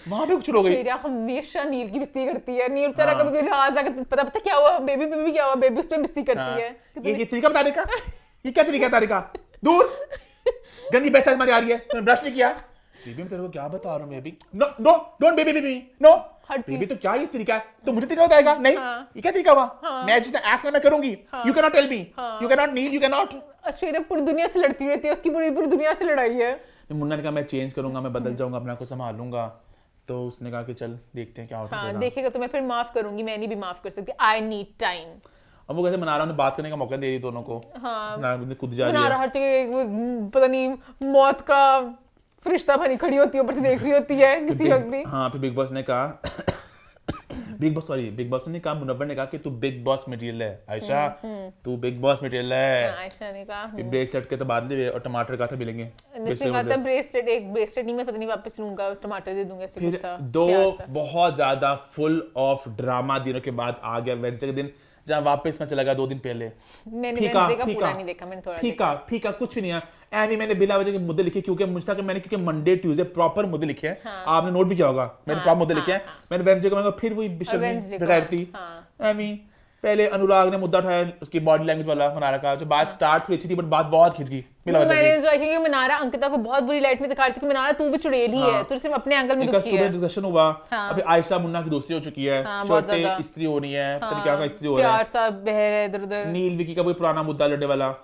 Speaker 1: वहां पे कुछ हो गई।
Speaker 2: ऐश्वर्या हमेशा नील की बिस्ती करती है, नील बेचारा कभी कोई राज आकर पता क्या हुआ, बेबी क्या हुआ, बेबी उस पे बिस्ती करती है।
Speaker 1: ये तरीका बताने का, ये क्या तरीका तारे का, दूर गंदी बहस हमारी आ रही है, तुमने ब्रश नहीं किया। बेबी मैं तेरे को क्या बता रहा हूँ, baby no don't baby no, baby तो क्या ये तरीका है, तो मुझे तरीका बताएगा नहीं, ये क्या तरीका हुआ, मैं जितना एक्ट मैं करूंगी, you can not tell me, you can not kneel, you can not.
Speaker 2: Aishwarya पूरी दुनिया से लड़ती रहती है, उसकी पूरी दुनिया से लड़ाई है।
Speaker 1: मुन्ना ने कहा मैं चेंज करूंगा, मैं बदल जाऊंगा, अपने आप को संभाल लूंगा। तो उसने कहा कि चल देखते हैं क्या होता है।
Speaker 2: देखेगा तो मैं फिर माफ करूंगी, मैं नहीं भी माफ कर सकती, आई नीड टाइम।
Speaker 1: अब वो कैसे मनारा ने बात करने का मौका दे रही दोनों को। हाँ, खुद जा रही है,
Speaker 2: मनारा हर जगह पता नहीं मौत का फरिश्ता बनी खड़ी होती है, ऊपर से देख रही होती है किसी वक्त भी।
Speaker 1: हाँ, फिर बिग बॉस ने कहा बिग बॉस ने कहा, मुनव्वर ने कहा कि तू बिग बॉस मटेरियल है आयशा, तू बिग बॉस मटेरियल है।
Speaker 2: आयशा ने कहा
Speaker 1: ब्रेसलेट के तो बाद में और टमाटर का था मिलेंगे।
Speaker 2: जिसने कहा था ब्रेसलेट, एक ब्रेसलेट नहीं, मैं पता नहीं वापस लूंगा, टमाटर दे दूंगा, ऐसे कुछ
Speaker 1: फिर
Speaker 2: था।
Speaker 1: दो
Speaker 2: प्यार सा।
Speaker 1: बहुत ज्यादा फुल ऑफ ड्रामा दिनों के बाद आ गया वेडनेसडे के दिन, जहाँ वापस मैं चला गया 2 दिन पहले।
Speaker 2: मैंने वेडनेसडे का पूरा नहीं देखा, मैंने थोड़ा देखा।
Speaker 1: फीका कुछ भी नहीं है। एमी मैंने बिला वजह के मुद्दे लिखे, क्योंकि मुझे था कि मैंने क्योंकि मंडे ट्यूसडे प्रॉपर मुद्दे लिखे हैं। आपने नोट भी किया होगा, मैंने प्रॉपर मुद्दे लिखे हैं। मैंने वेडनेसडे को फिर वही
Speaker 2: Wednesday को,
Speaker 1: बेगैरती एमी। पहले अनुराग ने मुद्दा उठाया उसकी बॉडी लैंग्वेज वाला मनारा का, जो बात स्टार्ट हुई अच्छी थी बट बात बहुत खिंच गई बिला वजह
Speaker 2: मैंने
Speaker 1: की।
Speaker 2: एंजॉय किया कि मनारा अंकिता को बहुत बुरी लाइट में दिखा रही थी कि मनारा तू भी चुड़ैली है, तू सिर्फ अपने एंगल में
Speaker 1: इनका
Speaker 2: दुखी है।
Speaker 1: स्टूडेंट डिस्कशन हुआ। अभी आयशा मुन्ना की दोस्ती हो चुकी है,
Speaker 2: बहुत
Speaker 1: छोटे
Speaker 2: ज्यादा।
Speaker 1: स्त्री हो रही है, पता नहीं क्या स्त्री हो रहा
Speaker 2: प्यार
Speaker 1: है।
Speaker 2: सा बह रहा है इधर उधर।
Speaker 1: नील विकी का कोई पुराना मुद्दा लड़ने वाला।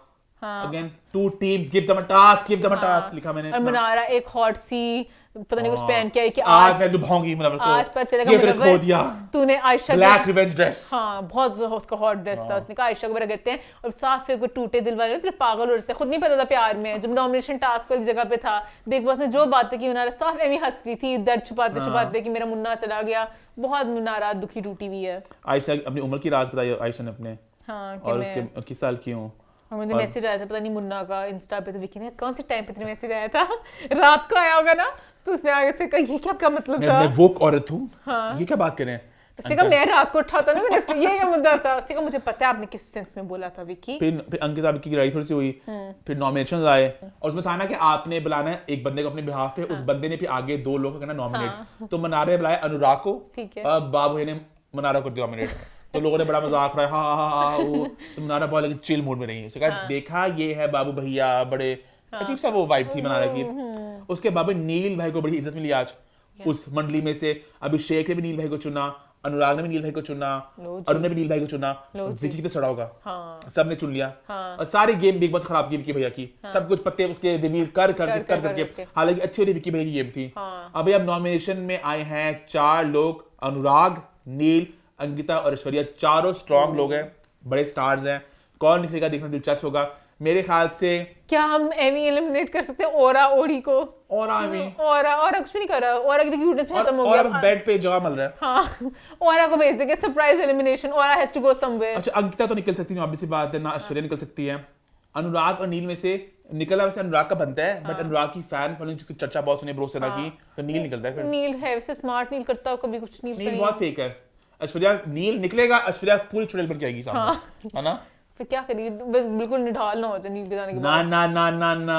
Speaker 1: Again 2 teams give them a task लिखा मैंने।
Speaker 2: और मनारा एक हॉट सी पता नहीं कुछ पहन के आई कि
Speaker 1: आज मैं दुभाऊंगी मुनव्वर को।
Speaker 2: आज पता चलेगा
Speaker 1: ये तूने खो
Speaker 2: मुनव्वर,
Speaker 1: दिया।
Speaker 2: तूने आयशा
Speaker 1: ब्लैक रिवेंज ड्रेस।
Speaker 2: हाँ बहुत उसका हॉट ड्रेस था। उसने कहा आयशा को मेरा करते हैं, और साफ है कोई टूटे दिल वाले तेरे पागल हो जाते हैं, खुद नहीं पता था प्यार में। जब नॉमिनेशन टास्क वाली जगह पे था, बिग बॉस ने जो बातें की, मुनारा साफ एमी हंस रही थी दर्द छुपाते छुपाते कि मेरा मुन्ना चला गया। बहुत मुनारा दुखी टूटी हुई है।
Speaker 1: आयशा अपनी उम्र की राज बताई आयशा ने अपने,
Speaker 2: हाँ कि
Speaker 1: और
Speaker 2: मैं
Speaker 1: उसके किस साल की हूँ।
Speaker 2: और मुझे मैसेज आया था पता नहीं मुन्ना का इंस्टा पे, तो विकी ने कौन से टाइम पे तेरे मैसेज आया था रात को आया होगा ना, तो उसने आगे से कहा ये क्या मतलब था।
Speaker 1: मैं वो औरत हूँ, ये क्या बात करें।
Speaker 2: उसने कहा मैं रात को उठा था ना, मैंने इसलिए ये क्या मुद्दा था। उसने कहा मुझे पता है आपने किस सेंस में बोला था विकी।
Speaker 1: फिर अंकिता विक्की की लड़ाई थोड़ी सी हुई, फिर नॉमिनेशन आए और उसमें था ना कि आपने बुलाना है एक बंदे को अपने बिहाफ पे, उस बंदे ने फिर आगे 2 लोगों को करना नॉमिनेट। तो मनारा ने बुलाया अनुराग को,
Speaker 2: ठीक है।
Speaker 1: अब बाबू ने मनारा को दिया नॉमिनेट। तो लोगों ने बड़ा मजाक उड़ाया, हाँ वो तो मनारा बहुत लेकिन चिल मूड में रही। उसने कहा देखा ये है बाबू भैया, बड़े अजीब सा वो वाइब थी मनारा की। उसके बाबू नील भाई को बड़ी इज्जत मिली आज उस मंडली में से। अभिषेक ने भी नील भाई को चुना, अनुराग ने भी नील भाई को चुना, अरुण ने भी नील भाई को चुना, विकी तो सड़ा होगा। सब ने चुन लिया और सारी गेम बिग बॉस खराब की विकी भैया की। सब कुछ पत्ते उसके रिवील कर करके, हालांकि अच्छी वाली विकी भैया की गेम थी। अभी अब नॉमिनेशन में आए हैं 4 लोग, अनुराग, नील, अंकिता और ऐश्वर्या। चारों स्ट्रॉन्ग लोग हैं, बड़े स्टार्स हैं। कौन निकलेगा देखना दिलचस्प होगा मेरे ख्याल से।
Speaker 2: क्या हम एमी एलिमिनेट कर सकते हैं ओरा ओडी को?
Speaker 1: ओरा
Speaker 2: कुछ भी नहीं कर रहा, ओरा की क्यूटनेस भी खत्म हो
Speaker 1: और
Speaker 2: गया।
Speaker 1: बस बेड पे जगह मिल रहा है।
Speaker 2: हाँ ओरा को भेज देंगे सरप्राइज एलिमिनेशन, ओरा हैज टू गो समवेयर।
Speaker 1: अच्छा अंकिता तो निकल सकती है, ऑब्वियस सी बात है ना, ऐश्वर्या निकल सकती है। अनुराग और नील में से निकला वैसे अनुराग का बनता है, बट अनुराग की फैन फॉलोइंग की चर्चा बहुत सुनी भरोसेना की, तो नील निकलता है। फिर
Speaker 2: नील है वैसे स्मार्ट, नील करता कभी कुछ नहीं।
Speaker 1: नील बहुत फेक है। ऐश्वर्या नील निकलेगा, ऐश्वर्या पूरी चुड़ैल बन के आएगी सामने, है ना।
Speaker 2: फिर क्या करेगी, बिल्कुल निढाल ना हो जाए नील के जाने के
Speaker 1: ना
Speaker 2: बाद।
Speaker 1: ना ना ना ना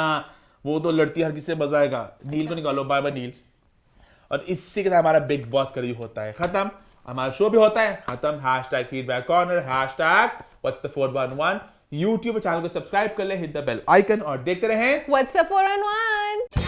Speaker 1: वो तो लड़ती हर किसी से मजा आएगा। नील को निकालो, बाय बाय नील। और इससे के साथ हमारा बिग बॉस का रिव्यू होता है खत्म, हमारा शो भी होता है खत्म। #feedback corner #what's the 411 YouTube channel को सब्सक्राइब कर ले, हिट द बेल आइकन और देखते रहें
Speaker 2: What's the 411?